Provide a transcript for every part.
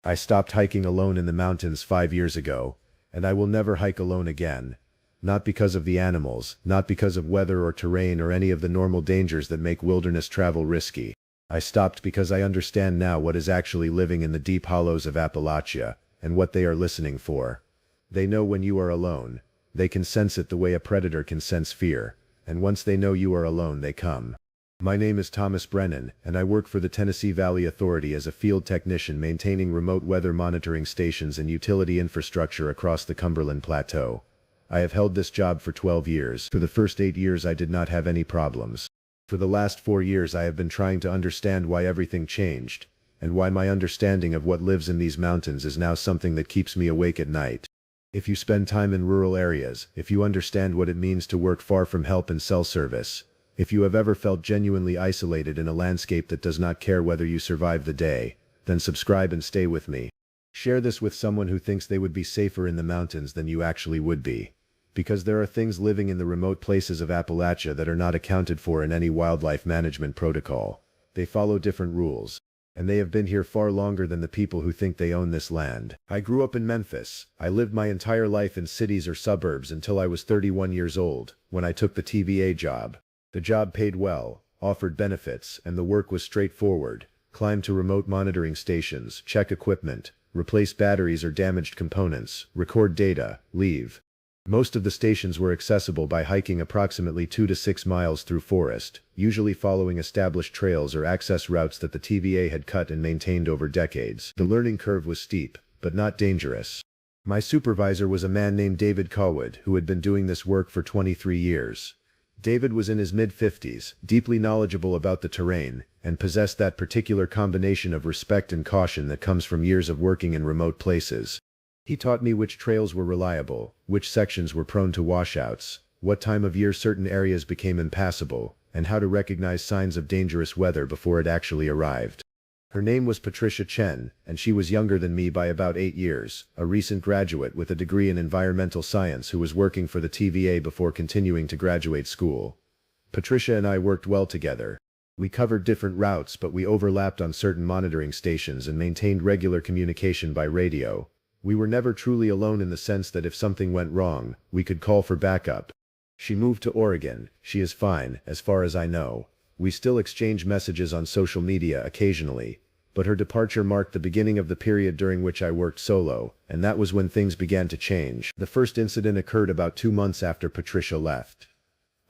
I stopped hiking alone in the mountains 5 years ago, and I will never hike alone again. Not because of the animals, not because of weather or terrain or any of the normal dangers that make wilderness travel risky. I stopped because I understand now what is actually living in the deep hollows of Appalachia, and what they are listening for. They know when you are alone. They can sense it the way a predator can sense fear, and once they know you are alone they come. My name is Thomas Brennan, and I work for the Tennessee Valley Authority as a field technician maintaining remote weather monitoring stations and utility infrastructure across the Cumberland Plateau. I have held this job for 12 years. For the first 8 years I did not have any problems. For the last 4 years I have been trying to understand why everything changed, and why my understanding of what lives in these mountains is now something that keeps me awake at night. If you spend time in rural areas, if you understand what it means to work far from help and cell service, if you have ever felt genuinely isolated in a landscape that does not care whether you survive the day, then subscribe and stay with me. Share this with someone who thinks they would be safer in the mountains than you actually would be. Because there are things living in the remote places of Appalachia that are not accounted for in any wildlife management protocol. They follow different rules. And they have been here far longer than the people who think they own this land. I grew up in Memphis. I lived my entire life in cities or suburbs until I was 31 years old, when I took the TVA job. The job paid well, offered benefits, and the work was straightforward. Climb to remote monitoring stations, check equipment, replace batteries or damaged components, record data, leave. Most of the stations were accessible by hiking approximately 2 to 6 miles through forest, usually following established trails or access routes that the TVA had cut and maintained over decades. The learning curve was steep, but not dangerous. My supervisor was a man named David Cowwood, who had been doing this work for 23 years. David was in his mid-50s, deeply knowledgeable about the terrain, and possessed that particular combination of respect and caution that comes from years of working in remote places. He taught me which trails were reliable, which sections were prone to washouts, what time of year certain areas became impassable, and how to recognize signs of dangerous weather before it actually arrived. Her name was Patricia Chen, and she was younger than me by about 8 years, a recent graduate with a degree in environmental science who was working for the TVA before continuing to graduate school. Patricia and I worked well together. We covered different routes, but we overlapped on certain monitoring stations and maintained regular communication by radio. We were never truly alone in the sense that if something went wrong, we could call for backup. She moved to Oregon. She is fine, as far as I know. We still exchange messages on social media occasionally, but her departure marked the beginning of the period during which I worked solo, and that was when things began to change. The first incident occurred about 2 months after Patricia left.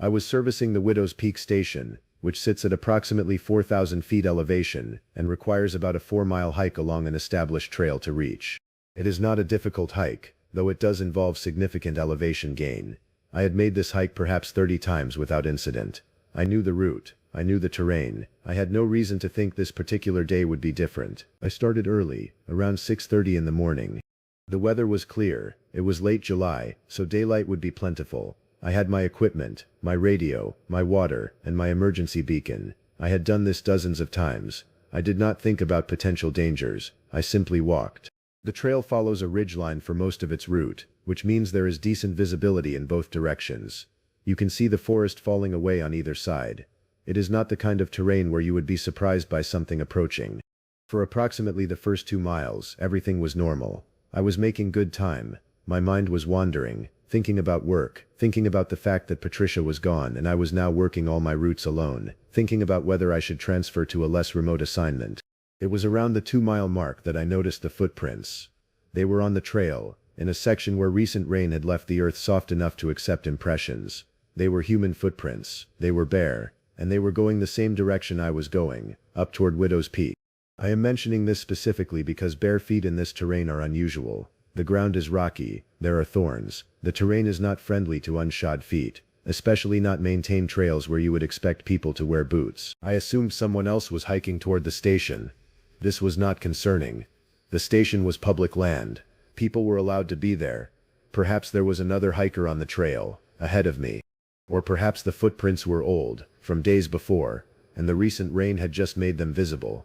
I was servicing the Widow's Peak station, which sits at approximately 4,000 feet elevation, and requires about a 4-mile hike along an established trail to reach. It is not a difficult hike, though it does involve significant elevation gain. I had made this hike perhaps 30 times without incident. I knew the route. I knew the terrain. I had no reason to think this particular day would be different. I started early, around 6:30 in the morning. The weather was clear. It was late July, so daylight would be plentiful. I had my equipment, my radio, my water, and my emergency beacon. I had done this dozens of times. I did not think about potential dangers. I simply walked. The trail follows a ridgeline for most of its route, which means there is decent visibility in both directions. You can see the forest falling away on either side. It is not the kind of terrain where you would be surprised by something approaching. For approximately the first 2 miles, everything was normal. I was making good time. My mind was wandering, thinking about work, thinking about the fact that Patricia was gone and I was now working all my routes alone, thinking about whether I should transfer to a less remote assignment. It was around the 2-mile mark that I noticed the footprints. They were on the trail, in a section where recent rain had left the earth soft enough to accept impressions. They were human footprints. They were bare, and they were going the same direction I was going, up toward Widow's Peak. I am mentioning this specifically because bare feet in this terrain are unusual. The ground is rocky, there are thorns. The terrain is not friendly to unshod feet, especially not maintained trails where you would expect people to wear boots. I assumed someone else was hiking toward the station. This was not concerning. The station was public land. People were allowed to be there. Perhaps there was another hiker on the trail, ahead of me. Or perhaps the footprints were old, from days before, and the recent rain had just made them visible.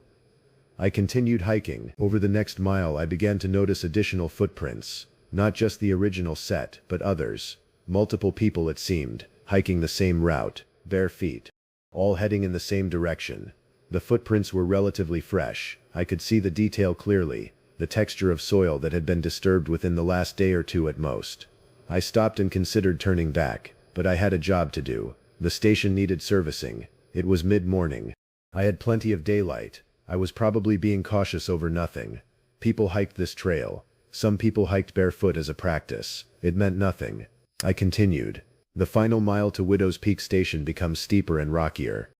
I continued hiking. Over the next mile I began to notice additional footprints, not just the original set, but others. Multiple people, it seemed, hiking the same route, bare feet, all heading in the same direction. The footprints were relatively fresh. I could see the detail clearly. the texture of soil that had been disturbed within the last day or two at most. I stopped and considered turning back, but I had a job to do. The station needed servicing. It was mid-morning. I had plenty of daylight. I was probably being cautious over nothing. People hiked this trail. Some people hiked barefoot as a practice. It meant nothing. I continued. The final mile to Widow's Peak Station becomes steeper and rockier.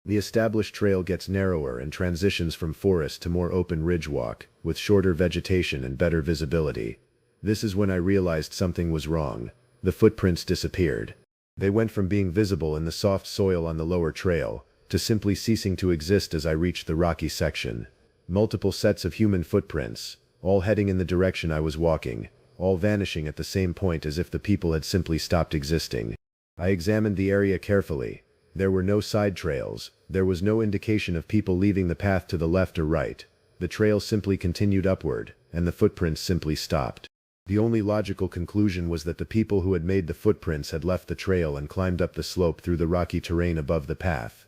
The established trail gets narrower and transitions from forest to more open ridge walk, with shorter vegetation and better visibility. This is when I realized something was wrong. The footprints disappeared. They went from being visible in the soft soil on the lower trail, to simply ceasing to exist as I reached the rocky section. Multiple sets of human footprints, all heading in the direction I was walking, all vanishing at the same point as if the people had simply stopped existing. I examined the area carefully. There were no side trails. There was no indication of people leaving the path to the left or right. The trail simply continued upward, and the footprints simply stopped. The only logical conclusion was that the people who had made the footprints had left the trail and climbed up the slope through the rocky terrain above the path.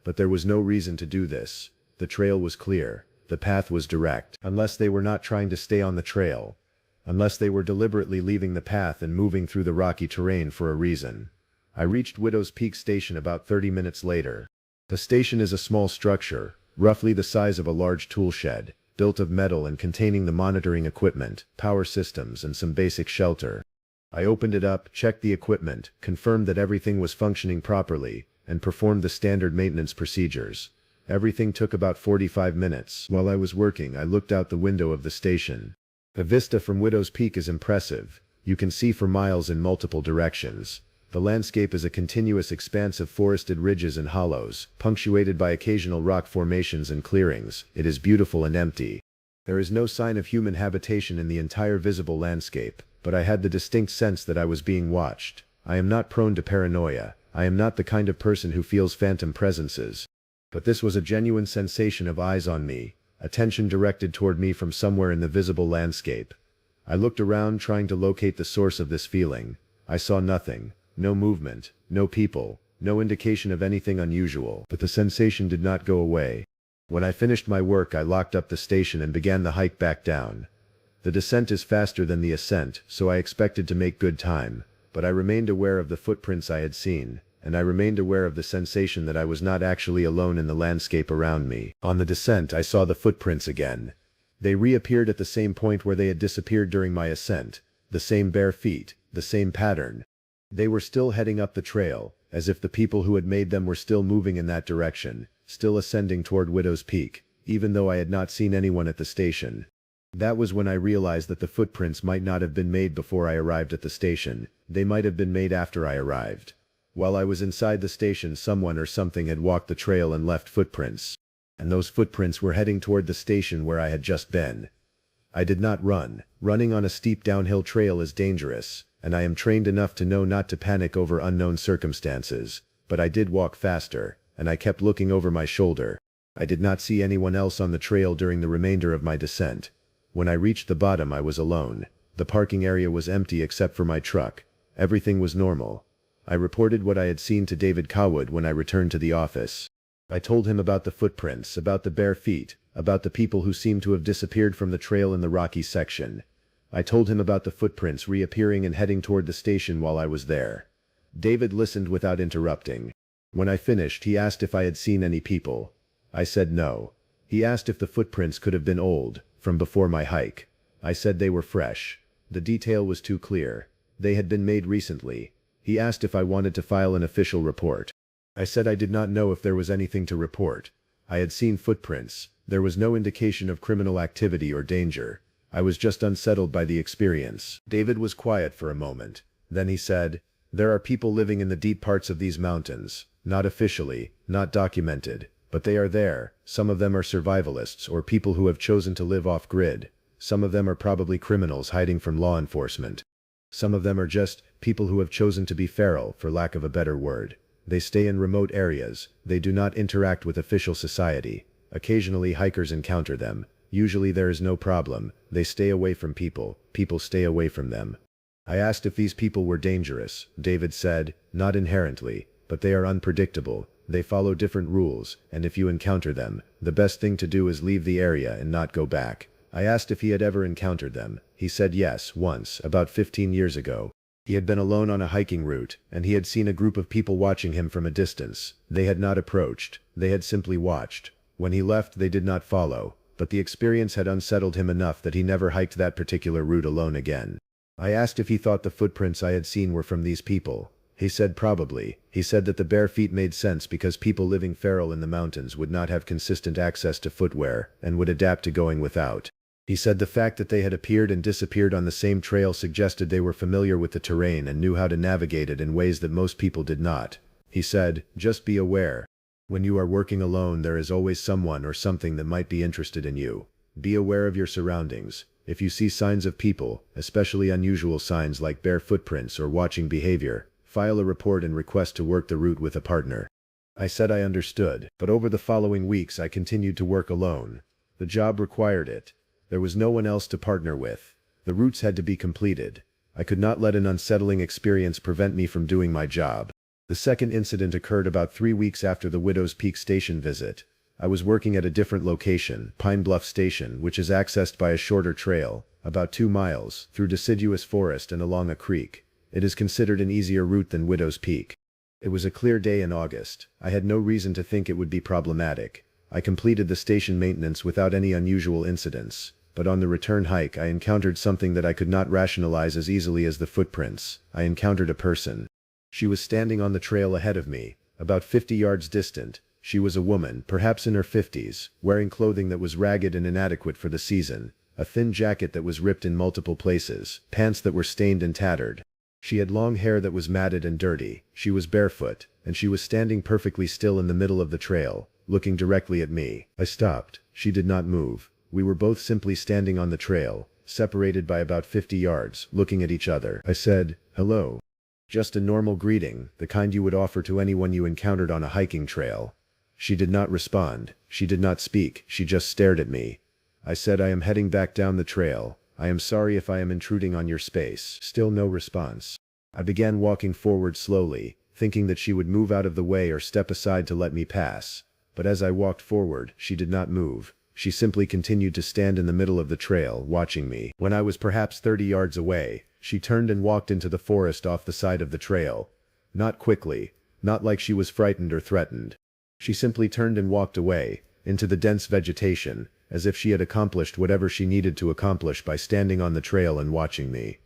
But there was no reason to do this. The trail was clear. The path was direct. Unless they were not trying to stay on the trail. Unless they were deliberately leaving the path and moving through the rocky terrain for a reason. I reached Widow's Peak Station about 30 minutes later. The station is a small structure, roughly the size of a large tool shed, built of metal and containing the monitoring equipment, power systems, and some basic shelter. I opened it up, checked the equipment, confirmed that everything was functioning properly, and performed the standard maintenance procedures. Everything took about 45 minutes. While I was working, I looked out the window of the station. The vista from Widow's Peak is impressive. You can see for miles in multiple directions. The landscape is a continuous expanse of forested ridges and hollows, punctuated by occasional rock formations and clearings. It is beautiful and empty. There is no sign of human habitation in the entire visible landscape, but I had the distinct sense that I was being watched. I am not prone to paranoia. I am not the kind of person who feels phantom presences. But this was a genuine sensation of eyes on me, attention directed toward me from somewhere in the visible landscape. I looked around trying to locate the source of this feeling. I saw nothing. No movement, no people, no indication of anything unusual, but the sensation did not go away. When I finished my work, I locked up the station and began the hike back down. The descent is faster than the ascent, so I expected to make good time, but I remained aware of the footprints I had seen, and I remained aware of the sensation that I was not actually alone in the landscape around me. On the descent, I saw the footprints again. They reappeared at the same point where they had disappeared during my ascent, the same bare feet, the same pattern. They were still heading up the trail, as if the people who had made them were still moving in that direction, still ascending toward Widow's Peak, even though I had not seen anyone at the station. That was when I realized that the footprints might not have been made before I arrived at the station. They might have been made after I arrived. While I was inside the station, someone or something had walked the trail and left footprints. And those footprints were heading toward the station where I had just been. I did not run. Running on a steep downhill trail is dangerous, and I am trained enough to know not to panic over unknown circumstances, but I did walk faster, and I kept looking over my shoulder. I did not see anyone else on the trail during the remainder of my descent. When I reached the bottom, I was alone. The parking area was empty except for my truck. Everything was normal. I reported what I had seen to David Cowwood when I returned to the office. I told him about the footprints, about the bare feet, about the people who seemed to have disappeared from the trail in the rocky section. I told him about the footprints reappearing and heading toward the station while I was there. David listened without interrupting. When I finished, he asked if I had seen any people. I said no. He asked if the footprints could have been old, from before my hike. I said they were fresh. The detail was too clear. They had been made recently. He asked if I wanted to file an official report. I said I did not know if there was anything to report. I had seen footprints. There was no indication of criminal activity or danger. I was just unsettled by the experience. David was quiet for a moment. Then he said, "There are people living in the deep parts of these mountains. Not officially, not documented, but they are there. Some of them are survivalists or people who have chosen to live off-grid. Some of them are probably criminals hiding from law enforcement. Some of them are just people who have chosen to be feral, for lack of a better word. They stay in remote areas. They do not interact with official society. Occasionally hikers encounter them. Usually there is no problem. They stay away from people. People stay away from them." I asked if these people were dangerous. David said, "Not inherently, but they are unpredictable. They follow different rules, and if you encounter them, the best thing to do is leave the area and not go back. I asked if he had ever encountered them. He said yes, once, about 15 years ago. He had been alone on a hiking route, and he had seen a group of people watching him from a distance. They had not approached, they had simply watched. When he left, they did not follow, but the experience had unsettled him enough that he never hiked that particular route alone again. I asked if he thought the footprints I had seen were from these people. He said probably. He said that the bare feet made sense because people living feral in the mountains would not have consistent access to footwear and would adapt to going without. He said the fact that they had appeared and disappeared on the same trail suggested they were familiar with the terrain and knew how to navigate it in ways that most people did not. He said, just be aware. When you are working alone, there is always someone or something that might be interested in you. Be aware of your surroundings. If you see signs of people, especially unusual signs like bare footprints or watching behavior, file a report and request to work the route with a partner. I said I understood, but over the following weeks I continued to work alone. The job required it. There was no one else to partner with. The routes had to be completed. I could not let an unsettling experience prevent me from doing my job. The second incident occurred about 3 weeks after the Widow's Peak Station visit. I was working at a different location, Pine Bluff Station, which is accessed by a shorter trail, about 2 miles, through deciduous forest and along a creek. It is considered an easier route than Widow's Peak. It was a clear day in August. I had no reason to think it would be problematic. I completed the station maintenance without any unusual incidents. But on the return hike I encountered something that I could not rationalize as easily as the footprints. I encountered a person. She was standing on the trail ahead of me, about 50 yards distant. She was a woman, perhaps in her 50s, wearing clothing that was ragged and inadequate for the season, a thin jacket that was ripped in multiple places, pants that were stained and tattered. She had long hair that was matted and dirty. She was barefoot, and she was standing perfectly still in the middle of the trail, looking directly at me. I stopped. She did not move. We were both simply standing on the trail, separated by about 50 yards, looking at each other. I said, "Hello." Just a normal greeting, the kind you would offer to anyone you encountered on a hiking trail. She did not respond. She did not speak. She just stared at me. I said, "I am heading back down the trail. I am sorry if I am intruding on your space." Still no response. I began walking forward slowly, thinking that she would move out of the way or step aside to let me pass. But as I walked forward, she did not move. She simply continued to stand in the middle of the trail, watching me. When I was perhaps 30 yards away, she turned and walked into the forest off the side of the trail. Not quickly, not like she was frightened or threatened. She simply turned and walked away, into the dense vegetation, as if she had accomplished whatever she needed to accomplish by standing on the trail and watching me.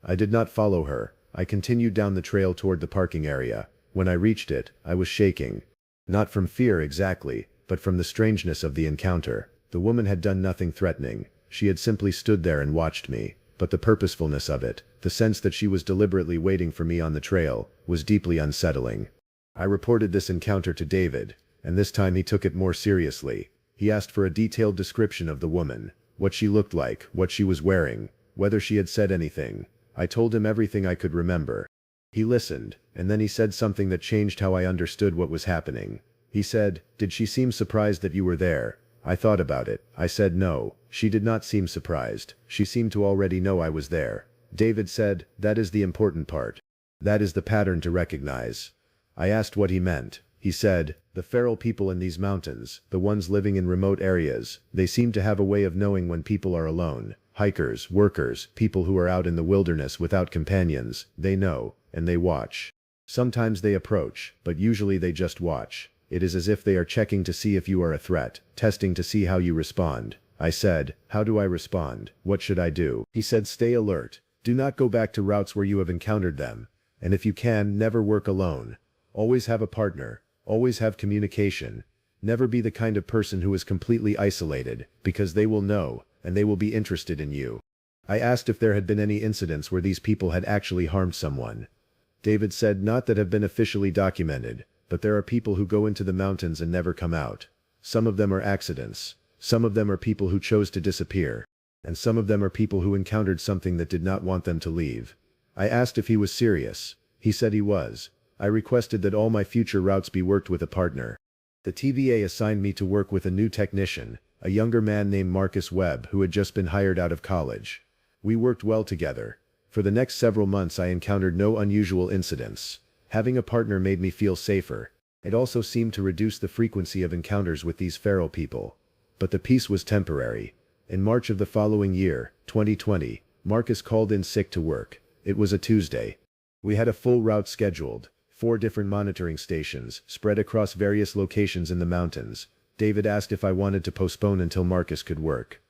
I did not follow her. I continued down the trail toward the parking area. When I reached it, I was shaking. Not from fear exactly, but from the strangeness of the encounter. The woman had done nothing threatening. She had simply stood there and watched me. But the purposefulness of it, the sense that she was deliberately waiting for me on the trail, was deeply unsettling. I reported this encounter to David, and this time he took it more seriously. He asked for a detailed description of the woman, what she looked like, what she was wearing, whether she had said anything. I told him everything I could remember. He listened, and then he said something that changed how I understood what was happening. He said, "Did she seem surprised that you were there?" I thought about it. I said no. She did not seem surprised. She seemed to already know I was there. David said, "That is the important part. That is the pattern to recognize." I asked what he meant. He said, "The feral people in these mountains, the ones living in remote areas, they seem to have a way of knowing when people are alone. Hikers, workers, people who are out in the wilderness without companions, they know, and they watch. Sometimes they approach, but usually they just watch. It is as if they are checking to see if you are a threat, testing to see how you respond." I said, "How do I respond? What should I do?" He said, "Stay alert. Do not go back to routes where you have encountered them. And if you can, never work alone. Always have a partner. Always have communication. Never be the kind of person who is completely isolated, because they will know, and they will be interested in you." I asked if there had been any incidents where these people had actually harmed someone. David said, "Not that have been officially documented, but there are people who go into the mountains and never come out. Some of them are accidents. Some of them are people who chose to disappear. And some of them are people who encountered something that did not want them to leave." I asked if he was serious. He said he was. I requested that all my future routes be worked with a partner. The TVA assigned me to work with a new technician, a younger man named Marcus Webb who had just been hired out of college. We worked well together. For the next several months I encountered no unusual incidents. Having a partner made me feel safer. It also seemed to reduce the frequency of encounters with these feral people. But the peace was temporary. In March of the following year, 2020, Marcus called in sick to work. It was a Tuesday. We had a full route scheduled, 4 different monitoring stations, spread across various locations in the mountains. David asked if I wanted to postpone until Marcus could work.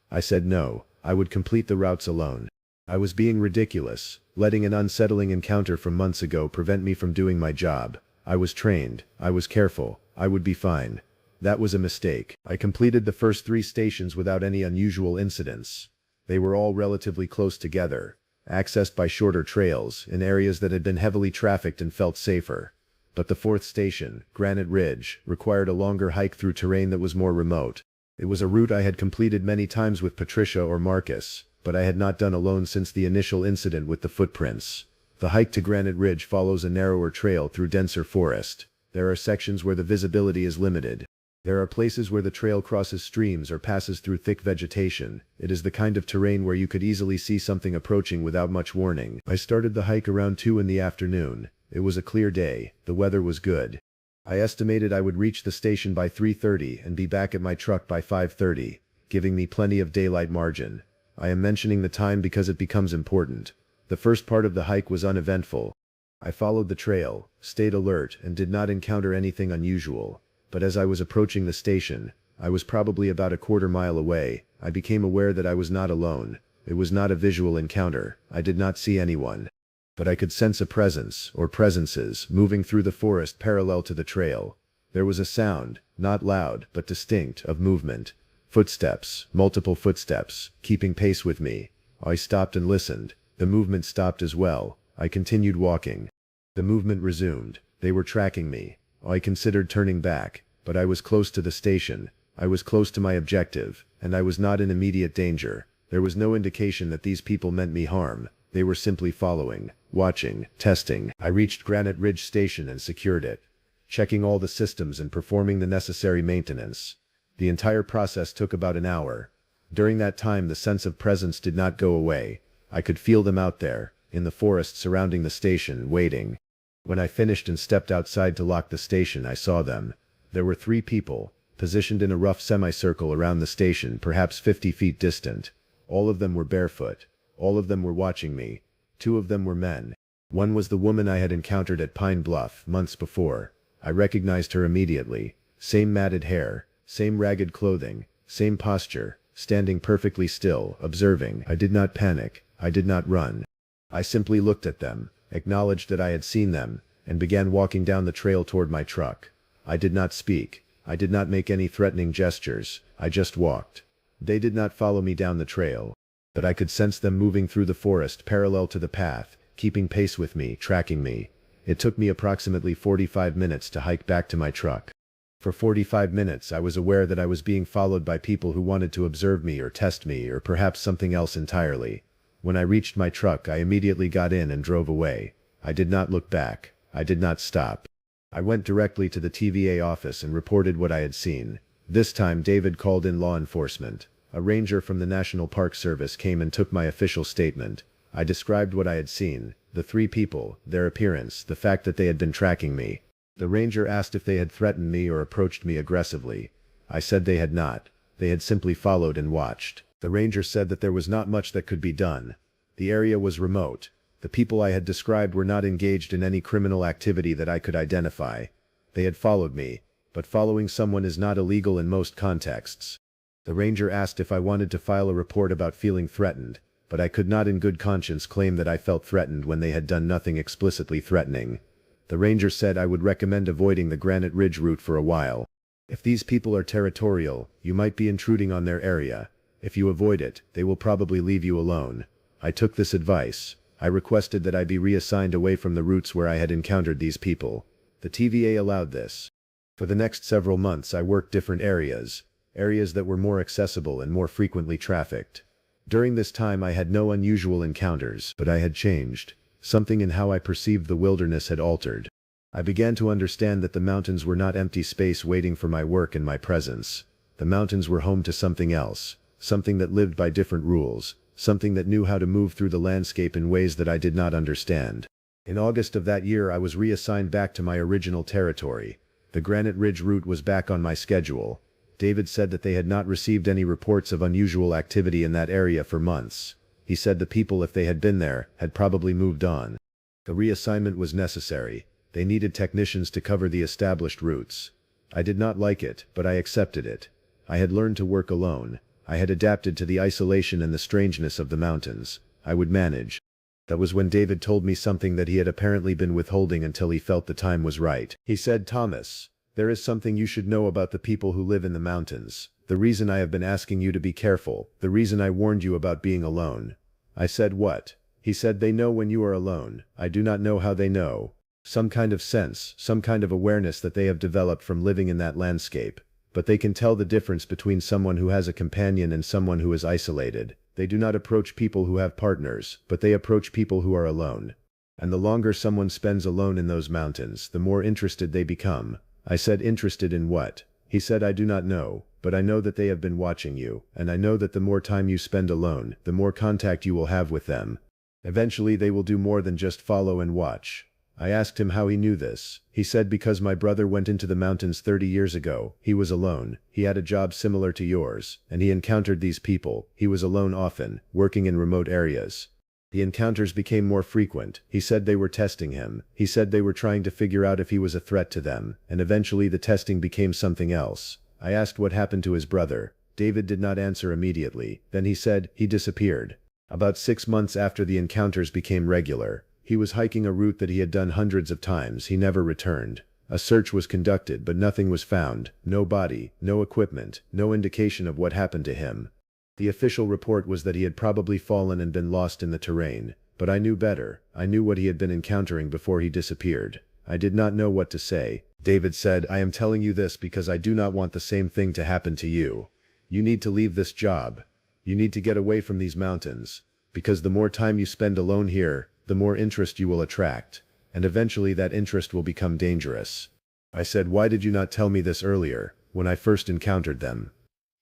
I said no, I would complete the routes alone. I was being ridiculous, letting an unsettling encounter from months ago prevent me from doing my job. I was trained, I was careful, I would be fine. That was a mistake. I completed the first 3 stations without any unusual incidents. They were all relatively close together, accessed by shorter trails, in areas that had been heavily trafficked and felt safer. But the 4th station, Granite Ridge, required a longer hike through terrain that was more remote. It was a route I had completed many times with Patricia or Marcus, but I had not done alone since the initial incident with the footprints. The hike to Granite Ridge follows a narrower trail through denser forest. There are sections where the visibility is limited. There are places where the trail crosses streams or passes through thick vegetation. It is the kind of terrain where you could easily see something approaching without much warning. I started the hike around 2 in the afternoon. It was a clear day, the weather was good. I estimated I would reach the station by 3:30 and be back at my truck by 5:30, giving me plenty of daylight margin. I am mentioning the time because it becomes important. The first part of the hike was uneventful. I followed the trail, stayed alert, and did not encounter anything unusual. But as I was approaching the station, I was probably about a quarter mile away, I became aware that I was not alone. It was not a visual encounter, I did not see anyone. But I could sense a presence, or presences, moving through the forest parallel to the trail. There was a sound, not loud, but distinct, of movement. Footsteps, multiple footsteps, keeping pace with me. I stopped and listened. The movement stopped as well. I continued walking. The movement resumed. They were tracking me. I considered turning back, but I was close to the station. I was close to my objective, and I was not in immediate danger. There was no indication that these people meant me harm. They were simply following, watching, testing. I reached Granite Ridge Station and secured it, checking all the systems and performing the necessary maintenance. The entire process took about an hour. During that time the sense of presence did not go away. I could feel them out there, in the forest surrounding the station, waiting. When I finished and stepped outside to lock the station, I saw them. There were 3 people, positioned in a rough semicircle around the station, perhaps 50 feet distant. All of them were barefoot. All of them were watching me. 2 of them were men. One was the woman I had encountered at Pine Bluff months before. I recognized her immediately. Same matted hair, same ragged clothing, same posture, standing perfectly still, observing. I did not panic. I did not run. I simply looked at them, acknowledged that I had seen them, and began walking down the trail toward my truck. I did not speak. I did not make any threatening gestures. I just walked. They did not follow me down the trail, but I could sense them moving through the forest parallel to the path, keeping pace with me, tracking me. It took me approximately 45 minutes to hike back to my truck. For 45 minutes I was aware that I was being followed by people who wanted to observe me or test me or perhaps something else entirely. When I reached my truck, I immediately got in and drove away. I did not look back. I did not stop. I went directly to the TVA office and reported what I had seen. This time David called in law enforcement. A ranger from the National Park Service came and took my official statement. I described what I had seen, the 3 people, their appearance, the fact that they had been tracking me. The ranger asked if they had threatened me or approached me aggressively. I said they had not. They had simply followed and watched. The ranger said that there was not much that could be done. The area was remote. The people I had described were not engaged in any criminal activity that I could identify. They had followed me, but following someone is not illegal in most contexts. The ranger asked if I wanted to file a report about feeling threatened, but I could not in good conscience claim that I felt threatened when they had done nothing explicitly threatening. The ranger said I would recommend avoiding the Granite Ridge route for a while. If these people are territorial, you might be intruding on their area. If you avoid it, they will probably leave you alone. I took this advice. I requested that I be reassigned away from the routes where I had encountered these people. The TVA allowed this. For the next several months I worked different areas that were more accessible and more frequently trafficked. During this time I had no unusual encounters, but I had changed. Something in how I perceived the wilderness had altered. I began to understand that the mountains were not empty space waiting for my work and my presence. The mountains were home to something else, something that lived by different rules, something that knew how to move through the landscape in ways that I did not understand. In August of that year I was reassigned back to my original territory. The Granite Ridge route was back on my schedule. David said that they had not received any reports of unusual activity in that area for months. He said the people, if they had been there, had probably moved on. The reassignment was necessary. They needed technicians to cover the established routes. I did not like it, but I accepted it. I had learned to work alone. I had adapted to the isolation and the strangeness of the mountains. I would manage. That was when David told me something that he had apparently been withholding until he felt the time was right. He said, "Thomas, there is something you should know about the people who live in the mountains. The reason I have been asking you to be careful, the reason I warned you about being alone." I said, "What?" He said, "They know when you are alone. I do not know how they know. Some kind of sense, some kind of awareness that they have developed from living in that landscape. But they can tell the difference between someone who has a companion and someone who is isolated. They do not approach people who have partners, but they approach people who are alone. And the longer someone spends alone in those mountains, the more interested they become." I said, "Interested in what?" He said, "I do not know, but I know that they have been watching you, and I know that the more time you spend alone, the more contact you will have with them. Eventually they will do more than just follow and watch." I asked him how he knew this. He said, "Because my brother went into the mountains 30 years ago. He was alone. He had a job similar to yours, and he encountered these people. He was alone often, working in remote areas. The encounters became more frequent. He said they were testing him. He said they were trying to figure out if he was a threat to them, and eventually the testing became something else." I asked what happened to his brother. David did not answer immediately. Then he said, "He disappeared." About 6 months after the encounters became regular. He was hiking a route that he had done hundreds of times. He never returned. A search was conducted, but nothing was found. No body, no equipment, no indication of what happened to him. The official report was that he had probably fallen and been lost in the terrain. But I knew better. I knew what he had been encountering before he disappeared. I did not know what to say. David said, "I am telling you this because I do not want the same thing to happen to you. You need to leave this job. You need to get away from these mountains. Because the more time you spend alone here, the more interest you will attract. And eventually that interest will become dangerous." I said, "Why did you not tell me this earlier, when I first encountered them?"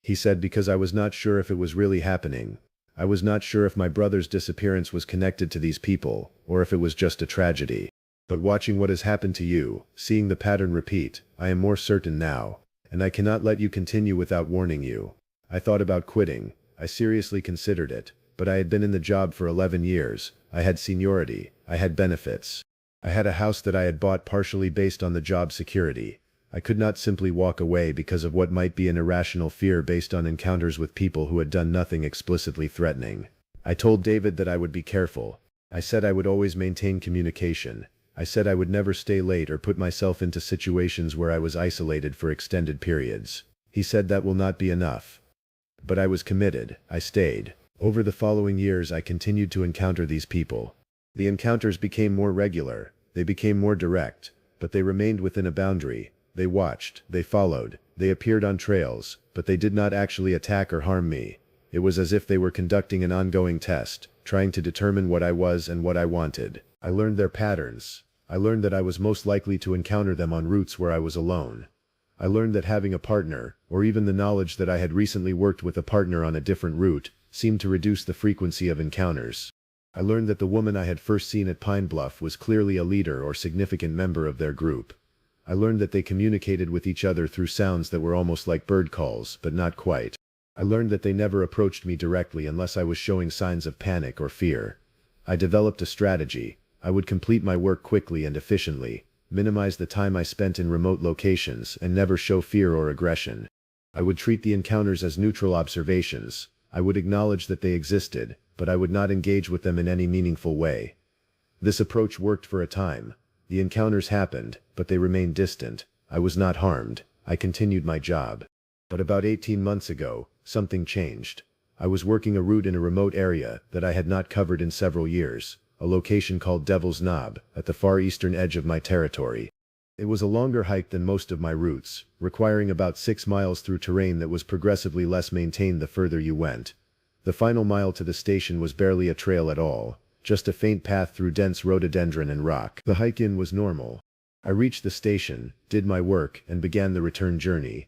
He said, "Because I was not sure if it was really happening. I was not sure if my brother's disappearance was connected to these people, or if it was just a tragedy. But watching what has happened to you, seeing the pattern repeat, I am more certain now. And I cannot let you continue without warning you." I thought about quitting. I seriously considered it. But I had been in the job for 11 years. I had seniority. I had benefits. I had a house that I had bought partially based on the job security. I could not simply walk away because of what might be an irrational fear based on encounters with people who had done nothing explicitly threatening. I told David that I would be careful. I said I would always maintain communication. I said I would never stay late or put myself into situations where I was isolated for extended periods. He said that will not be enough. But I was committed. I stayed. Over the following years I continued to encounter these people. The encounters became more regular. They became more direct. But they remained within a boundary. They watched. They followed. They appeared on trails. But they did not actually attack or harm me. It was as if they were conducting an ongoing test, trying to determine what I was and what I wanted. I learned their patterns. I learned that I was most likely to encounter them on routes where I was alone. I learned that having a partner, or even the knowledge that I had recently worked with a partner on a different route, seemed to reduce the frequency of encounters. I learned that the woman I had first seen at Pine Bluff was clearly a leader or significant member of their group. I learned that they communicated with each other through sounds that were almost like bird calls, but not quite. I learned that they never approached me directly unless I was showing signs of panic or fear. I developed a strategy. I would complete my work quickly and efficiently, minimize the time I spent in remote locations, and never show fear or aggression. I would treat the encounters as neutral observations. I would acknowledge that they existed, but I would not engage with them in any meaningful way. This approach worked for a time. The encounters happened, but they remained distant. I was not harmed. I continued my job. But about 18 months ago, something changed. I was working a route in a remote area that I had not covered in several years, a location called Devil's Knob, at the far eastern edge of my territory. It was a longer hike than most of my routes, requiring about 6 miles through terrain that was progressively less maintained the further you went. The final mile to the station was barely a trail at all, just a faint path through dense rhododendron and rock. The hike-in was normal. I reached the station, did my work, and began the return journey.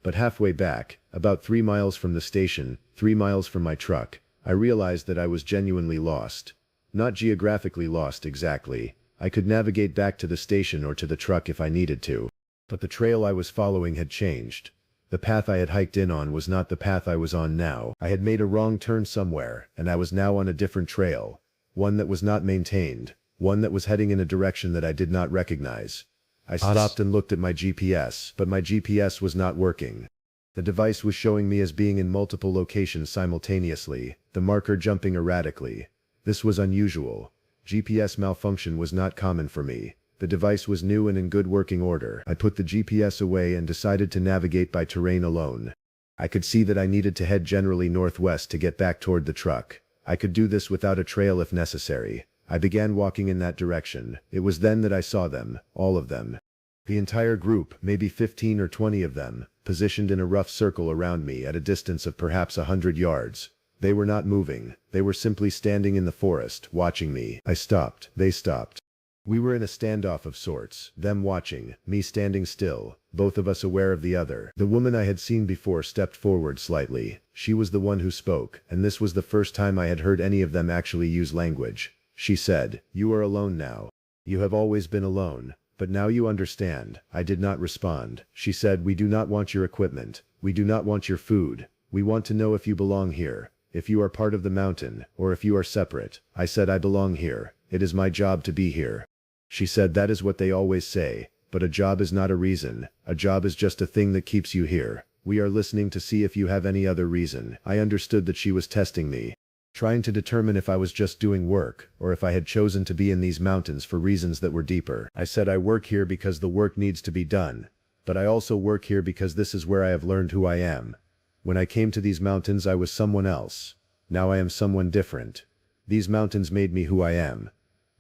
But halfway back, about 3 miles from the station, 3 miles from my truck, I realized that I was genuinely lost. Not geographically lost exactly. I could navigate back to the station or to the truck if I needed to. But the trail I was following had changed. The path I had hiked in on was not the path I was on now. I had made a wrong turn somewhere, and I was now on a different trail. One that was not maintained. One that was heading in a direction that I did not recognize. I stopped and looked at my GPS, but my GPS was not working. The device was showing me as being in multiple locations simultaneously, the marker jumping erratically. This was unusual. GPS malfunction was not common for me. The device was new and in good working order. I put the GPS away and decided to navigate by terrain alone. I could see that I needed to head generally northwest to get back toward the truck. I could do this without a trail if necessary. I began walking in that direction. It was then that I saw them, all of them. The entire group, maybe 15 or 20 of them, positioned in a rough circle around me at a distance of perhaps 100 yards. They were not moving. They were simply standing in the forest, watching me. I stopped. They stopped. We were in a standoff of sorts, them watching, me standing still, both of us aware of the other. The woman I had seen before stepped forward slightly. She was the one who spoke, and this was the first time I had heard any of them actually use language. She said, "You are alone now. You have always been alone, but now you understand." I did not respond. She said, "We do not want your equipment. We do not want your food. We want to know if you belong here, if you are part of the mountain, or if you are separate." I said, "I belong here. It is my job to be here." She said, "That is what they always say, but a job is not a reason. A job is just a thing that keeps you here. We are listening to see if you have any other reason." I understood that she was testing me, trying to determine if I was just doing work, or if I had chosen to be in these mountains for reasons that were deeper. I said, "I work here because the work needs to be done, but I also work here because this is where I have learned who I am. When I came to these mountains I was someone else. Now I am someone different. These mountains made me who I am.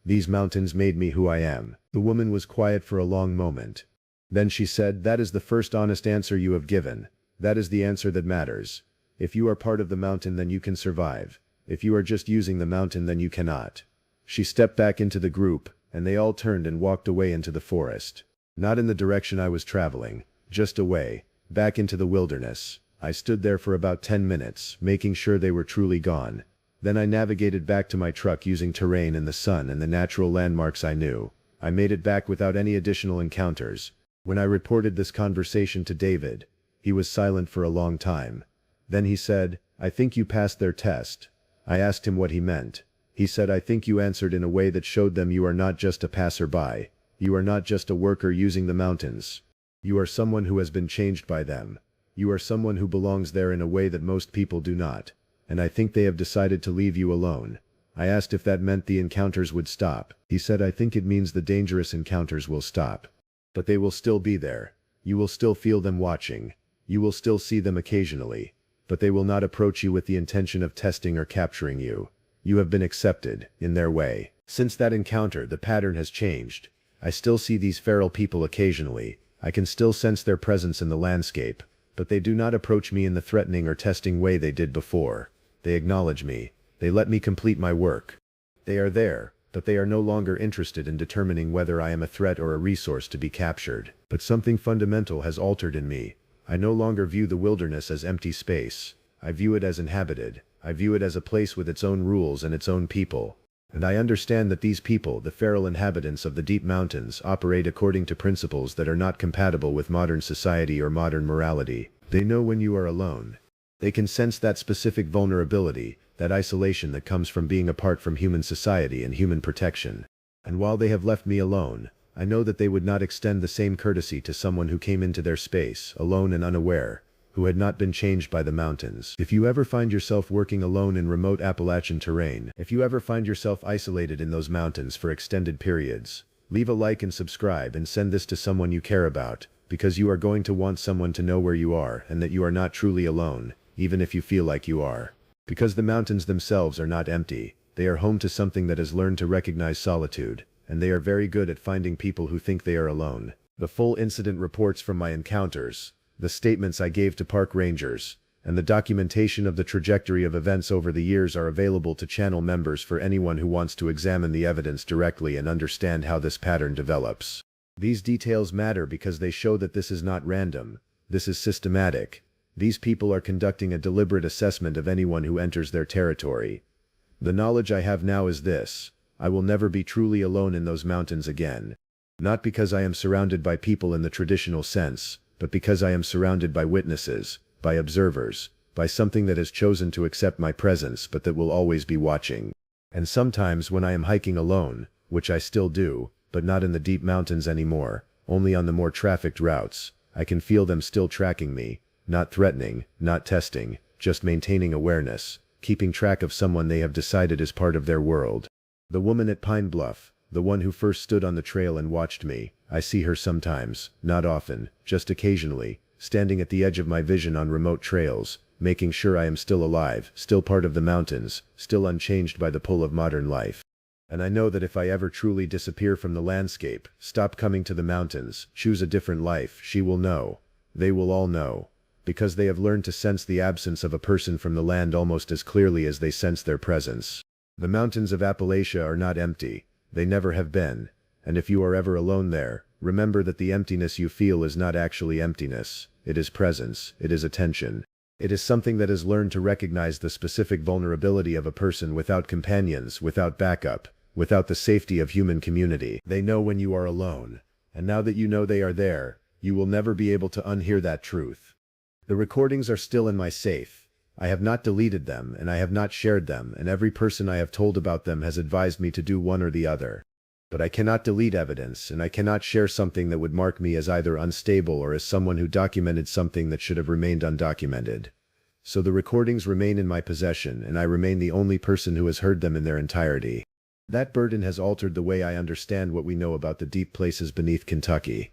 These mountains made me who I am." The woman was quiet for a long moment. Then she said, "That is the first honest answer you have given. That is the answer that matters. If you are part of the mountain then you can survive. If you are just using the mountain then you cannot." She stepped back into the group, and they all turned and walked away into the forest. Not in the direction I was traveling, just away, back into the wilderness. I stood there for about 10 minutes, making sure they were truly gone. Then I navigated back to my truck using terrain and the sun and the natural landmarks I knew. I made it back without any additional encounters. When I reported this conversation to David, he was silent for a long time. Then he said, "I think you passed their test." I asked him what he meant. He said, "I think you answered in a way that showed them you are not just a passerby. You are not just a worker using the mountains. You are someone who has been changed by them. You are someone who belongs there in a way that most people do not. And I think they have decided to leave you alone." I asked if that meant the encounters would stop. He said, "I think it means the dangerous encounters will stop. But they will still be there. You will still feel them watching. You will still see them occasionally. But they will not approach you with the intention of testing or capturing you. You have been accepted, in their way." Since that encounter, the pattern has changed. I still see these feral people occasionally. I can still sense their presence in the landscape. But they do not approach me in the threatening or testing way they did before. They acknowledge me. They let me complete my work. They are there, but they are no longer interested in determining whether I am a threat or a resource to be captured. But something fundamental has altered in me. I no longer view the wilderness as empty space. I view it as inhabited. I view it as a place with its own rules and its own people. And I understand that these people, the feral inhabitants of the deep mountains, operate according to principles that are not compatible with modern society or modern morality. They know when you are alone. They can sense that specific vulnerability, that isolation that comes from being apart from human society and human protection. And while they have left me alone, I know that they would not extend the same courtesy to someone who came into their space, alone and unaware, who had not been changed by the mountains. If you ever find yourself working alone in remote Appalachian terrain, if you ever find yourself isolated in those mountains for extended periods, leave a like and subscribe and send this to someone you care about, because you are going to want someone to know where you are and that you are not truly alone, even if you feel like you are. Because the mountains themselves are not empty, they are home to something that has learned to recognize solitude, and they are very good at finding people who think they are alone. The full incident reports from my encounters, the statements I gave to park rangers, and the documentation of the trajectory of events over the years are available to channel members for anyone who wants to examine the evidence directly and understand how this pattern develops. These details matter because they show that this is not random. This is systematic. These people are conducting a deliberate assessment of anyone who enters their territory. The knowledge I have now is this: I will never be truly alone in those mountains again. Not because I am surrounded by people in the traditional sense, but because I am surrounded by witnesses, by observers, by something that has chosen to accept my presence but that will always be watching. And sometimes when I am hiking alone, which I still do, but not in the deep mountains anymore, only on the more trafficked routes, I can feel them still tracking me, not threatening, not testing, just maintaining awareness, keeping track of someone they have decided is part of their world. The woman at Pine Bluff, the one who first stood on the trail and watched me, I see her sometimes, not often, just occasionally, standing at the edge of my vision on remote trails, making sure I am still alive, still part of the mountains, still unchanged by the pull of modern life. And I know that if I ever truly disappear from the landscape, stop coming to the mountains, choose a different life, she will know. They will all know. Because they have learned to sense the absence of a person from the land almost as clearly as they sense their presence. The mountains of Appalachia are not empty. They never have been. And if you are ever alone there, remember that the emptiness you feel is not actually emptiness. It is presence. It is attention. It is something that has learned to recognize the specific vulnerability of a person without companions, without backup, without the safety of human community. They know when you are alone. And now that you know they are there, you will never be able to unhear that truth. The recordings are still in my safe. I have not deleted them, and I have not shared them, and every person I have told about them has advised me to do one or the other. But I cannot delete evidence, and I cannot share something that would mark me as either unstable or as someone who documented something that should have remained undocumented. So the recordings remain in my possession, and I remain the only person who has heard them in their entirety. That burden has altered the way I understand what we know about the deep places beneath Kentucky.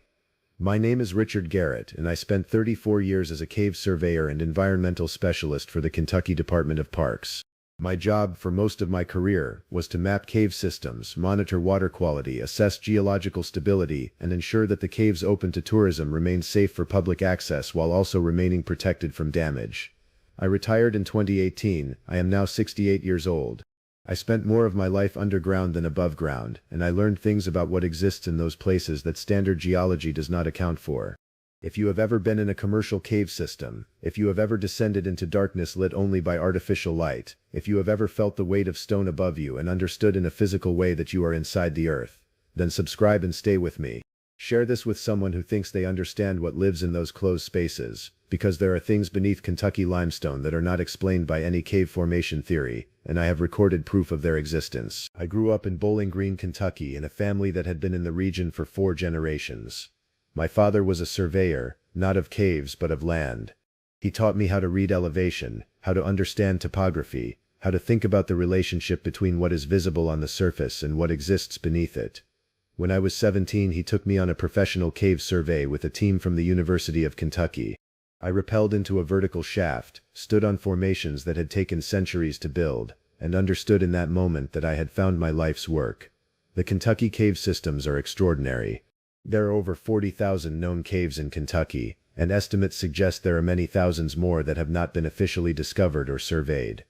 My name is Richard Garrett, and I spent 34 years as a cave surveyor and environmental specialist for the Kentucky Department of Parks. My job for most of my career was to map cave systems, monitor water quality, assess geological stability, and ensure that the caves open to tourism remain safe for public access while also remaining protected from damage. I retired in 2018. I am now 68 years old. I spent more of my life underground than above ground, and I learned things about what exists in those places that standard geology does not account for. If you have ever been in a commercial cave system, if you have ever descended into darkness lit only by artificial light, if you have ever felt the weight of stone above you and understood in a physical way that you are inside the earth, then subscribe and stay with me. Share this with someone who thinks they understand what lives in those closed spaces, because there are things beneath Kentucky limestone that are not explained by any cave formation theory, and I have recorded proof of their existence. I grew up in Bowling Green, Kentucky, in a family that had been in the region for 4 generations. My father was a surveyor, not of caves but of land. He taught me how to read elevation, how to understand topography, how to think about the relationship between what is visible on the surface and what exists beneath it. When I was 17, he took me on a professional cave survey with a team from the University of Kentucky. I rappelled into a vertical shaft, stood on formations that had taken centuries to build, and understood in that moment that I had found my life's work. The Kentucky cave systems are extraordinary. There are over 40,000 known caves in Kentucky, and estimates suggest there are many thousands more that have not been officially discovered or surveyed.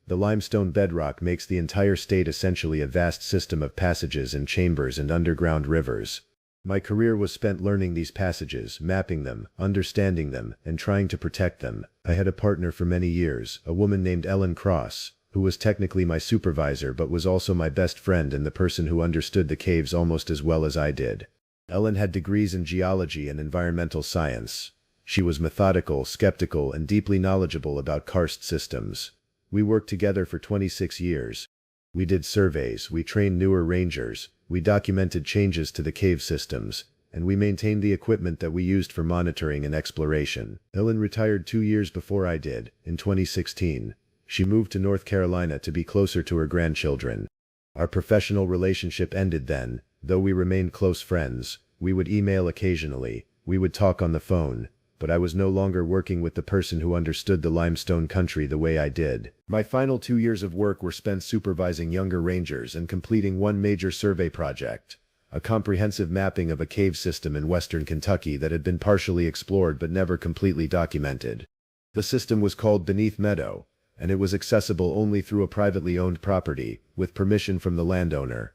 The limestone bedrock makes the entire state essentially a vast system of passages and chambers and underground rivers. My career was spent learning these passages, mapping them, understanding them, and trying to protect them. I had a partner for many years, a woman named Ellen Cross, who was technically my supervisor but was also my best friend and the person who understood the caves almost as well as I did. Ellen had degrees in geology and environmental science. She was methodical, skeptical, and deeply knowledgeable about karst systems. We worked together for 26 years. We did surveys, we trained newer rangers, we documented changes to the cave systems, and we maintained the equipment that we used for monitoring and exploration. Ellen retired 2 years before I did, in 2016. She moved to North Carolina to be closer to her grandchildren. Our professional relationship ended then, though we remained close friends. We would email occasionally, we would talk on the phone, but I was no longer working with the person who understood the limestone country the way I did. My final 2 years of work were spent supervising younger rangers and completing one major survey project, a comprehensive mapping of a cave system in western Kentucky that had been partially explored but never completely documented. The system was called Beneath Meadow, and it was accessible only through a privately owned property, with permission from the landowner.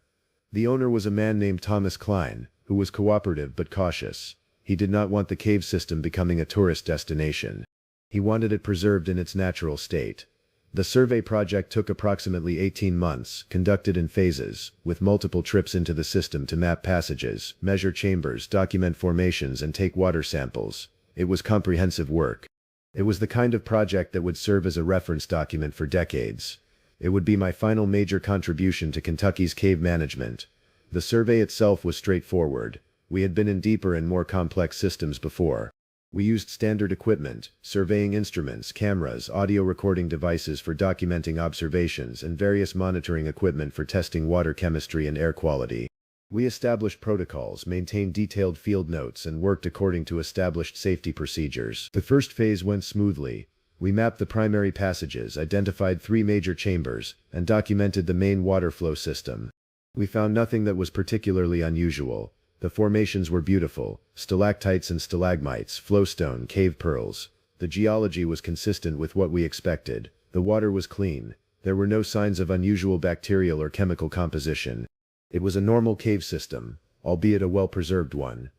The owner was a man named Thomas Klein, who was cooperative but cautious. He did not want the cave system becoming a tourist destination. He wanted it preserved in its natural state. The survey project took approximately 18 months, conducted in phases, with multiple trips into the system to map passages, measure chambers, document formations, and take water samples. it was comprehensive work. It was the kind of project that would serve as a reference document for decades. It would be my final major contribution to Kentucky's cave management. The survey itself was straightforward. We had been in deeper and more complex systems before. We used standard equipment, surveying instruments, cameras, audio recording devices for documenting observations, and various monitoring equipment for testing water chemistry and air quality. We established protocols, maintained detailed field notes, and worked according to established safety procedures. The first phase went smoothly. We mapped the primary passages, identified 3 major chambers, and documented the main water flow system. We found nothing that was particularly unusual. The formations were beautiful: stalactites and stalagmites, flowstone, cave pearls. The geology was consistent with what we expected. The water was clean. There were no signs of unusual bacterial or chemical composition. It was a normal cave system, albeit a well-preserved one.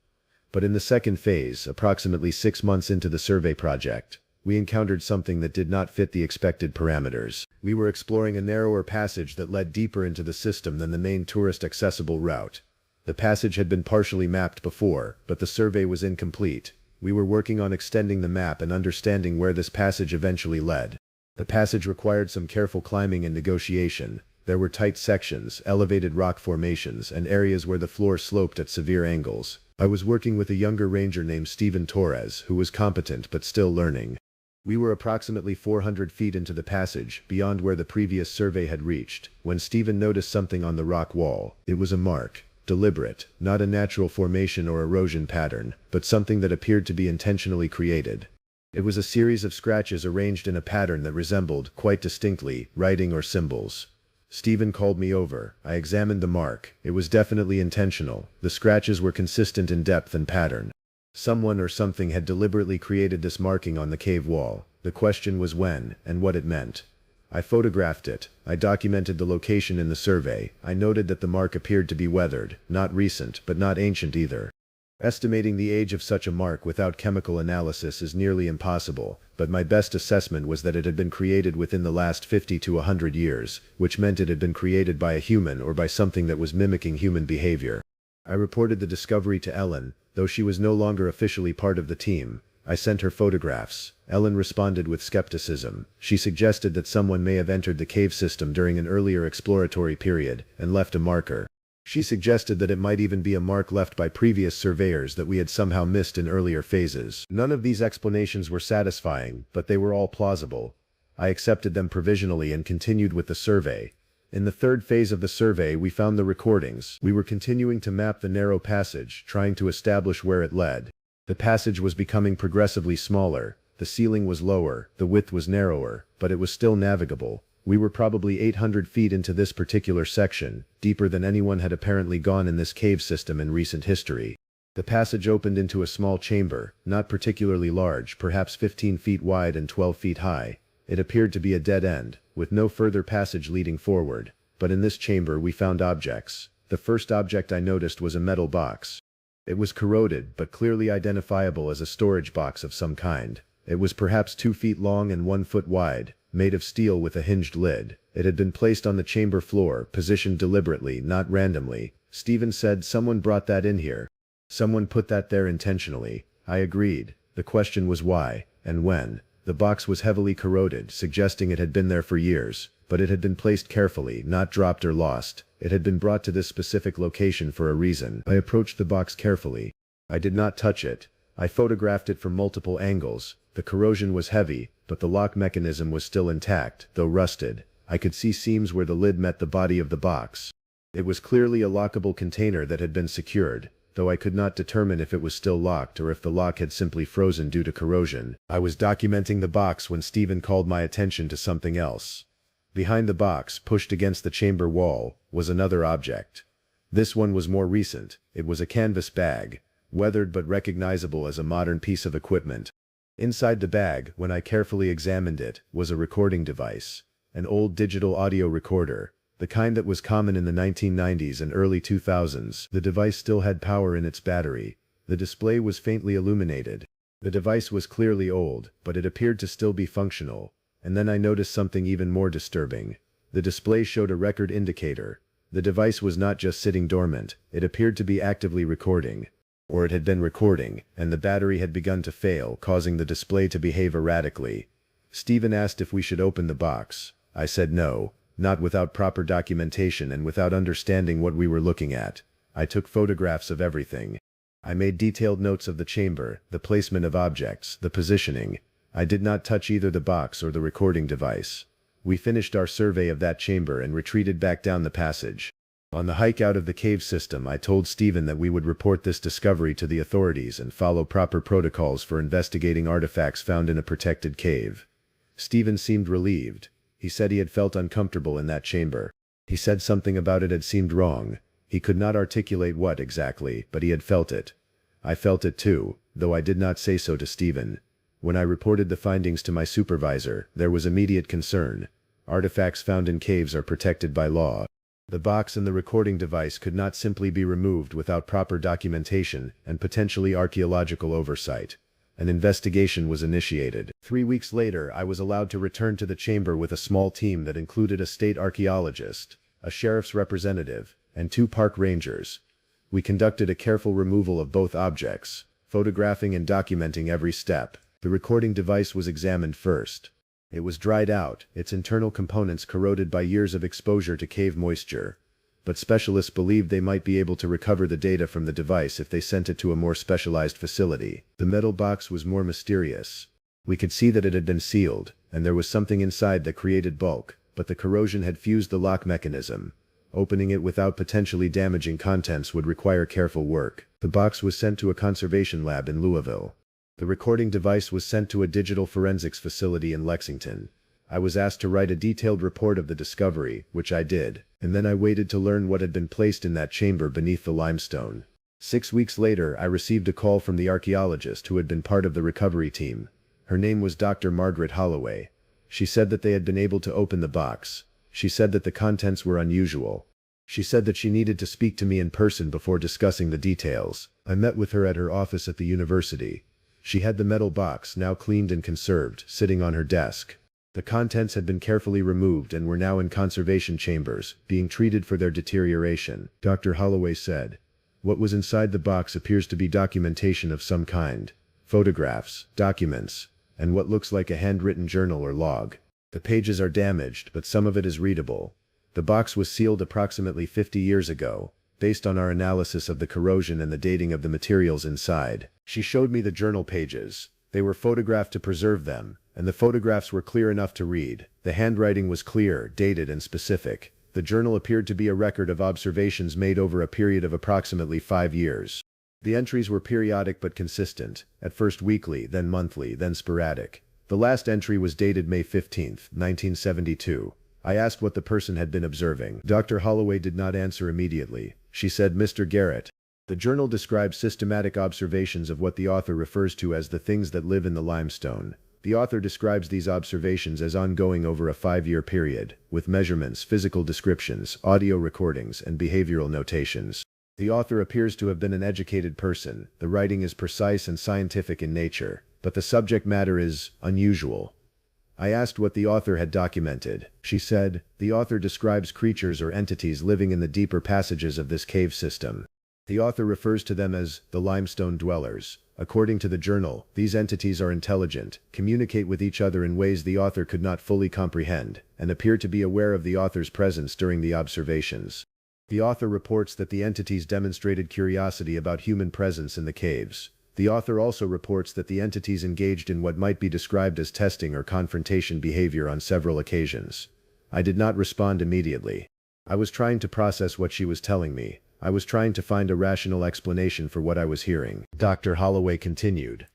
But in the second phase, approximately 6 months into the survey project, we encountered something that did not fit the expected parameters. We were exploring a narrower passage that led deeper into the system than the main tourist-accessible route. The passage had been partially mapped before, but the survey was incomplete. We were working on extending the map and understanding where this passage eventually led. The passage required some careful climbing and negotiation. There were tight sections, elevated rock formations, and areas where the floor sloped at severe angles. I was working with a younger ranger named Stephen Torres, who was competent but still learning. We were approximately 400 feet into the passage, beyond where the previous survey had reached, when Stephen noticed something on the rock wall. It was a mark. Deliberate, not a natural formation or erosion pattern, but something that appeared to be intentionally created. It was a series of scratches arranged in a pattern that resembled, quite distinctly, writing or symbols. Stephen called me over. I examined the mark. It was definitely intentional. The scratches were consistent in depth and pattern. Someone or something had deliberately created this marking on the cave wall. The question was when, and what it meant. I photographed it. I documented the location in the survey. I noted that the mark appeared to be weathered, not recent, but not ancient either. Estimating the age of such a mark without chemical analysis is nearly impossible, but my best assessment was that it had been created within the last 50 to 100 years, which meant it had been created by a human or by something that was mimicking human behavior. I reported the discovery to Ellen, though she was no longer officially part of the team. I sent her photographs. Ellen responded with skepticism. She suggested that someone may have entered the cave system during an earlier exploratory period and left a marker. She suggested that it might even be a mark left by previous surveyors that we had somehow missed in earlier phases. None of these explanations were satisfying, but they were all plausible. I accepted them provisionally and continued with the survey. In the third phase of the survey, we found the recordings. We were continuing to map the narrow passage, trying to establish where it led. The passage was becoming progressively smaller. The ceiling was lower, the width was narrower, but it was still navigable. We were probably 800 feet into this particular section, deeper than anyone had apparently gone in this cave system in recent history. The passage opened into a small chamber, not particularly large, perhaps 15 feet wide and 12 feet high. It appeared to be a dead end, with no further passage leading forward. But in this chamber we found objects. The first object I noticed was a metal box. It was corroded, but clearly identifiable as a storage box of some kind. It was perhaps 2 feet long and 1 foot wide, made of steel with a hinged lid. It had been placed on the chamber floor, positioned deliberately, not randomly. Stephen said, "Someone brought that in here. Someone put that there intentionally." I agreed. The question was why, and when. The box was heavily corroded, suggesting it had been there for years, but it had been placed carefully, not dropped or lost. It had been brought to this specific location for a reason. I approached the box carefully. I did not touch it. I photographed it from multiple angles. The corrosion was heavy, but the lock mechanism was still intact, though rusted. I could see seams where the lid met the body of the box. It was clearly a lockable container that had been secured, though I could not determine if it was still locked or if the lock had simply frozen due to corrosion. I was documenting the box when Stephen called my attention to something else. Behind the box, pushed against the chamber wall, was another object. This one was more recent. It was a canvas bag, weathered but recognizable as a modern piece of equipment. Inside the bag, when I carefully examined it, was a recording device. An old digital audio recorder, the kind that was common in the 1990s and early 2000s. The device still had power in its battery. The display was faintly illuminated. The device was clearly old, but it appeared to still be functional. And then I noticed something even more disturbing. The display showed a record indicator. The device was not just sitting dormant, it appeared to be actively recording. Or it had been recording, and the battery had begun to fail, causing the display to behave erratically. Stephen asked if we should open the box. I said no, not without proper documentation and without understanding what we were looking at. I took photographs of everything. I made detailed notes of the chamber, the placement of objects, the positioning. I did not touch either the box or the recording device. We finished our survey of that chamber and retreated back down the passage. On the hike out of the cave system, I told Stephen that we would report this discovery to the authorities and follow proper protocols for investigating artifacts found in a protected cave. Stephen seemed relieved. He said he had felt uncomfortable in that chamber. He said something about it had seemed wrong. He could not articulate what exactly, but he had felt it. I felt it too, though I did not say so to Stephen. When I reported the findings to my supervisor, there was immediate concern. Artifacts found in caves are protected by law. The box and the recording device could not simply be removed without proper documentation and potentially archaeological oversight. An investigation was initiated. 3 weeks later, I was allowed to return to the chamber with a small team that included a state archaeologist, a sheriff's representative, and 2 park rangers. We conducted a careful removal of both objects, photographing and documenting every step. The recording device was examined first. It was dried out, its internal components corroded by years of exposure to cave moisture. But specialists believed they might be able to recover the data from the device if they sent it to a more specialized facility. The metal box was more mysterious. We could see that it had been sealed, and there was something inside that created bulk, but the corrosion had fused the lock mechanism. Opening it without potentially damaging contents would require careful work. The box was sent to a conservation lab in Louisville. The recording device was sent to a digital forensics facility in Lexington. I was asked to write a detailed report of the discovery, which I did, and then I waited to learn what had been placed in that chamber beneath the limestone. 6 weeks later, I received a call from the archaeologist who had been part of the recovery team. Her name was Dr. Margaret Holloway. She said that they had been able to open the box. She said that the contents were unusual. She said that she needed to speak to me in person before discussing the details. I met with her at her office at the university. She had the metal box, now cleaned and conserved, sitting on her desk. The contents had been carefully removed and were now in conservation chambers, being treated for their deterioration. Dr. Holloway said, "What was inside the box appears to be documentation of some kind. Photographs, documents, and what looks like a handwritten journal or log. The pages are damaged, but some of it is readable. The box was sealed approximately 50 years ago, based on our analysis of the corrosion and the dating of the materials inside." She showed me the journal pages. They were photographed to preserve them, and the photographs were clear enough to read. The handwriting was clear, dated, and specific. The journal appeared to be a record of observations made over a period of approximately 5 years. The entries were periodic but consistent, at first weekly, then monthly, then sporadic. The last entry was dated May 15, 1972. I asked what the person had been observing. Dr. Holloway did not answer immediately. She said, "Mr. Garrett, the journal describes systematic observations of what the author refers to as the things that live in the limestone. The author describes these observations as ongoing over a 5-year period, with measurements, physical descriptions, audio recordings, and behavioral notations. The author appears to have been an educated person. The writing is precise and scientific in nature, but the subject matter is unusual." I asked what the author had documented. She said, "The author describes creatures or entities living in the deeper passages of this cave system. The author refers to them as the limestone dwellers. According to the journal, these entities are intelligent, communicate with each other in ways the author could not fully comprehend, and appear to be aware of the author's presence during the observations. The author reports that the entities demonstrated curiosity about human presence in the caves. The author also reports that the entities engaged in what might be described as testing or confrontation behavior on several occasions." I did not respond immediately. I was trying to process what she was telling me. I was trying to find a rational explanation for what I was hearing. Dr. Holloway continued.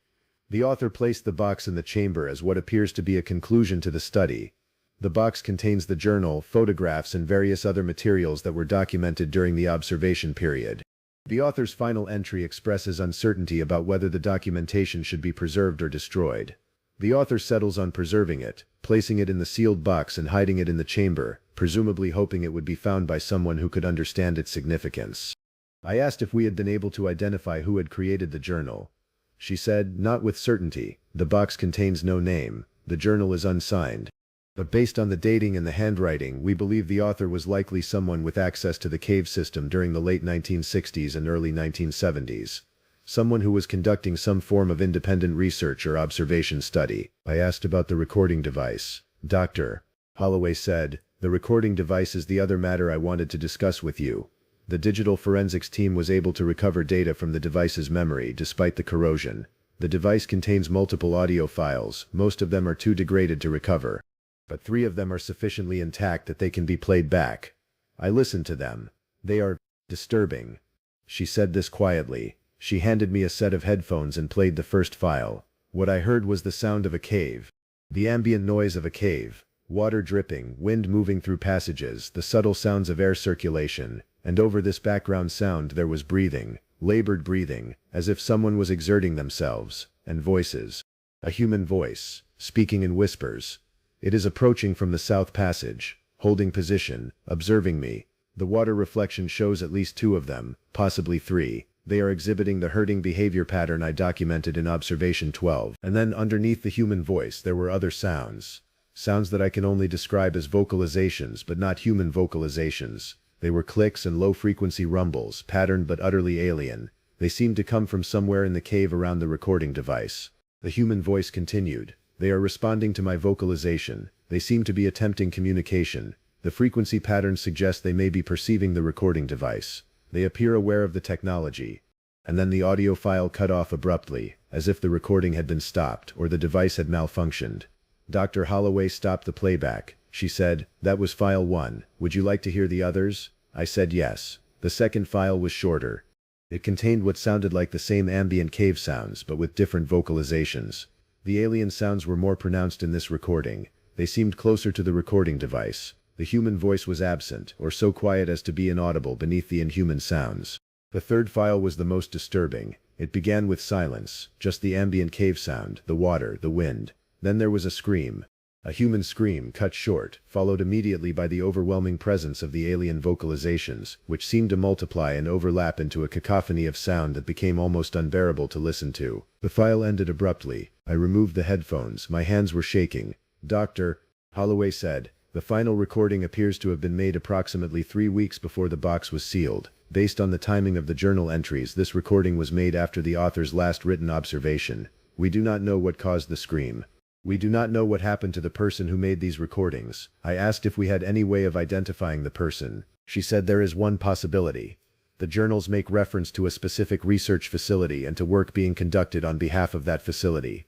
"The author placed the box in the chamber as what appears to be a conclusion to the study. The box contains the journal, photographs, and various other materials that were documented during the observation period. The author's final entry expresses uncertainty about whether the documentation should be preserved or destroyed. The author settles on preserving it, placing it in the sealed box and hiding it in the chamber, presumably hoping it would be found by someone who could understand its significance." I asked if we had been able to identify who had created the journal. She said, "Not with certainty. The box contains no name. The journal is unsigned. But based on the dating and the handwriting, we believe the author was likely someone with access to the cave system during the late 1960s and early 1970s. Someone who was conducting some form of independent research or observation study. I asked about the recording device. Dr. Holloway said, "The recording device is the other matter I wanted to discuss with you. The digital forensics team was able to recover data from the device's memory despite the corrosion. The device contains multiple audio files, most of them are too degraded to recover. But 3 of them are sufficiently intact that they can be played back. I listened to them. They are disturbing." She said this quietly. She handed me a set of headphones and played the first file. What I heard was the sound of a cave. The ambient noise of a cave. Water dripping, wind moving through passages, the subtle sounds of air circulation. And over this background sound there was breathing, labored breathing, as if someone was exerting themselves, and voices. A human voice, speaking in whispers. "It is approaching from the south passage, holding position, observing me. The water reflection shows at least 2 of them, possibly 3. They are exhibiting the herding behavior pattern I documented in observation 12. And then underneath the human voice there were other sounds. Sounds that I can only describe as vocalizations, but not human vocalizations. They were clicks and low-frequency rumbles, patterned but utterly alien. They seemed to come from somewhere in the cave around the recording device." The human voice continued. "They are responding to my vocalization. They seem to be attempting communication. The frequency patterns suggest they may be perceiving the recording device. They appear aware of the technology." And then the audio file cut off abruptly, as if the recording had been stopped or the device had malfunctioned. Dr. Holloway stopped the playback. She said, "That was file 1. Would you like to hear the others?" I said yes. The second file was shorter. It contained what sounded like the same ambient cave sounds, but with different vocalizations. The alien sounds were more pronounced in this recording. They seemed closer to the recording device. The human voice was absent, or so quiet as to be inaudible beneath the inhuman sounds. The third file was the most disturbing. It began with silence, just the ambient cave sound, the water, the wind. Then there was a scream. A human scream cut short, followed immediately by the overwhelming presence of the alien vocalizations, which seemed to multiply and overlap into a cacophony of sound that became almost unbearable to listen to. The file ended abruptly. I removed the headphones. My hands were shaking. "Dr. Holloway said, the final recording appears to have been made approximately 3 weeks before the box was sealed. Based on the timing of the journal entries, this recording was made after the author's last written observation. We do not know what caused the scream. We do not know what happened to the person who made these recordings. I asked if we had any way of identifying the person. She said there is one possibility. The journals make reference to a specific research facility and to work being conducted on behalf of that facility.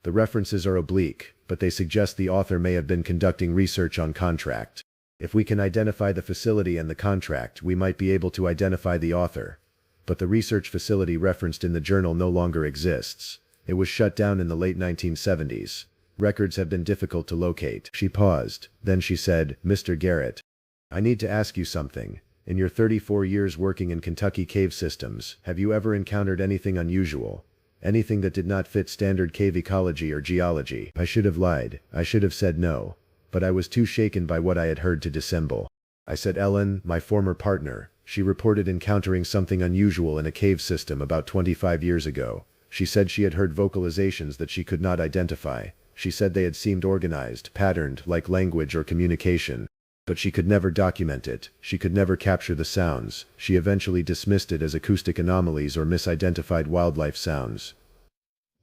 The references are oblique, but they suggest the author may have been conducting research on contract. If we can identify the facility and the contract, we might be able to identify the author. But the research facility referenced in the journal no longer exists. It was shut down in the late 1970s. Records have been difficult to locate." She paused. Then she said, "Mr. Garrett, I need to ask you something. In your 34 years working in Kentucky cave systems, have you ever encountered anything unusual? Anything that did not fit standard cave ecology or geology?" I should have lied. I should have said no. But I was too shaken by what I had heard to dissemble. I said Ellen, my former partner. She reported encountering something unusual in a cave system about 25 years ago. She said she had heard vocalizations that she could not identify. She said they had seemed organized, patterned, like language or communication. But she could never document it. She could never capture the sounds. She eventually dismissed it as acoustic anomalies or misidentified wildlife sounds.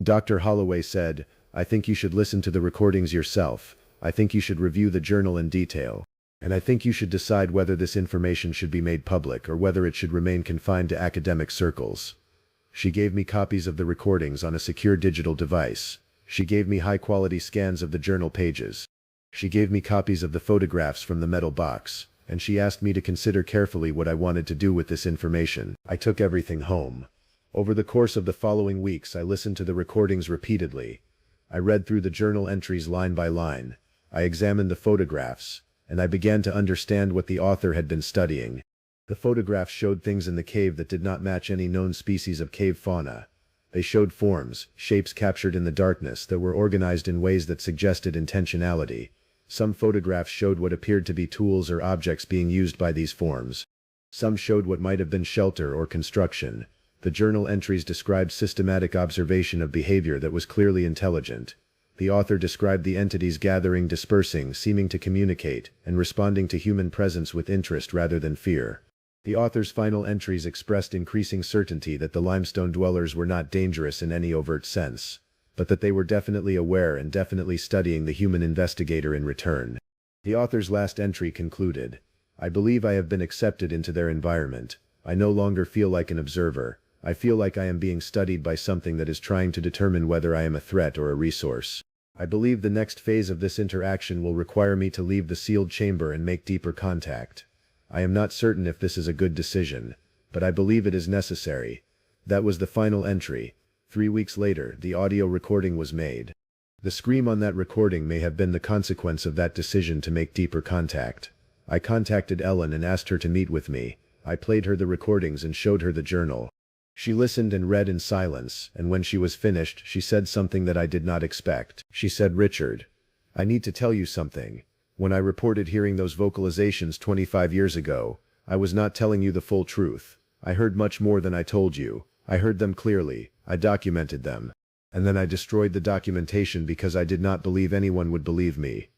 Dr. Holloway said, "I think you should listen to the recordings yourself. I think you should review the journal in detail. And I think you should decide whether this information should be made public or whether it should remain confined to academic circles." She gave me copies of the recordings on a secure digital device. She gave me high-quality scans of the journal pages. She gave me copies of the photographs from the metal box, and she asked me to consider carefully what I wanted to do with this information. I took everything home. Over the course of the following weeks, I listened to the recordings repeatedly. I read through the journal entries line by line. I examined the photographs, and I began to understand what the author had been studying. The photographs showed things in the cave that did not match any known species of cave fauna. They showed forms, shapes captured in the darkness that were organized in ways that suggested intentionality. Some photographs showed what appeared to be tools or objects being used by these forms. Some showed what might have been shelter or construction. The journal entries described systematic observation of behavior that was clearly intelligent. The author described the entities gathering, dispersing, seeming to communicate, and responding to human presence with interest rather than fear. The author's final entries expressed increasing certainty that the limestone dwellers were not dangerous in any overt sense, but that they were definitely aware and definitely studying the human investigator in return. The author's last entry concluded, "I believe I have been accepted into their environment. I no longer feel like an observer. I feel like I am being studied by something that is trying to determine whether I am a threat or a resource. I believe the next phase of this interaction will require me to leave the sealed chamber and make deeper contact. I am not certain if this is a good decision, but I believe it is necessary." That was the final entry. 3 weeks later, the audio recording was made. The scream on that recording may have been the consequence of that decision to make deeper contact. I contacted Ellen and asked her to meet with me. I played her the recordings and showed her the journal. She listened and read in silence, and when she was finished, she said something that I did not expect. She said, "Richard, I need to tell you something. When I reported hearing those vocalizations 25 years ago, I was not telling you the full truth. I heard much more than I told you. I heard them clearly. I documented them. And then I destroyed the documentation because I did not believe anyone would believe me."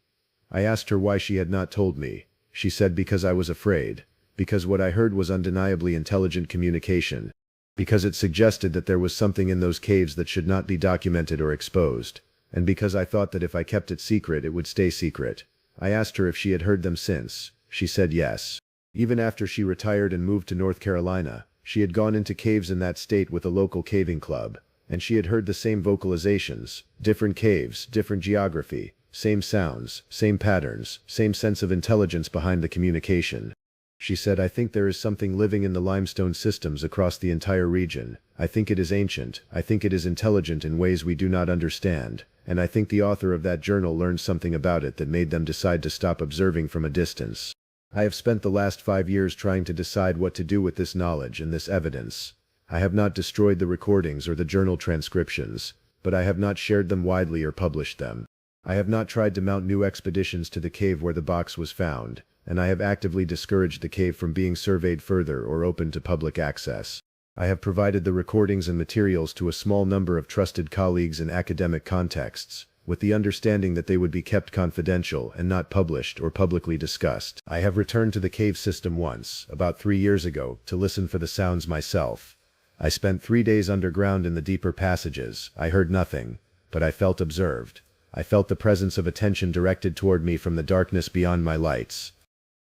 I asked her why she had not told me. She said because I was afraid. Because what I heard was undeniably intelligent communication. Because it suggested that there was something in those caves that should not be documented or exposed. And because I thought that if I kept it secret, it would stay secret. I asked her if she had heard them since. She said yes. Even after she retired and moved to North Carolina, she had gone into caves in that state with a local caving club, and she had heard the same vocalizations, different caves, different geography, same sounds, same patterns, same sense of intelligence behind the communication. She said, "I think there is something living in the limestone systems across the entire region. I think it is ancient. I think it is intelligent in ways we do not understand. And I think the author of that journal learned something about it that made them decide to stop observing from a distance." I have spent the last 5 years trying to decide what to do with this knowledge and this evidence. I have not destroyed the recordings or the journal transcriptions, but I have not shared them widely or published them. I have not tried to mount new expeditions to the cave where the box was found, and I have actively discouraged the cave from being surveyed further or open to public access. I have provided the recordings and materials to a small number of trusted colleagues in academic contexts, with the understanding that they would be kept confidential and not published or publicly discussed. I have returned to the cave system once, about 3 years ago, to listen for the sounds myself. I spent 3 days underground in the deeper passages. I heard nothing, but I felt observed. I felt the presence of attention directed toward me from the darkness beyond my lights.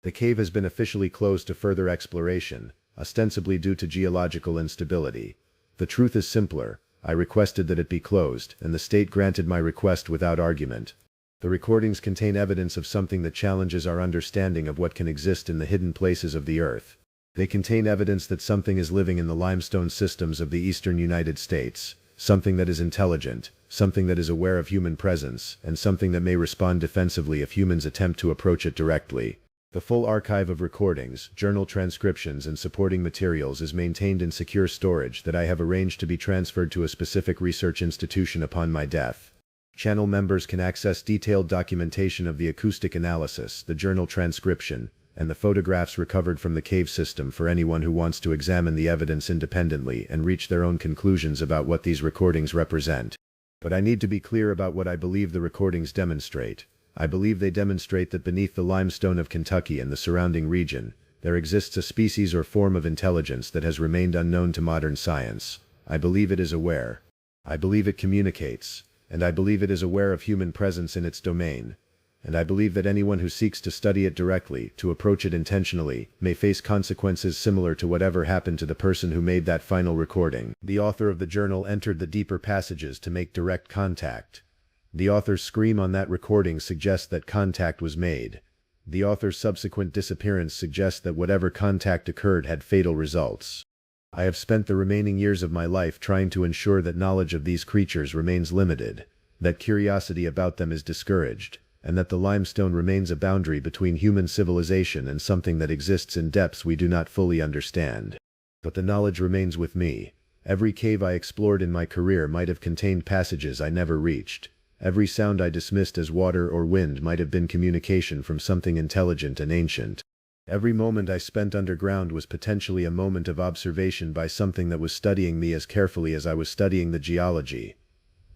The cave has been officially closed to further exploration, ostensibly due to geological instability. The truth is simpler. I requested that it be closed, and the state granted my request without argument. The recordings contain evidence of something that challenges our understanding of what can exist in the hidden places of the earth. They contain evidence that something is living in the limestone systems of the eastern United States, something that is intelligent, something that is aware of human presence, and something that may respond defensively if humans attempt to approach it directly. The full archive of recordings, journal transcriptions, and supporting materials is maintained in secure storage that I have arranged to be transferred to a specific research institution upon my death. Channel members can access detailed documentation of the acoustic analysis, the journal transcription, and the photographs recovered from the cave system for anyone who wants to examine the evidence independently and reach their own conclusions about what these recordings represent. But I need to be clear about what I believe the recordings demonstrate. I believe they demonstrate that beneath the limestone of Kentucky and the surrounding region, there exists a species or form of intelligence that has remained unknown to modern science. I believe it is aware. I believe it communicates, and I believe it is aware of human presence in its domain. And I believe that anyone who seeks to study it directly, to approach it intentionally, may face consequences similar to whatever happened to the person who made that final recording. The author of the journal entered the deeper passages to make direct contact. The author's scream on that recording suggests that contact was made. The author's subsequent disappearance suggests that whatever contact occurred had fatal results. I have spent the remaining years of my life trying to ensure that knowledge of these creatures remains limited, that curiosity about them is discouraged, and that the limestone remains a boundary between human civilization and something that exists in depths we do not fully understand. But the knowledge remains with me. Every cave I explored in my career might have contained passages I never reached. Every sound I dismissed as water or wind might have been communication from something intelligent and ancient. Every moment I spent underground was potentially a moment of observation by something that was studying me as carefully as I was studying the geology.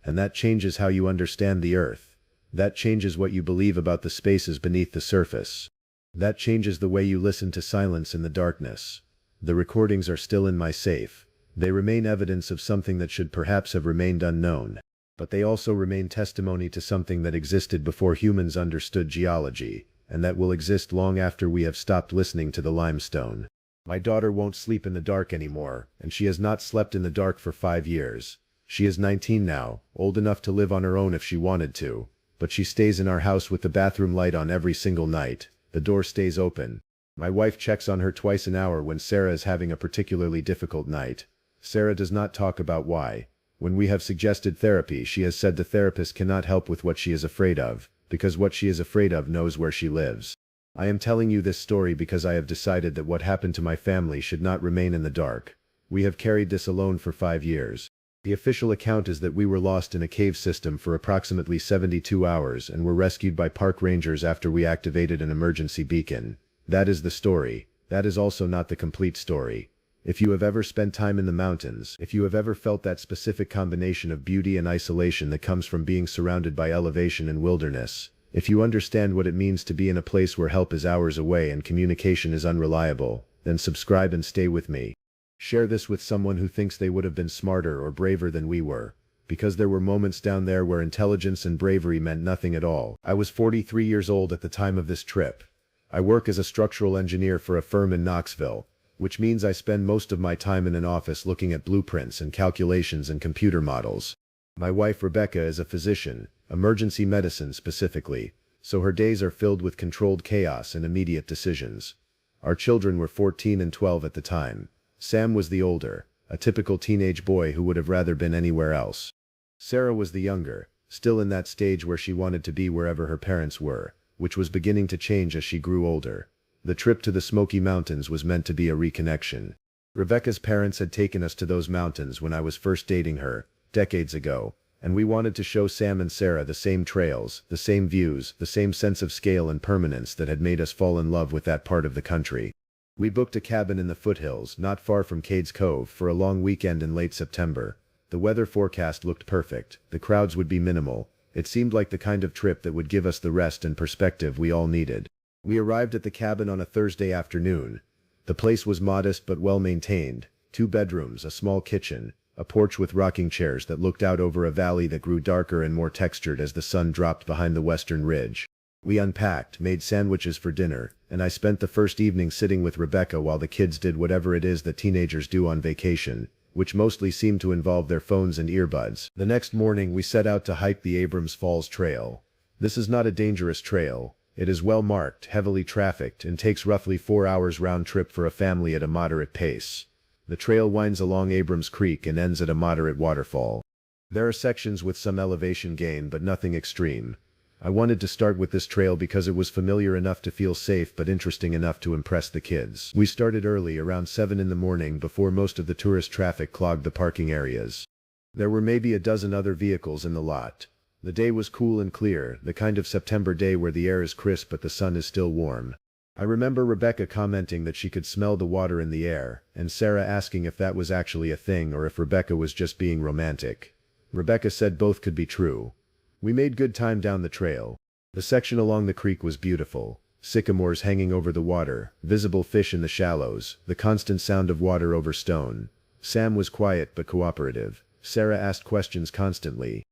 And that changes how you understand the earth. That changes what you believe about the spaces beneath the surface. That changes the way you listen to silence in the darkness. The recordings are still in my safe. They remain evidence of something that should perhaps have remained unknown. But they also remain testimony to something that existed before humans understood geology, and that will exist long after we have stopped listening to the limestone. My daughter won't sleep in the dark anymore, and she has not slept in the dark for 5 years. She is 19 now, old enough to live on her own if she wanted to, but she stays in our house with the bathroom light on every single night. The door stays open. My wife checks on her twice an hour when Sarah is having a particularly difficult night. Sarah does not talk about why. When we have suggested therapy, she has said the therapist cannot help with what she is afraid of, because what she is afraid of knows where she lives. I am telling you this story because I have decided that what happened to my family should not remain in the dark. We have carried this alone for 5 years. The official account is that we were lost in a cave system for approximately 72 hours and were rescued by park rangers after we activated an emergency beacon. That is the story. That is also not the complete story. If you have ever spent time in the mountains, if you have ever felt that specific combination of beauty and isolation that comes from being surrounded by elevation and wilderness, if you understand what it means to be in a place where help is hours away and communication is unreliable, then subscribe and stay with me. Share this with someone who thinks they would have been smarter or braver than we were, because there were moments down there where intelligence and bravery meant nothing at all. I was 43 years old at the time of this trip. I work as a structural engineer for a firm in Knoxville, which means I spend most of my time in an office looking at blueprints and calculations and computer models. My wife Rebecca is a physician, emergency medicine specifically, so her days are filled with controlled chaos and immediate decisions. Our children were 14 and 12 at the time. Sam was the older, a typical teenage boy who would have rather been anywhere else. Sarah was the younger, still in that stage where she wanted to be wherever her parents were, which was beginning to change as she grew older. The trip to the Smoky Mountains was meant to be a reconnection. Rebecca's parents had taken us to those mountains when I was first dating her, decades ago, and we wanted to show Sam and Sarah the same trails, the same views, the same sense of scale and permanence that had made us fall in love with that part of the country. We booked a cabin in the foothills, not far from Cades Cove, for a long weekend in late September. The weather forecast looked perfect, the crowds would be minimal. It seemed like the kind of trip that would give us the rest and perspective we all needed. We arrived at the cabin on a Thursday afternoon. The place was modest but well maintained. 2 bedrooms, a small kitchen, a porch with rocking chairs that looked out over a valley that grew darker and more textured as the sun dropped behind the western ridge. We unpacked, made sandwiches for dinner, and I spent the first evening sitting with Rebecca while the kids did whatever it is that teenagers do on vacation, which mostly seemed to involve their phones and earbuds. The next morning we set out to hike the Abrams Falls Trail. This is not a dangerous trail. It is well marked, heavily trafficked, and takes roughly 4 hours round trip for a family at a moderate pace. The trail winds along Abrams Creek and ends at a moderate waterfall. There are sections with some elevation gain but nothing extreme. I wanted to start with this trail because it was familiar enough to feel safe but interesting enough to impress the kids. We started early, around 7 in the morning, before most of the tourist traffic clogged the parking areas. There were maybe a dozen other vehicles in the lot. The day was cool and clear, the kind of September day where the air is crisp but the sun is still warm. I remember Rebecca commenting that she could smell the water in the air, and Sarah asking if that was actually a thing or if Rebecca was just being romantic. Rebecca said both could be true. We made good time down the trail. The section along the creek was beautiful. Sycamores hanging over the water, visible fish in the shallows, the constant sound of water over stone. Sam was quiet but cooperative. Sarah asked questions constantly.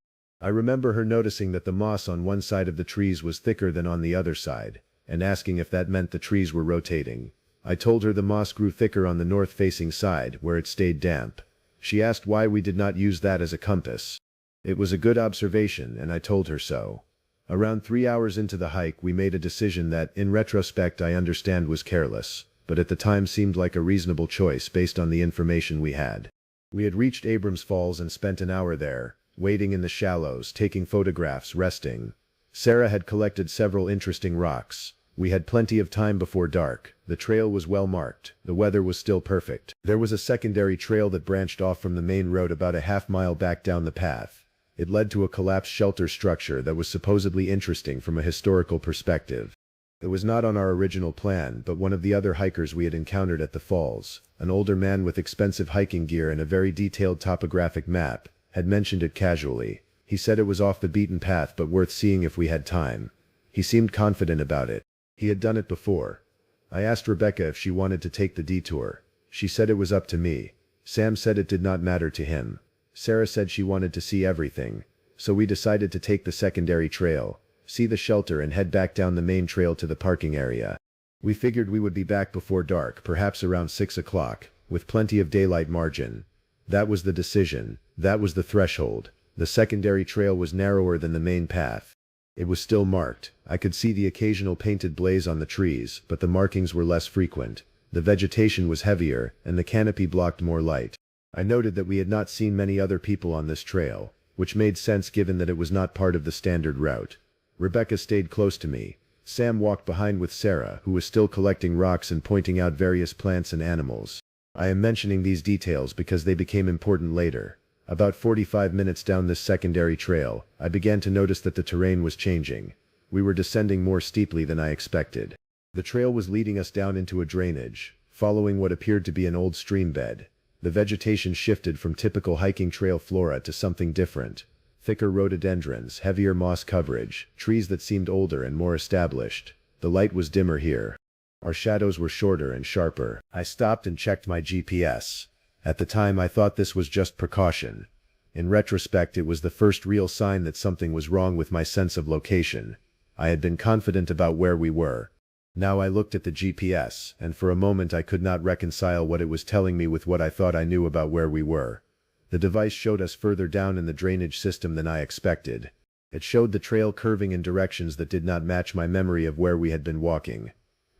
I remember her noticing that the moss on one side of the trees was thicker than on the other side, and asking if that meant the trees were rotating. I told her the moss grew thicker on the north-facing side, where it stayed damp. She asked why we did not use that as a compass. It was a good observation, and I told her so. Around 3 hours into the hike we made a decision that, in retrospect, I understand was careless, but at the time seemed like a reasonable choice based on the information we had. We had reached Abrams Falls and spent an hour there, wading in the shallows, taking photographs, resting. Sarah had collected several interesting rocks. We had plenty of time before dark. The trail was well marked. The weather was still perfect. There was a secondary trail that branched off from the main road about a half-mile back down the path. It led to a collapsed shelter structure that was supposedly interesting from a historical perspective. It was not on our original plan, but one of the other hikers we had encountered at the falls, an older man with expensive hiking gear and a very detailed topographic map, had mentioned it casually. He said it was off the beaten path but worth seeing if we had time. He seemed confident about it. He had done it before. I asked Rebecca if she wanted to take the detour. She said it was up to me. Sam said it did not matter to him. Sarah said she wanted to see everything. So we decided to take the secondary trail, see the shelter and head back down the main trail to the parking area. We figured we would be back before dark, perhaps around 6 o'clock, with plenty of daylight margin. That was the decision. That was the threshold. The secondary trail was narrower than the main path. It was still marked. I could see the occasional painted blaze on the trees, but the markings were less frequent. The vegetation was heavier, and the canopy blocked more light. I noted that we had not seen many other people on this trail, which made sense given that it was not part of the standard route. Rebecca stayed close to me. Sam walked behind with Sarah, who was still collecting rocks and pointing out various plants and animals. I am mentioning these details because they became important later. About 45 minutes down this secondary trail, I began to notice that the terrain was changing. We were descending more steeply than I expected. The trail was leading us down into a drainage, following what appeared to be an old stream bed. The vegetation shifted from typical hiking trail flora to something different. Thicker rhododendrons, heavier moss coverage, trees that seemed older and more established. The light was dimmer here. Our shadows were shorter and sharper. I stopped and checked my GPS. At the time I thought this was just precaution. In retrospect, it was the first real sign that something was wrong with my sense of location. I had been confident about where we were. Now I looked at the GPS, and for a moment I could not reconcile what it was telling me with what I thought I knew about where we were. The device showed us further down in the drainage system than I expected. It showed the trail curving in directions that did not match my memory of where we had been walking.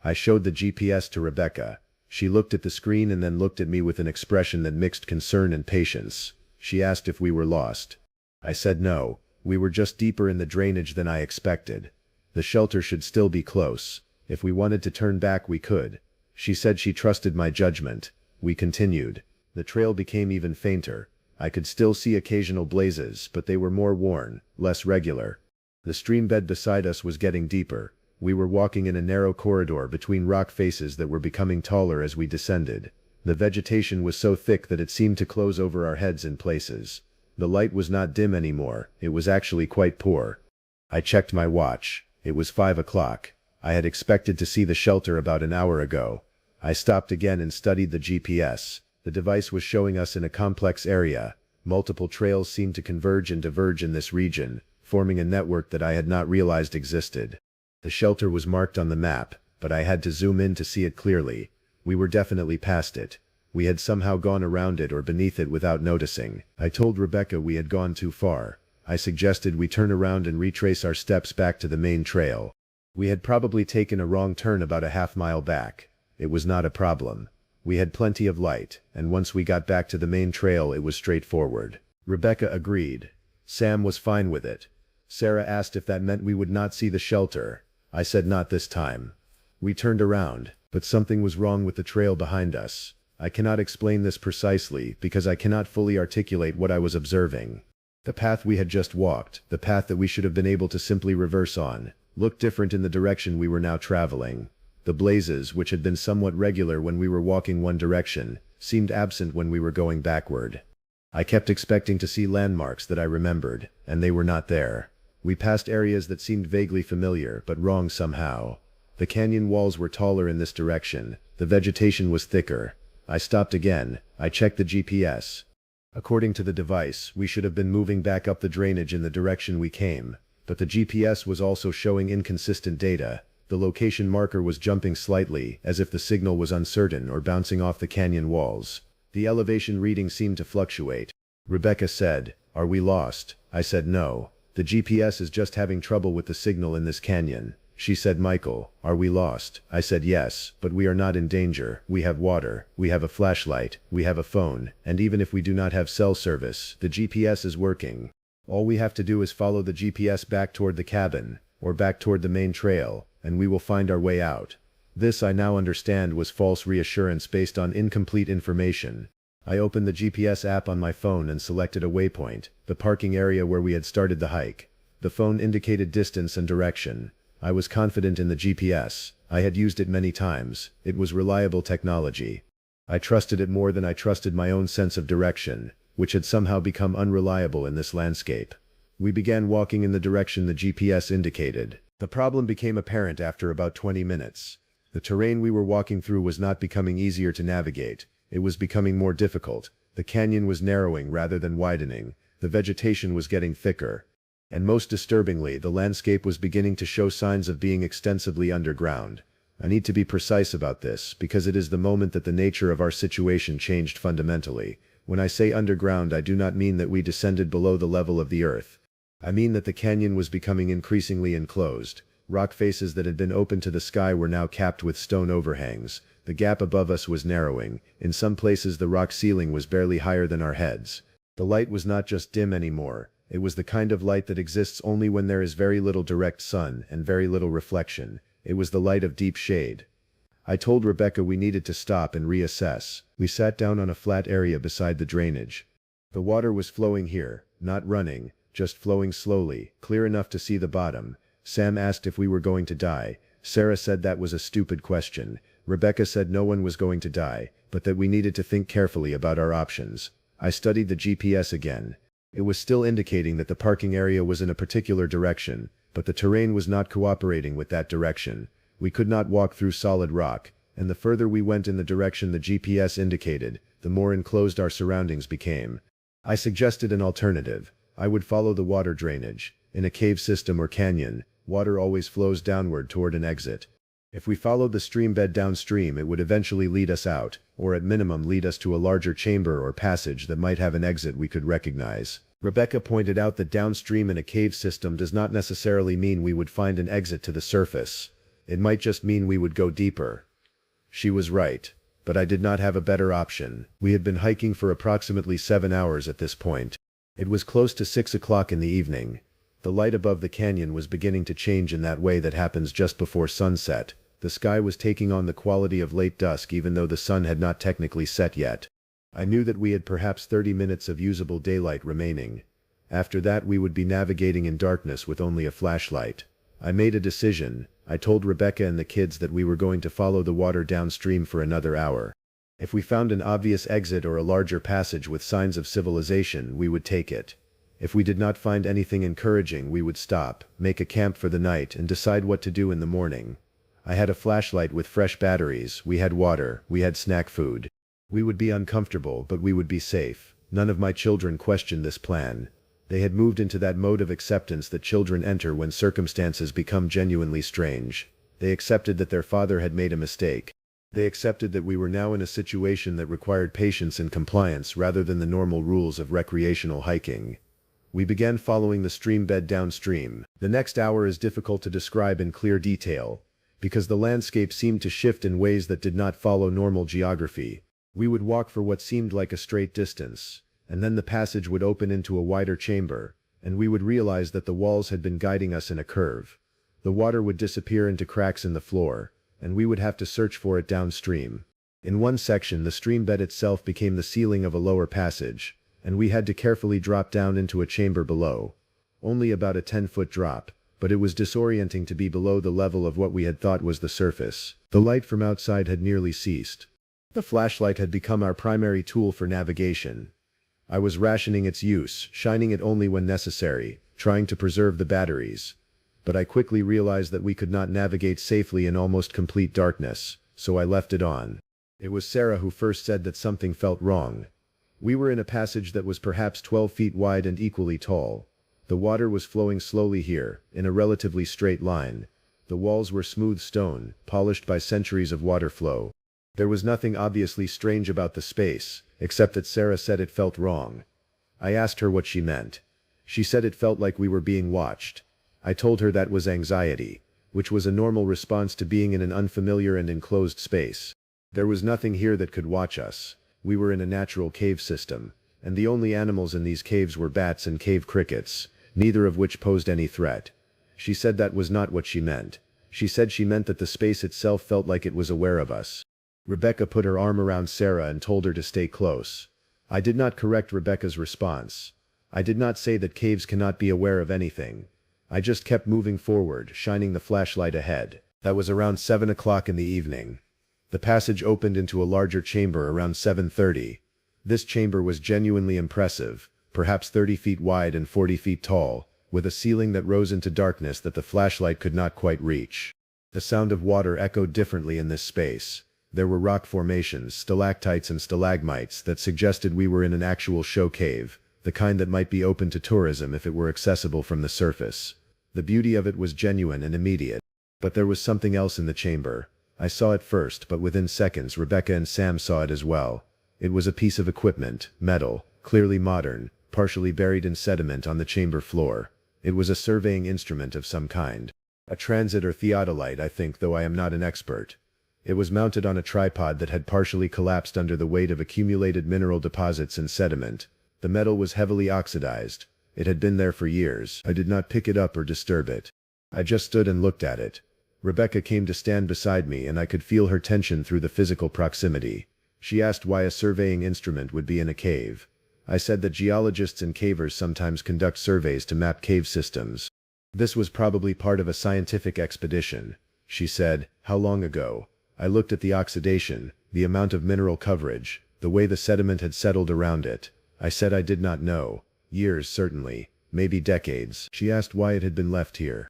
I showed the GPS to Rebecca. She looked at the screen and then looked at me with an expression that mixed concern and patience. She asked if we were lost. I said no, we were just deeper in the drainage than I expected. The shelter should still be close. If we wanted to turn back we could. She said she trusted my judgment. We continued. The trail became even fainter. I could still see occasional blazes, but they were more worn, less regular. The stream bed beside us was getting deeper. We were walking in a narrow corridor between rock faces that were becoming taller as we descended. The vegetation was so thick that it seemed to close over our heads in places. The light was not dim anymore, it was actually quite poor. I checked my watch. It was 5 o'clock. I had expected to see the shelter about an hour ago. I stopped again and studied the GPS. The device was showing us in a complex area. Multiple trails seemed to converge and diverge in this region, forming a network that I had not realized existed. The shelter was marked on the map, but I had to zoom in to see it clearly. We were definitely past it. We had somehow gone around it or beneath it without noticing. I told Rebecca we had gone too far. I suggested we turn around and retrace our steps back to the main trail. We had probably taken a wrong turn about a half-mile back. It was not a problem. We had plenty of light, and once we got back to the main trail it was straightforward. Rebecca agreed. Sam was fine with it. Sarah asked if that meant we would not see the shelter. I said not this time. We turned around, but something was wrong with the trail behind us. I cannot explain this precisely because I cannot fully articulate what I was observing. The path we had just walked, the path that we should have been able to simply reverse on, looked different in the direction we were now traveling. The blazes, which had been somewhat regular when we were walking one direction, seemed absent when we were going backward. I kept expecting to see landmarks that I remembered, and they were not there. We passed areas that seemed vaguely familiar, but wrong somehow. The canyon walls were taller in this direction. The vegetation was thicker. I stopped again. I checked the GPS. According to the device, we should have been moving back up the drainage in the direction we came, but the GPS was also showing inconsistent data. The location marker was jumping slightly, as if the signal was uncertain or bouncing off the canyon walls. The elevation reading seemed to fluctuate. Rebecca said, "Are we lost?" I said no. The GPS is just having trouble with the signal in this canyon. She said, "Michael, are we lost?" I said yes, but we are not in danger. We have water, we have a flashlight, we have a phone, and even if we do not have cell service, the GPS is working. All we have to do is follow the GPS back toward the cabin, or back toward the main trail, and we will find our way out. This I now understand was false reassurance based on incomplete information. I opened the GPS app on my phone and selected a waypoint, the parking area where we had started the hike. The phone indicated distance and direction. I was confident in the GPS. I had used it many times. It was reliable technology. I trusted it more than I trusted my own sense of direction, which had somehow become unreliable in this landscape. We began walking in the direction the GPS indicated. The problem became apparent after about 20 minutes. The terrain we were walking through was not becoming easier to navigate. It was becoming more difficult. The canyon was narrowing rather than widening. The vegetation was getting thicker. And most disturbingly, the landscape was beginning to show signs of being extensively underground. I need to be precise about this, because it is the moment that the nature of our situation changed fundamentally. When I say underground, I do not mean that we descended below the level of the earth. I mean that the canyon was becoming increasingly enclosed. Rock faces that had been open to the sky were now capped with stone overhangs. The gap above us was narrowing. In some places the rock ceiling was barely higher than our heads. The light was not just dim anymore. It was the kind of light that exists only when there is very little direct sun and very little reflection. It was the light of deep shade. I told Rebecca we needed to stop and reassess. We sat down on a flat area beside the drainage. The water was flowing here, not running, just flowing slowly, clear enough to see the bottom. Sam asked if we were going to die. Sarah said that was a stupid question. Rebecca said no one was going to die, but that we needed to think carefully about our options. I studied the GPS again. It was still indicating that the parking area was in a particular direction, but the terrain was not cooperating with that direction. We could not walk through solid rock, and the further we went in the direction the GPS indicated, the more enclosed our surroundings became. I suggested an alternative. I would follow the water drainage. In a cave system or canyon, water always flows downward toward an exit. If we followed the stream bed downstream, it would eventually lead us out, or at minimum lead us to a larger chamber or passage that might have an exit we could recognize. Rebecca pointed out that downstream in a cave system does not necessarily mean we would find an exit to the surface. It might just mean we would go deeper. She was right, but I did not have a better option. We had been hiking for approximately 7 hours at this point. It was close to 6 o'clock in the evening. The light above the canyon was beginning to change in that way that happens just before sunset. The sky was taking on the quality of late dusk even though the sun had not technically set yet. I knew that we had perhaps 30 minutes of usable daylight remaining. After that we would be navigating in darkness with only a flashlight. I made a decision. I told Rebecca and the kids that we were going to follow the water downstream for another hour. If we found an obvious exit or a larger passage with signs of civilization, we would take it. If we did not find anything encouraging, we would stop, make a camp for the night, and decide what to do in the morning. I had a flashlight with fresh batteries, we had water, we had snack food. We would be uncomfortable, but we would be safe. None of my children questioned this plan. They had moved into that mode of acceptance that children enter when circumstances become genuinely strange. They accepted that their father had made a mistake. They accepted that we were now in a situation that required patience and compliance rather than the normal rules of recreational hiking. We began following the stream bed downstream. The next hour is difficult to describe in clear detail, because the landscape seemed to shift in ways that did not follow normal geography. We would walk for what seemed like a straight distance, and then the passage would open into a wider chamber, and we would realize that the walls had been guiding us in a curve. The water would disappear into cracks in the floor, and we would have to search for it downstream. In one section, the stream bed itself became the ceiling of a lower passage, and we had to carefully drop down into a chamber below. Only about a 10-foot drop, but it was disorienting to be below the level of what we had thought was the surface. The light from outside had nearly ceased. The flashlight had become our primary tool for navigation. I was rationing its use, shining it only when necessary, trying to preserve the batteries. But I quickly realized that we could not navigate safely in almost complete darkness, so I left it on. It was Sarah who first said that something felt wrong. We were in a passage that was perhaps 12 feet wide and equally tall. The water was flowing slowly here, in a relatively straight line. The walls were smooth stone, polished by centuries of water flow. There was nothing obviously strange about the space, except that Sarah said it felt wrong. I asked her what she meant. She said it felt like we were being watched. I told her that was anxiety, which was a normal response to being in an unfamiliar and enclosed space. There was nothing here that could watch us. We were in a natural cave system, and the only animals in these caves were bats and cave crickets, neither of which posed any threat. She said that was not what she meant. She said she meant that the space itself felt like it was aware of us. Rebecca put her arm around Sarah and told her to stay close. I did not correct Rebecca's response. I did not say that caves cannot be aware of anything. I just kept moving forward, shining the flashlight ahead. That was around 7 o'clock in the evening. The passage opened into a larger chamber around 7:30. This chamber was genuinely impressive, perhaps 30 feet wide and 40 feet tall, with a ceiling that rose into darkness that the flashlight could not quite reach. The sound of water echoed differently in this space. There were rock formations, stalactites and stalagmites that suggested we were in an actual show cave, the kind that might be open to tourism if it were accessible from the surface. The beauty of it was genuine and immediate. But there was something else in the chamber. I saw it first, but within seconds Rebecca and Sam saw it as well. It was a piece of equipment, metal, clearly modern, partially buried in sediment on the chamber floor. It was a surveying instrument of some kind. A transit or theodolite, I think, though I am not an expert. It was mounted on a tripod that had partially collapsed under the weight of accumulated mineral deposits and sediment. The metal was heavily oxidized. It had been there for years. I did not pick it up or disturb it. I just stood and looked at it. Rebecca came to stand beside me and I could feel her tension through the physical proximity. She asked why a surveying instrument would be in a cave. I said that geologists and cavers sometimes conduct surveys to map cave systems. This was probably part of a scientific expedition. She said, "How long ago?" I looked at the oxidation, the amount of mineral coverage, the way the sediment had settled around it. I said I did not know. Years, certainly. Maybe decades. She asked why it had been left here.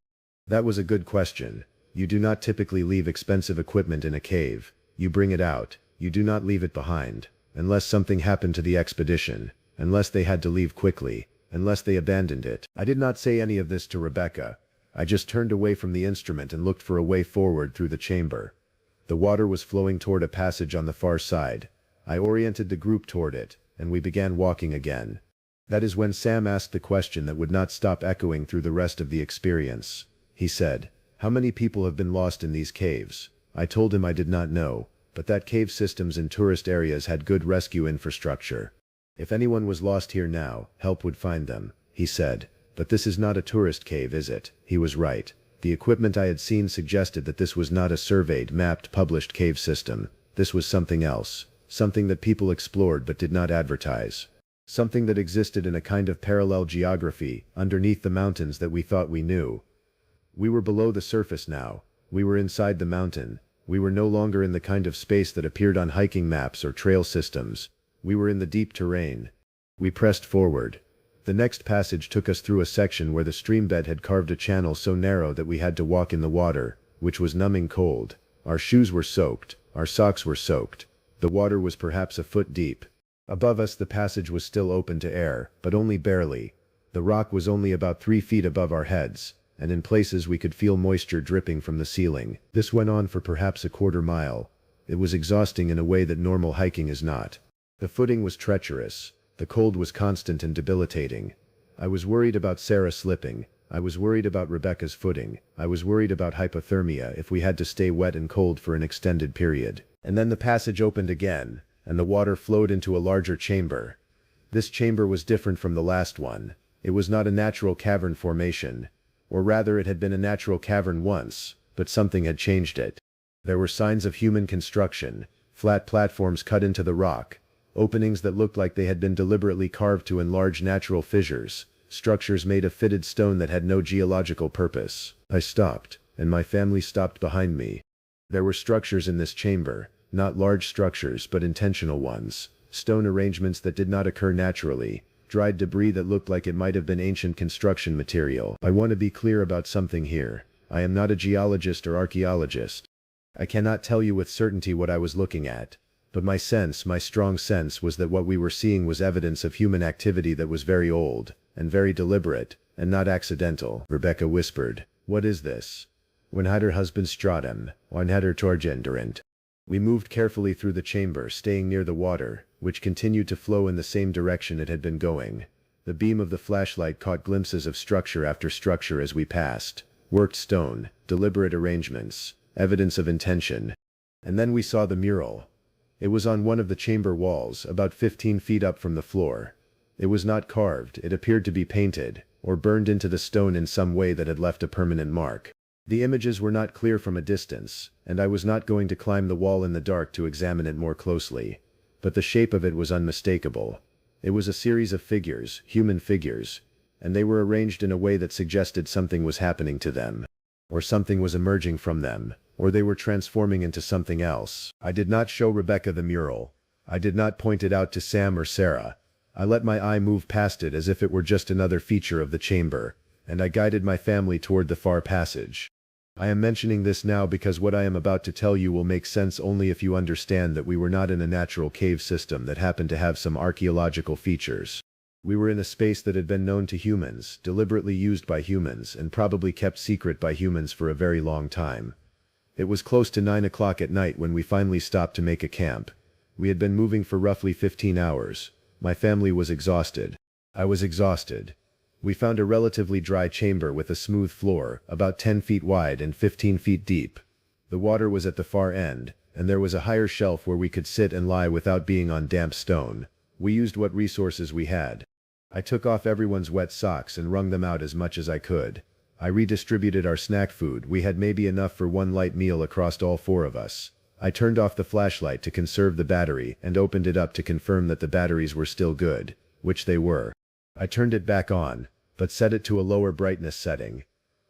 That was a good question. You do not typically leave expensive equipment in a cave. You bring it out. You do not leave it behind. Unless something happened to the expedition. Unless they had to leave quickly. Unless they abandoned it. I did not say any of this to Rebecca. I just turned away from the instrument and looked for a way forward through the chamber. The water was flowing toward a passage on the far side. I oriented the group toward it, and we began walking again. That is when Sam asked the question that would not stop echoing through the rest of the experience. He said, "How many people have been lost in these caves?" I told him I did not know, but that cave systems in tourist areas had good rescue infrastructure. If anyone was lost here now, help would find them, he said. But this is not a tourist cave, is it? He was right. The equipment I had seen suggested that this was not a surveyed, mapped, published cave system. This was something else. Something that people explored but did not advertise. Something that existed in a kind of parallel geography, underneath the mountains that we thought we knew. We were below the surface now. We were inside the mountain. We were no longer in the kind of space that appeared on hiking maps or trail systems. We were in the deep terrain. We pressed forward. The next passage took us through a section where the stream bed had carved a channel so narrow that we had to walk in the water, which was numbing cold. Our shoes were soaked. Our socks were soaked. The water was perhaps a foot deep. Above us the passage was still open to air, but only barely. The rock was only about 3 feet above our heads, and in places we could feel moisture dripping from the ceiling. This went on for perhaps a quarter mile. It was exhausting in a way that normal hiking is not. The footing was treacherous. The cold was constant and debilitating. I was worried about Sarah slipping. I was worried about Rebecca's footing. I was worried about hypothermia if we had to stay wet and cold for an extended period. And then the passage opened again, and the water flowed into a larger chamber. This chamber was different from the last one. It was not a natural cavern formation. Or rather, it had been a natural cavern once, but something had changed it. There were signs of human construction, flat platforms cut into the rock, openings that looked like they had been deliberately carved to enlarge natural fissures, structures made of fitted stone that had no geological purpose. I stopped, and my family stopped behind me. There were structures in this chamber, not large structures but intentional ones, stone arrangements that did not occur naturally, dried debris that looked like it might have been ancient construction material. I want to be clear about something here. I am not a geologist or archaeologist. I cannot tell you with certainty what I was looking at. But my strong sense was that what we were seeing was evidence of human activity that was very old, and very deliberate, and not accidental. Rebecca whispered, "What is this?" "When had her husband Stratum, when had her Torgenderant." We moved carefully through the chamber, staying near the water, which continued to flow in the same direction it had been going. The beam of the flashlight caught glimpses of structure after structure as we passed. Worked stone, deliberate arrangements, evidence of intention. And then we saw the mural. It was on one of the chamber walls, about 15 feet up from the floor. It was not carved, it appeared to be painted, or burned into the stone in some way that had left a permanent mark. The images were not clear from a distance, and I was not going to climb the wall in the dark to examine it more closely. But the shape of it was unmistakable. It was a series of figures, human figures, and they were arranged in a way that suggested something was happening to them. Or something was emerging from them. Or they were transforming into something else. I did not show Rebecca the mural. I did not point it out to Sam or Sarah. I let my eye move past it as if it were just another feature of the chamber, and I guided my family toward the far passage. I am mentioning this now because what I am about to tell you will make sense only if you understand that we were not in a natural cave system that happened to have some archaeological features. We were in a space that had been known to humans, deliberately used by humans, and probably kept secret by humans for a very long time. It was close to 9 o'clock at night when we finally stopped to make a camp. We had been moving for roughly 15 hours. My family was exhausted. I was exhausted. We found a relatively dry chamber with a smooth floor, about 10 feet wide and 15 feet deep. The water was at the far end, and there was a higher shelf where we could sit and lie without being on damp stone. We used what resources we had. I took off everyone's wet socks and wrung them out as much as I could. I redistributed our snack food. We had maybe enough for one light meal across all 4 of us. I turned off the flashlight to conserve the battery and opened it up to confirm that the batteries were still good, which they were. I turned it back on, but set it to a lower brightness setting.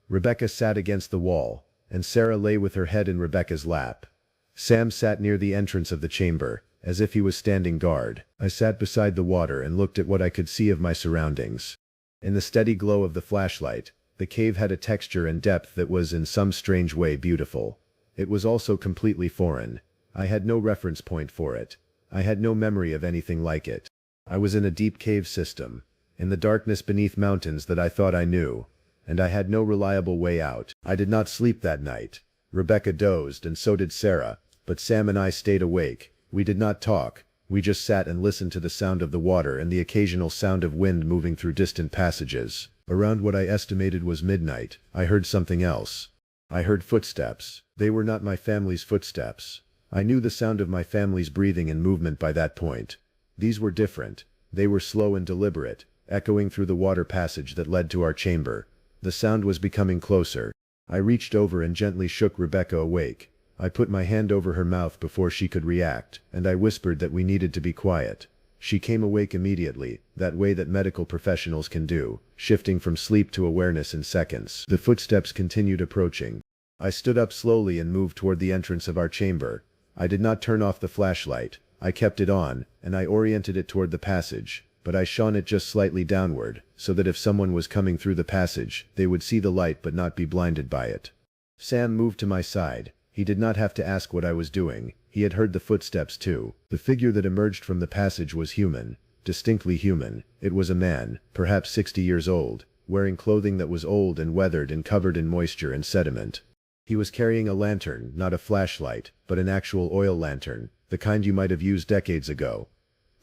Rebecca sat against the wall, and Sarah lay with her head in Rebecca's lap. Sam sat near the entrance of the chamber, as if he was standing guard. I sat beside the water and looked at what I could see of my surroundings. In the steady glow of the flashlight, the cave had a texture and depth that was in some strange way beautiful. It was also completely foreign. I had no reference point for it. I had no memory of anything like it. I was in a deep cave system, in the darkness beneath mountains that I thought I knew, and I had no reliable way out. I did not sleep that night. Rebecca dozed, and so did Sarah, but Sam and I stayed awake. We did not talk. We just sat and listened to the sound of the water and the occasional sound of wind moving through distant passages. Around what I estimated was midnight, I heard something else. I heard footsteps. They were not my family's footsteps. I knew the sound of my family's breathing and movement by that point. These were different. They were slow and deliberate, echoing through the water passage that led to our chamber. The sound was becoming closer. I reached over and gently shook Rebecca awake. I put my hand over her mouth before she could react, and I whispered that we needed to be quiet. She came awake immediately, that way that medical professionals can do, shifting from sleep to awareness in seconds. The footsteps continued approaching. I stood up slowly and moved toward the entrance of our chamber. I did not turn off the flashlight. I kept it on, and I oriented it toward the passage, but I shone it just slightly downward, so that if someone was coming through the passage, they would see the light but not be blinded by it. Sam moved to my side. He did not have to ask what I was doing. He had heard the footsteps too. The figure that emerged from the passage was human. Distinctly human. It was a man, perhaps 60 years old, wearing clothing that was old and weathered and covered in moisture and sediment. He was carrying a lantern, not a flashlight, but an actual oil lantern, the kind you might have used decades ago.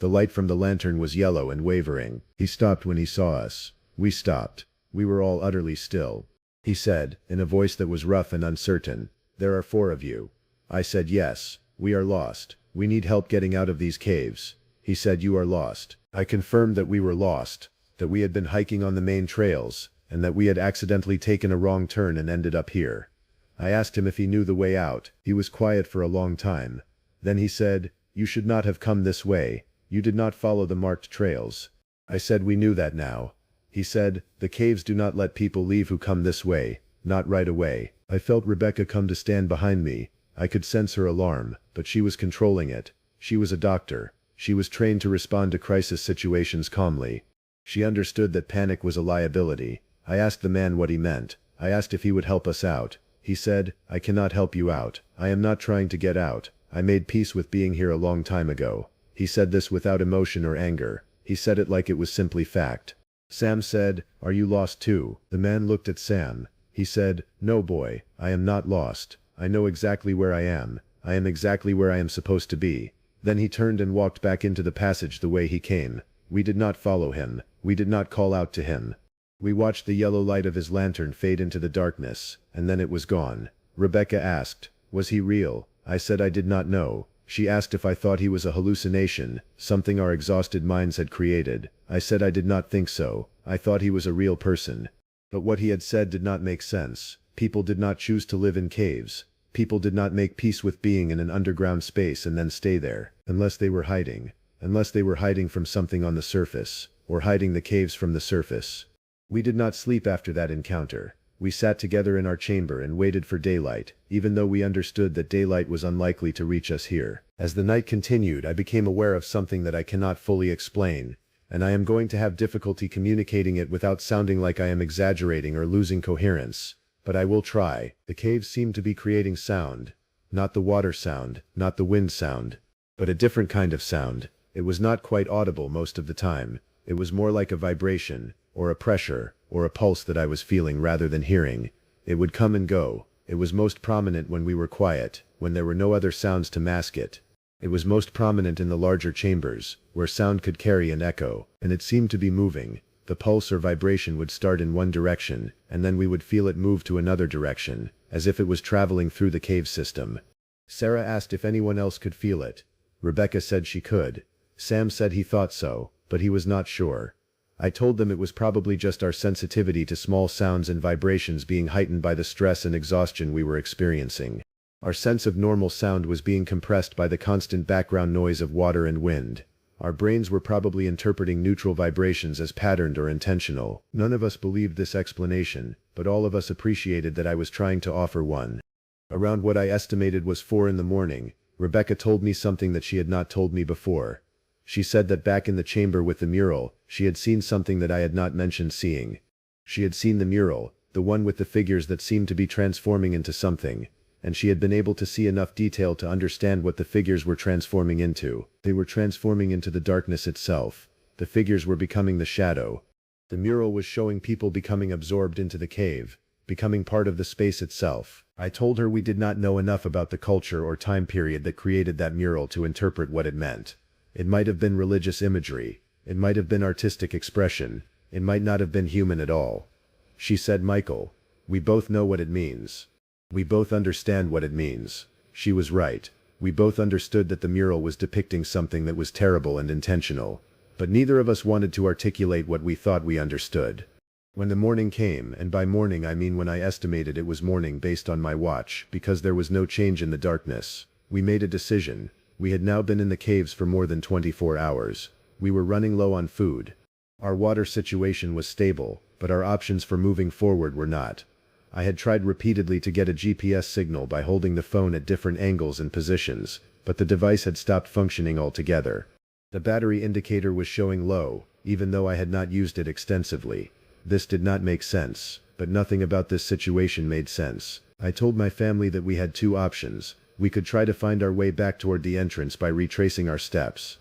The light from the lantern was yellow and wavering. He stopped when he saw us. We stopped. We were all utterly still. He said, in a voice that was rough and uncertain, "There are 4 of you." I said, "Yes. We are lost. We need help getting out of these caves." He said, "You are lost." I confirmed that we were lost, that we had been hiking on the main trails, and that we had accidentally taken a wrong turn and ended up here. I asked him if he knew the way out. He was quiet for a long time. Then he said, "You should not have come this way. You did not follow the marked trails." I said, "We knew that now." He said, "The caves do not let people leave who come this way, not right away." I felt Rebecca come to stand behind me. I could sense her alarm, but she was controlling it. She was a doctor. She was trained to respond to crisis situations calmly. She understood that panic was a liability. I asked the man what he meant. I asked if he would help us out. He said, "I cannot help you out. I am not trying to get out. I made peace with being here a long time ago." He said this without emotion or anger. He said it like it was simply fact. Sam said, "Are you lost too?" The man looked at Sam. He said, "No boy, I am not lost. I know exactly where I am. I am exactly where I am supposed to be." Then he turned and walked back into the passage the way he came. We did not follow him. We did not call out to him. We watched the yellow light of his lantern fade into the darkness, and then it was gone. Rebecca asked, "Was he real?" I said I did not know. She asked if I thought he was a hallucination, something our exhausted minds had created. I said I did not think so. I thought he was a real person. But what he had said did not make sense. People did not choose to live in caves. People did not make peace with being in an underground space and then stay there, unless they were hiding. Unless they were hiding from something on the surface, or hiding the caves from the surface. We did not sleep after that encounter. We sat together in our chamber and waited for daylight, even though we understood that daylight was unlikely to reach us here. As the night continued, I became aware of something that I cannot fully explain, and I am going to have difficulty communicating it without sounding like I am exaggerating or losing coherence. But I will try. The caves seemed to be creating sound. Not the water sound, not the wind sound, but a different kind of sound. It was not quite audible most of the time. It was more like a vibration, or a pressure, or a pulse that I was feeling rather than hearing. It would come and go. It was most prominent when we were quiet, when there were no other sounds to mask it. It was most prominent in the larger chambers, where sound could carry an echo, and it seemed to be moving. The pulse or vibration would start in one direction, and then we would feel it move to another direction, as if it was traveling through the cave system. Sarah asked if anyone else could feel it. Rebecca said she could. Sam said he thought so, but he was not sure. I told them it was probably just our sensitivity to small sounds and vibrations being heightened by the stress and exhaustion we were experiencing. Our sense of normal sound was being compressed by the constant background noise of water and wind. Our brains were probably interpreting neutral vibrations as patterned or intentional. None of us believed this explanation, but all of us appreciated that I was trying to offer one. Around what I estimated was 4 in the morning, Rebecca told me something that she had not told me before. She said that back in the chamber with the mural, she had seen something that I had not mentioned seeing. She had seen the mural, the one with the figures that seemed to be transforming into something, and she had been able to see enough detail to understand what the figures were transforming into. They were transforming into the darkness itself. The figures were becoming the shadow. The mural was showing people becoming absorbed into the cave, becoming part of the space itself. I told her we did not know enough about the culture or time period that created that mural to interpret what it meant. It might have been religious imagery. It might have been artistic expression. It might not have been human at all. She said, "Michael, we both know what it means. We both understand what it means." She was right. We both understood that the mural was depicting something that was terrible and intentional. But neither of us wanted to articulate what we thought we understood. When the morning came, and by morning I mean when I estimated it was morning based on my watch, because there was no change in the darkness, we made a decision. We had now been in the caves for more than 24 hours. We were running low on food. Our water situation was stable, but our options for moving forward were not. I had tried repeatedly to get a GPS signal by holding the phone at different angles and positions, but the device had stopped functioning altogether. The battery indicator was showing low, even though I had not used it extensively. This did not make sense, but nothing about this situation made sense. I told my family that we had 2 options. We could try to find our way back toward the entrance by retracing our steps.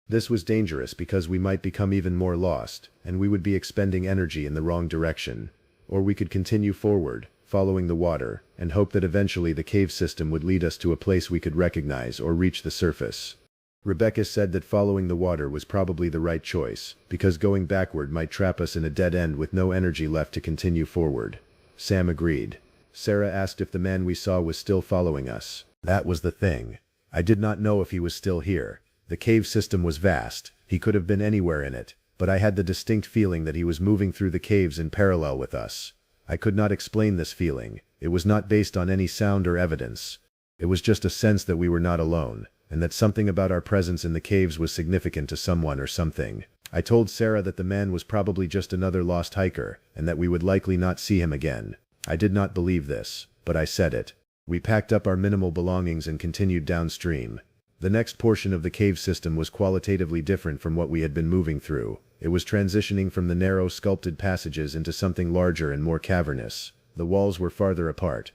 This was dangerous because we might become even more lost, and we would be expending energy in the wrong direction. Or we could continue forward, following the water, and hope that eventually the cave system would lead us to a place we could recognize or reach the surface. Rebecca said that following the water was probably the right choice, because going backward might trap us in a dead end with no energy left to continue forward. Sam agreed. Sarah asked if the man we saw was still following us. That was the thing. I did not know if he was still here. The cave system was vast. He could have been anywhere in it, but I had the distinct feeling that he was moving through the caves in parallel with us. I could not explain this feeling. It was not based on any sound or evidence. It was just a sense that we were not alone, and that something about our presence in the caves was significant to someone or something. I told Sarah that the man was probably just another lost hiker, and that we would likely not see him again. I did not believe this, but I said it. We packed up our minimal belongings and continued downstream. The next portion of the cave system was qualitatively different from what we had been moving through. It was transitioning from the narrow, sculpted passages into something larger and more cavernous. The walls were farther apart.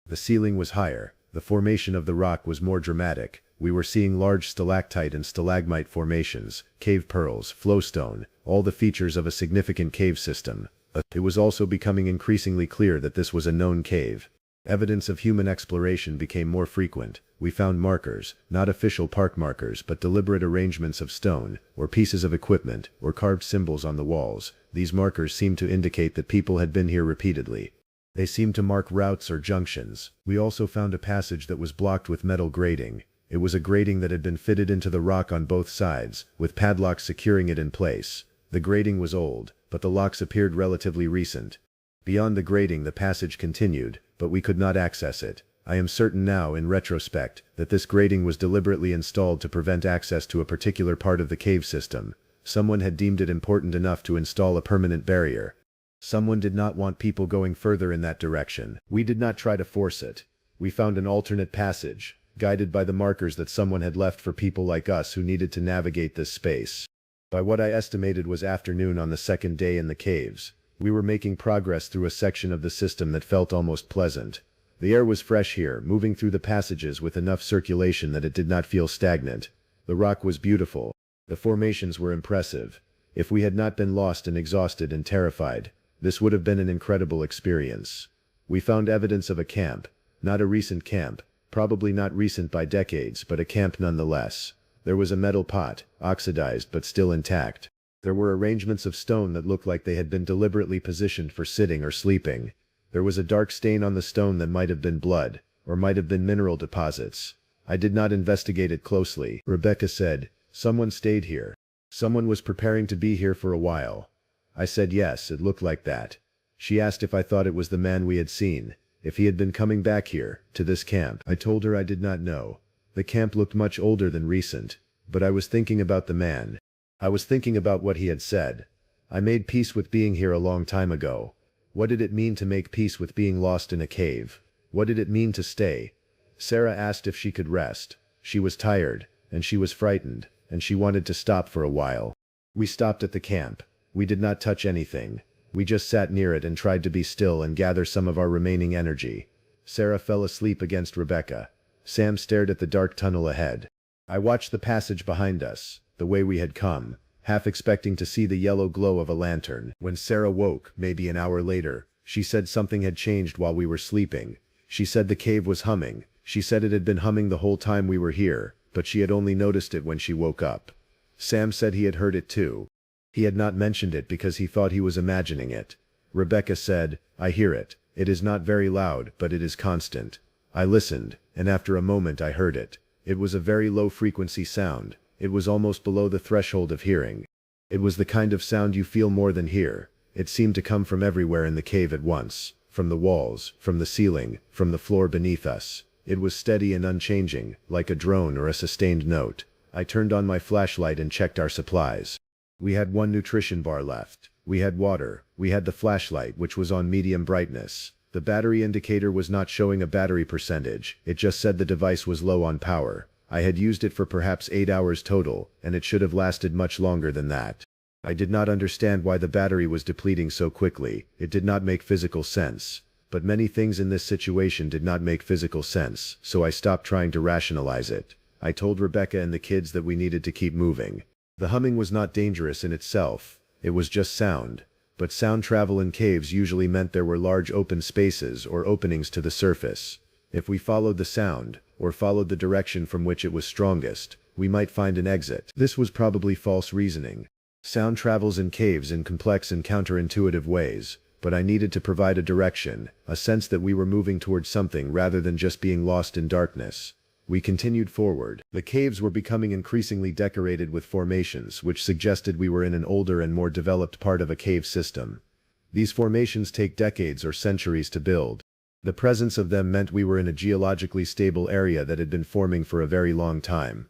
The ceiling was higher. The formation of the rock was more dramatic. We were seeing large stalactite and stalagmite formations, cave pearls, flowstone, all the features of a significant cave system. It was also becoming increasingly clear that this was a known cave. Evidence of human exploration became more frequent. We found markers, not official park markers but deliberate arrangements of stone, or pieces of equipment, or carved symbols on the walls. These markers seemed to indicate that people had been here repeatedly. They seemed to mark routes or junctions. We also found a passage that was blocked with metal grating. It was a grating that had been fitted into the rock on both sides, with padlocks securing it in place. The grating was old, but the locks appeared relatively recent. Beyond the grating the passage continued, but we could not access it. I am certain now, in retrospect, that this grating was deliberately installed to prevent access to a particular part of the cave system. Someone had deemed it important enough to install a permanent barrier. Someone did not want people going further in that direction. We did not try to force it. We found an alternate passage, guided by the markers that someone had left for people like us who needed to navigate this space. By what I estimated was afternoon on the second day in the caves, We were making progress through a section of the system that felt almost pleasant. The air was fresh here, moving through the passages with enough circulation that it did not feel stagnant. The rock was beautiful. The formations were impressive. If we had not been lost and exhausted and terrified, this would have been an incredible experience. We found evidence of a camp. Not a recent camp, probably not recent by decades, but a camp nonetheless. There was a metal pot, oxidized but still intact. There were arrangements of stone that looked like they had been deliberately positioned for sitting or sleeping. There was a dark stain on the stone that might have been blood, or might have been mineral deposits. I did not investigate it closely. Rebecca said, "Someone stayed here. Someone was preparing to be here for a while." I said yes, it looked like that. She asked if I thought it was the man we had seen, if he had been coming back here, to this camp. I told her I did not know. The camp looked much older than recent, but I was thinking about the man. I was thinking about what he had said. I made peace with being here a long time ago. What did it mean to make peace with being lost in a cave? What did it mean to stay? Sarah asked if she could rest. She was tired, and she was frightened, and she wanted to stop for a while. We stopped at the camp. We did not touch anything. We just sat near it and tried to be still and gather some of our remaining energy. Sarah fell asleep against Rebecca. Sam stared at the dark tunnel ahead. I watched the passage behind us, the way we had come, half expecting to see the yellow glow of a lantern. When Sarah woke, maybe an hour later, she said something had changed while we were sleeping. She said the cave was humming. She said it had been humming the whole time we were here, but she had only noticed it when she woke up. Sam said he had heard it too. He had not mentioned it because he thought he was imagining it. Rebecca said, "I hear it. It is not very loud, but it is constant." I listened, and after a moment I heard it. It was a very low-frequency sound. It was almost below the threshold of hearing. It was the kind of sound you feel more than hear. It seemed to come from everywhere in the cave at once. From the walls, from the ceiling, from the floor beneath us. It was steady and unchanging, like a drone or a sustained note. I turned on my flashlight and checked our supplies. We had one nutrition bar left. We had water. We had the flashlight, which was on medium brightness. The battery indicator was not showing a battery percentage. It just said the device was low on power. I had used it for perhaps 8 hours total, and it should have lasted much longer than that. I did not understand why the battery was depleting so quickly. It did not make physical sense. But many things in this situation did not make physical sense, so I stopped trying to rationalize it. I told Rebecca and the kids that we needed to keep moving. The humming was not dangerous in itself. It was just sound. But sound travel in caves usually meant there were large open spaces or openings to the surface. If we followed the sound, or followed the direction from which it was strongest, we might find an exit. This was probably false reasoning. Sound travels in caves in complex and counterintuitive ways, but I needed to provide a direction, a sense that we were moving towards something rather than just being lost in darkness. We continued forward. The caves were becoming increasingly decorated with formations, which suggested we were in an older and more developed part of a cave system. These formations take decades or centuries to build. The presence of them meant we were in a geologically stable area that had been forming for a very long time.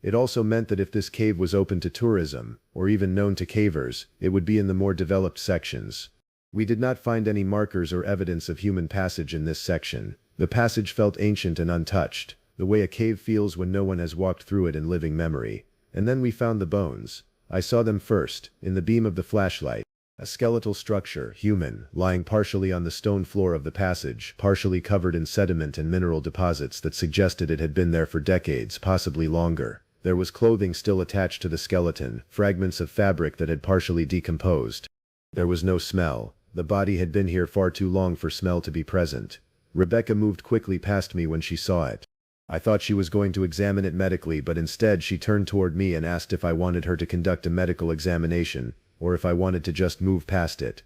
It also meant that if this cave was open to tourism, or even known to cavers, it would be in the more developed sections. We did not find any markers or evidence of human passage in this section. The passage felt ancient and untouched, the way a cave feels when no one has walked through it in living memory. And then we found the bones. I saw them first, in the beam of the flashlight. A skeletal structure, human, lying partially on the stone floor of the passage, partially covered in sediment and mineral deposits that suggested it had been there for decades, possibly longer. There was clothing still attached to the skeleton, fragments of fabric that had partially decomposed. There was no smell. The body had been here far too long for smell to be present. Rebecca moved quickly past me when she saw it. I thought she was going to examine it medically, but instead she turned toward me and asked if I wanted her to conduct a medical examination, or if I wanted to just move past it.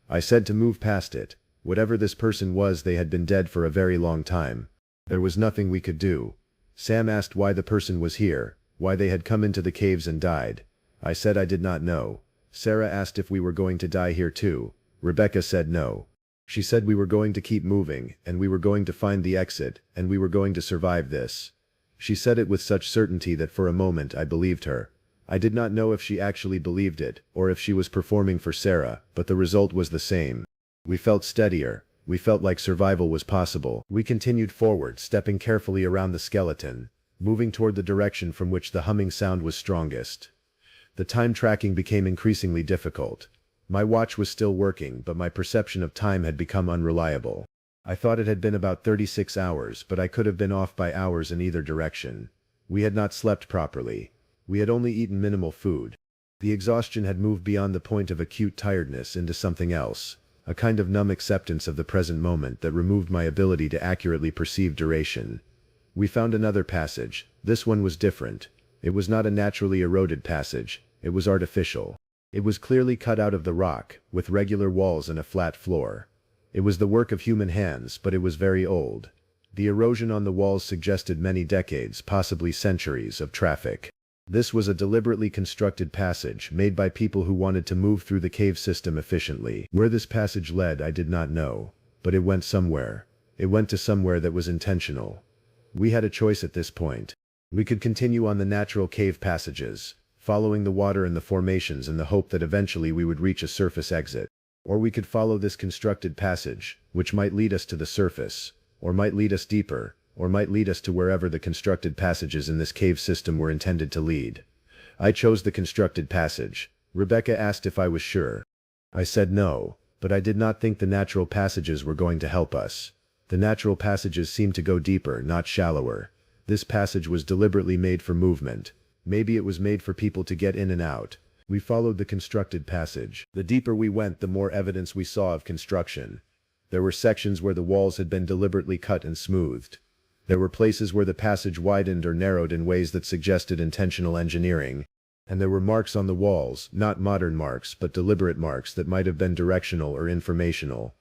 I said to move past it. Whatever this person was, they had been dead for a very long time. There was nothing we could do. Sam asked why the person was here, why they had come into the caves and died. I said I did not know. Sarah asked if we were going to die here too. Rebecca said no. She said we were going to keep moving, and we were going to find the exit, and we were going to survive this. She said it with such certainty that for a moment I believed her. I did not know if she actually believed it, or if she was performing for Sarah, but the result was the same. We felt steadier. We felt like survival was possible. We continued forward, stepping carefully around the skeleton, moving toward the direction from which the humming sound was strongest. The time tracking became increasingly difficult. My watch was still working, but my perception of time had become unreliable. I thought it had been about 36 hours, but I could have been off by hours in either direction. We had not slept properly. We had only eaten minimal food. The exhaustion had moved beyond the point of acute tiredness into something else, a kind of numb acceptance of the present moment that removed my ability to accurately perceive duration. We found another passage. This one was different. It was not a naturally eroded passage. It was artificial. It was clearly cut out of the rock, with regular walls and a flat floor. It was the work of human hands, but it was very old. The erosion on the walls suggested many decades, possibly centuries, of traffic. This was a deliberately constructed passage, made by people who wanted to move through the cave system efficiently. Where this passage led, I did not know. But it went somewhere. It went to somewhere that was intentional. We had a choice at this point. We could continue on the natural cave passages, following the water and the formations in the hope that eventually we would reach a surface exit. Or we could follow this constructed passage, which might lead us to the surface, or might lead us deeper, or might lead us to wherever the constructed passages in this cave system were intended to lead. I chose the constructed passage. Rebecca asked if I was sure. I said no, but I did not think the natural passages were going to help us. The natural passages seemed to go deeper, not shallower. This passage was deliberately made for movement. Maybe it was made for people to get in and out. We followed the constructed passage. The deeper we went, the more evidence we saw of construction. There were sections where the walls had been deliberately cut and smoothed. There were places where the passage widened or narrowed in ways that suggested intentional engineering. And there were marks on the walls, not modern marks, but deliberate marks that might have been directional or informational.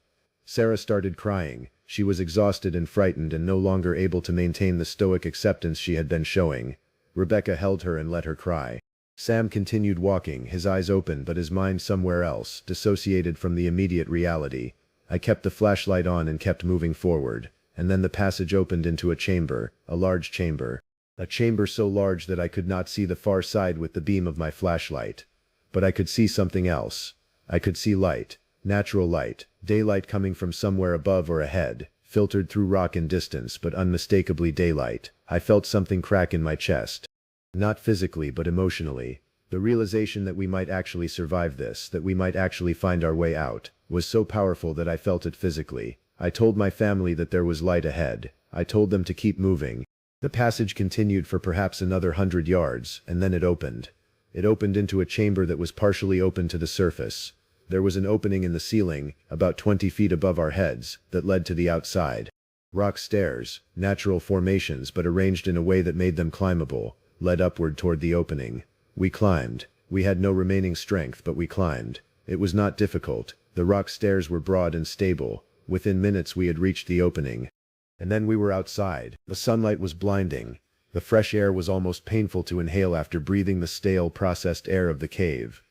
Sarah started crying. She was exhausted and frightened and no longer able to maintain the stoic acceptance she had been showing. Rebecca held her and let her cry. Sam continued walking, his eyes open but his mind somewhere else, dissociated from the immediate reality. I kept the flashlight on and kept moving forward. And then the passage opened into a chamber, a large chamber. A chamber so large that I could not see the far side with the beam of my flashlight. But I could see something else. I could see light. Natural light. Daylight coming from somewhere above or ahead. Filtered through rock and distance, but unmistakably daylight. I felt something crack in my chest. Not physically, but emotionally. The realization that we might actually survive this, that we might actually find our way out, was so powerful that I felt it physically. I told my family that there was light ahead. I told them to keep moving. The passage continued for perhaps another 100 yards, and then it opened. It opened into a chamber that was partially open to the surface. There was an opening in the ceiling, about 20 feet above our heads, that led to the outside. Rock stairs, natural formations but arranged in a way that made them climbable, led upward toward the opening. We climbed. We had no remaining strength, but we climbed. It was not difficult. The rock stairs were broad and stable. Within minutes we had reached the opening. And then we were outside. The sunlight was blinding. The fresh air was almost painful to inhale after breathing the stale, processed air of the cave.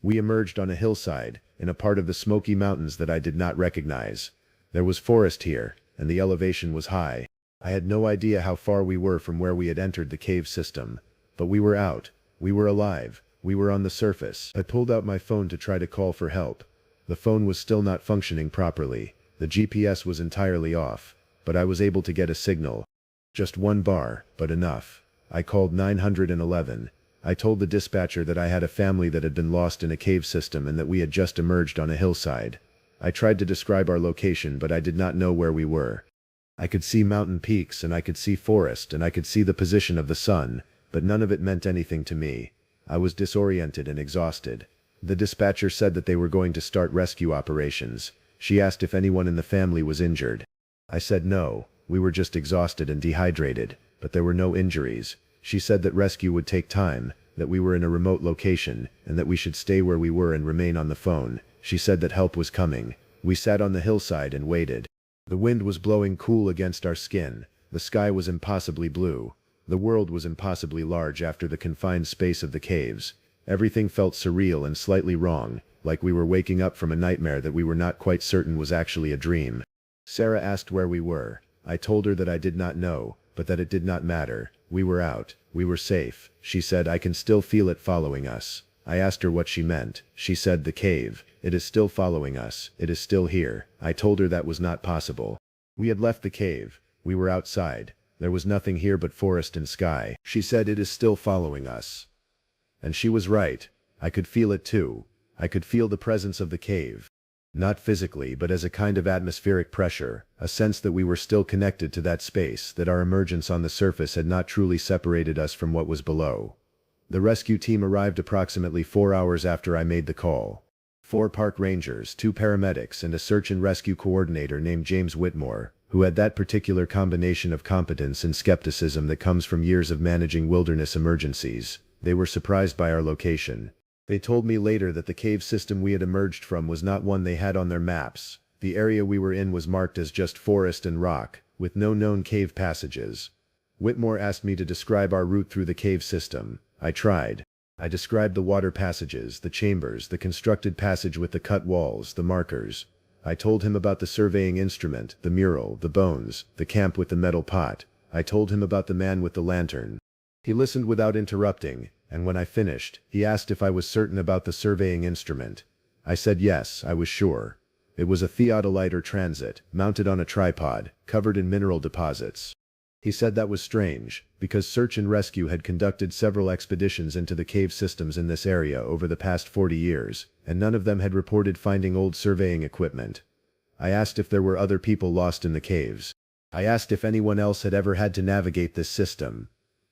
We emerged on a hillside, in a part of the Smoky Mountains that I did not recognize. There was forest here, and the elevation was high. I had no idea how far we were from where we had entered the cave system. But we were out. We were alive. We were on the surface. I pulled out my phone to try to call for help. The phone was still not functioning properly. The GPS was entirely off, but I was able to get a signal. Just one bar, but enough. I called 911. I told the dispatcher that I had a family that had been lost in a cave system and that we had just emerged on a hillside. I tried to describe our location, but I did not know where we were. I could see mountain peaks and I could see forest and I could see the position of the sun, but none of it meant anything to me. I was disoriented and exhausted. The dispatcher said that they were going to start rescue operations. She asked if anyone in the family was injured. I said no, we were just exhausted and dehydrated, but there were no injuries. She said that rescue would take time, that we were in a remote location, and that we should stay where we were and remain on the phone. She said that help was coming. We sat on the hillside and waited. The wind was blowing cool against our skin. The sky was impossibly blue. The world was impossibly large after the confined space of the caves. Everything felt surreal and slightly wrong, like we were waking up from a nightmare that we were not quite certain was actually a dream. Sarah asked where we were. I told her that I did not know, but that it did not matter. We were out. We were safe. She said, I can still feel it following us. I asked her what she meant. She said, the cave. It is still following us. It is still here. I told her that was not possible. We had left the cave. We were outside. There was nothing here but forest and sky. She said, it is still following us. And she was right. I could feel it too. I could feel the presence of the cave. Not physically, but as a kind of atmospheric pressure, a sense that we were still connected to that space, that our emergence on the surface had not truly separated us from what was below. The rescue team arrived approximately 4 hours after I made the call. 4 park rangers, 2 paramedics, and a search and rescue coordinator named James Whitmore, who had that particular combination of competence and skepticism that comes from years of managing wilderness emergencies. They were surprised by our location. They told me later that the cave system we had emerged from was not one they had on their maps. The area we were in was marked as just forest and rock, with no known cave passages. Whitmore asked me to describe our route through the cave system. I tried. I described the water passages, the chambers, the constructed passage with the cut walls, the markers. I told him about the surveying instrument, the mural, the bones, the camp with the metal pot. I told him about the man with the lantern. He listened without interrupting, and when I finished, he asked if I was certain about the surveying instrument. I said yes, I was sure. It was a theodolite or transit, mounted on a tripod, covered in mineral deposits. He said that was strange, because search and rescue had conducted several expeditions into the cave systems in this area over the past 40 years, and none of them had reported finding old surveying equipment. I asked if there were other people lost in the caves. I asked if anyone else had ever had to navigate this system.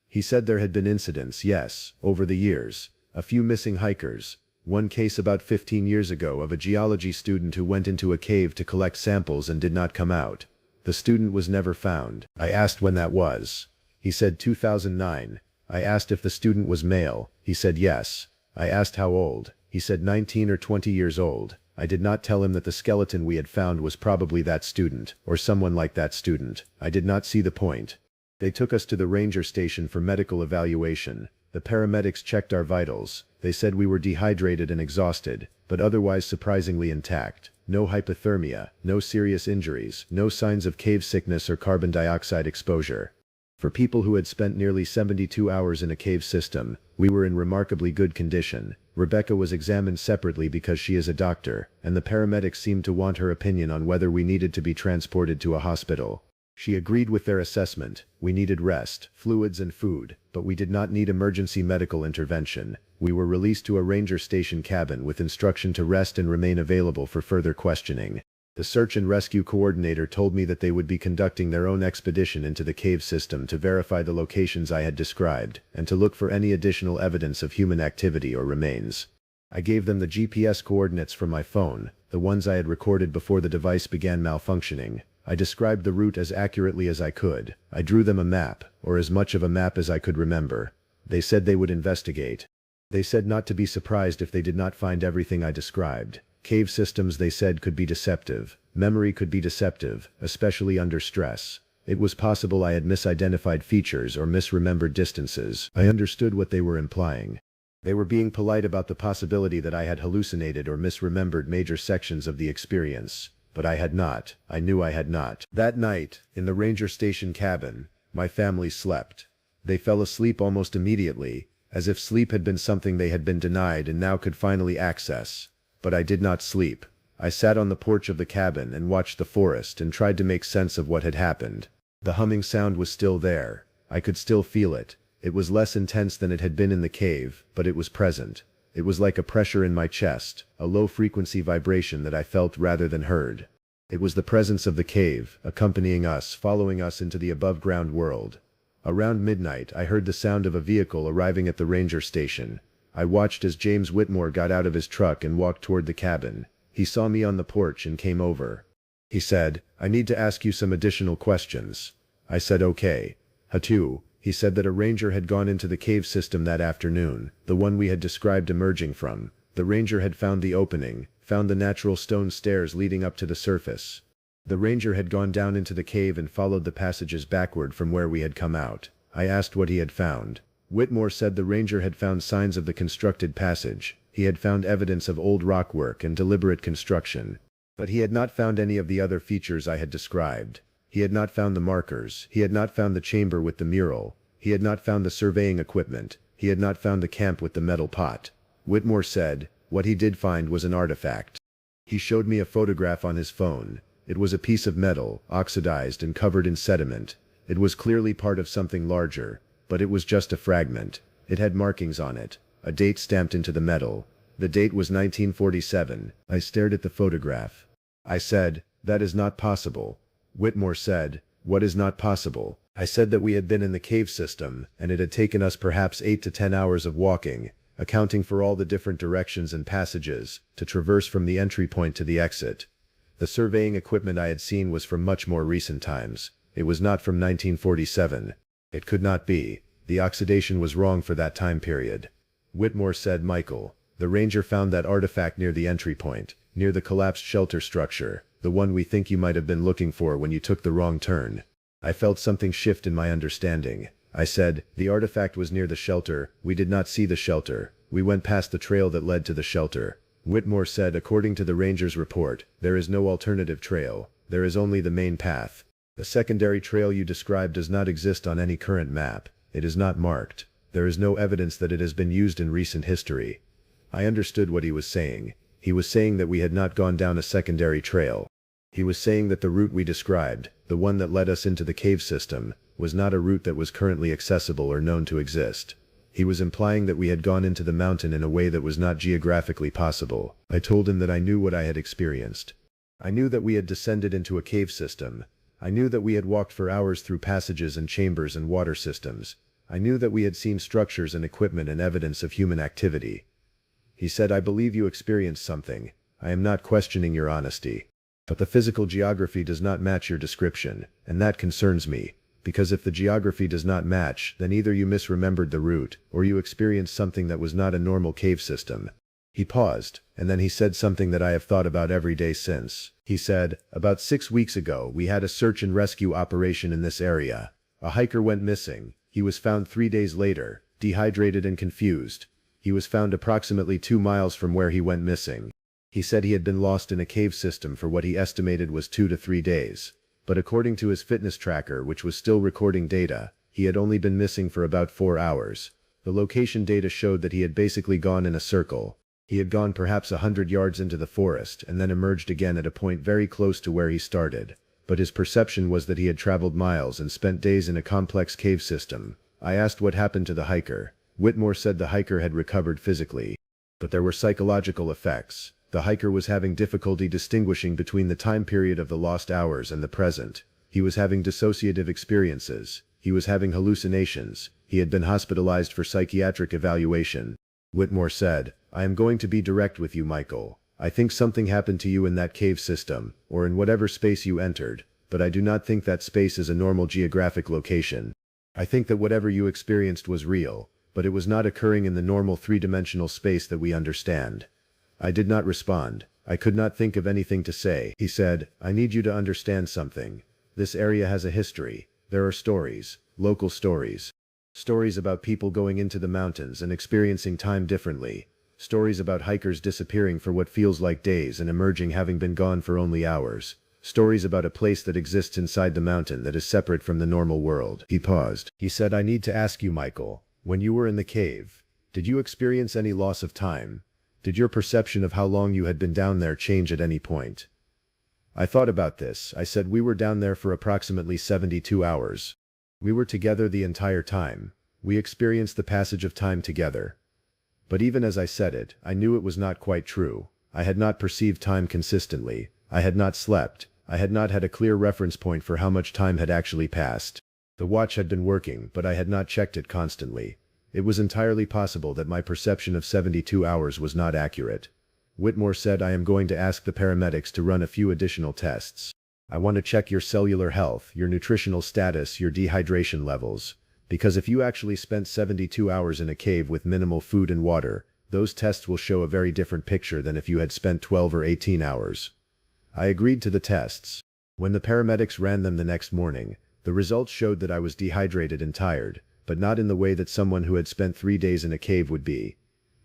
He said there had been incidents, yes, over the years. A few missing hikers. One case about 15 years ago of a geology student who went into a cave to collect samples and did not come out. The student was never found. I asked when that was. He said 2009. I asked if the student was male. He said yes. I asked how old. He said 19 or 20 years old. I did not tell him that the skeleton we had found was probably that student, or someone like that student. I did not see the point. They took us to the ranger station for medical evaluation. The paramedics checked our vitals. They said we were dehydrated and exhausted, but otherwise surprisingly intact. No hypothermia, no serious injuries, no signs of cave sickness or carbon dioxide exposure. For people who had spent nearly 72 hours in a cave system, we were in remarkably good condition. Rebecca was examined separately because she is a doctor, and the paramedics seemed to want her opinion on whether we needed to be transported to a hospital. She agreed with their assessment. We needed rest, fluids and food, but we did not need emergency medical intervention. We were released to a ranger station cabin with instruction to rest and remain available for further questioning. The search and rescue coordinator told me that they would be conducting their own expedition into the cave system to verify the locations I had described, and to look for any additional evidence of human activity or remains. I gave them the GPS coordinates from my phone, the ones I had recorded before the device began malfunctioning. I described the route as accurately as I could. I drew them a map, or as much of a map as I could remember. They said they would investigate. They said not to be surprised if they did not find everything I described. Cave systems, they said, could be deceptive. Memory could be deceptive, especially under stress. It was possible I had misidentified features or misremembered distances. I understood what they were implying. They were being polite about the possibility that I had hallucinated or misremembered major sections of the experience. But I had not. I knew I had not. That night, in the ranger station cabin, my family slept. They fell asleep almost immediately, as if sleep had been something they had been denied and now could finally access. But I did not sleep. I sat on the porch of the cabin and watched the forest and tried to make sense of what had happened. The humming sound was still there. I could still feel it. It was less intense than it had been in the cave, but it was present. It was like a pressure in my chest, a low-frequency vibration that I felt rather than heard. It was the presence of the cave, accompanying us, following us into the above-ground world. Around midnight, I heard the sound of a vehicle arriving at the ranger station. I watched as James Whitmore got out of his truck and walked toward the cabin. He saw me on the porch and came over. He said, "I need to ask you some additional questions." I said okay. Hatu, he said that a ranger had gone into the cave system that afternoon, the one we had described emerging from. The ranger had found the opening, found the natural stone stairs leading up to the surface. The ranger had gone down into the cave and followed the passages backward from where we had come out. I asked what he had found. Whitmore said the ranger had found signs of the constructed passage. He had found evidence of old rockwork and deliberate construction. But he had not found any of the other features I had described. He had not found the markers. He had not found the chamber with the mural. He had not found the surveying equipment. He had not found the camp with the metal pot. Whitmore said, what he did find was an artifact. He showed me a photograph on his phone. It was a piece of metal, oxidized and covered in sediment. It was clearly part of something larger, but it was just a fragment. It had markings on it, a date stamped into the metal. The date was 1947. I stared at the photograph. I said, "That is not possible." Whitmore said, "What is not possible?" I said that we had been in the cave system, and it had taken us perhaps 8 to 10 hours of walking, accounting for all the different directions and passages, to traverse from the entry point to the exit. The surveying equipment I had seen was from much more recent times. It was not from 1947. It could not be. The oxidation was wrong for that time period. Whitmore said, "Michael, the ranger found that artifact near the entry point, near the collapsed shelter structure, the one we think you might have been looking for when you took the wrong turn." I felt something shift in my understanding. I said, "The artifact was near the shelter. We did not see the shelter. We went past the trail that led to the shelter." Whitmore said, "According to the ranger's report, there is no alternative trail. There is only the main path. The secondary trail you described does not exist on any current map. It is not marked. There is no evidence that it has been used in recent history." I understood what he was saying. He was saying that we had not gone down a secondary trail. He was saying that the route we described, the one that led us into the cave system, was not a route that was currently accessible or known to exist. He was implying that we had gone into the mountain in a way that was not geographically possible. I told him that I knew what I had experienced. I knew that we had descended into a cave system. I knew that we had walked for hours through passages and chambers and water systems. I knew that we had seen structures and equipment and evidence of human activity. He said, "I believe you experienced something. I am not questioning your honesty. But the physical geography does not match your description, and that concerns me, because if the geography does not match, then either you misremembered the route, or you experienced something that was not a normal cave system." He paused, and then he said something that I have thought about every day since. He said, "About 6 weeks ago, we had a search and rescue operation in this area. A hiker went missing. He was found 3 days later, dehydrated and confused. He was found approximately 2 miles from where he went missing. He said he had been lost in a cave system for what he estimated was 2 to 3 days. But according to his fitness tracker, which was still recording data, he had only been missing for about 4 hours. The location data showed that he had basically gone in a circle. He had gone perhaps 100 yards into the forest and then emerged again at a point very close to where he started. But his perception was that he had traveled miles and spent days in a complex cave system. I asked what happened to the hiker. Whitmore said the hiker had recovered physically. But there were psychological effects. The hiker was having difficulty distinguishing between the time period of the lost hours and the present. He was having dissociative experiences. He was having hallucinations. He had been hospitalized for psychiatric evaluation. Whitmore said, "I am going to be direct with you, Michael. I think something happened to you in that cave system, or in whatever space you entered, but I do not think that space is a normal geographic location. I think that whatever you experienced was real, but it was not occurring in the normal three-dimensional space that we understand." I did not respond. I could not think of anything to say. He said, "I need you to understand something. This area has a history. There are stories, local stories. Stories about people going into the mountains and experiencing time differently. Stories about hikers disappearing for what feels like days and emerging having been gone for only hours. Stories about a place that exists inside the mountain that is separate from the normal world." He paused. He said, "I need to ask you, Michael, when you were in the cave, did you experience any loss of time? Did your perception of how long you had been down there change at any point?" I thought about this. I said we were down there for approximately 72 hours. We were together the entire time. We experienced the passage of time together. But even as I said it, I knew it was not quite true. I had not perceived time consistently. I had not slept. I had not had a clear reference point for how much time had actually passed. The watch had been working, but I had not checked it constantly. It was entirely possible that my perception of 72 hours was not accurate. Whitmore said, "I am going to ask the paramedics to run a few additional tests. I want to check your cellular health, your nutritional status, your dehydration levels. Because if you actually spent 72 hours in a cave with minimal food and water, those tests will show a very different picture than if you had spent 12 or 18 hours." I agreed to the tests. When the paramedics ran them the next morning, the results showed that I was dehydrated and tired, but not in the way that someone who had spent 3 days in a cave would be.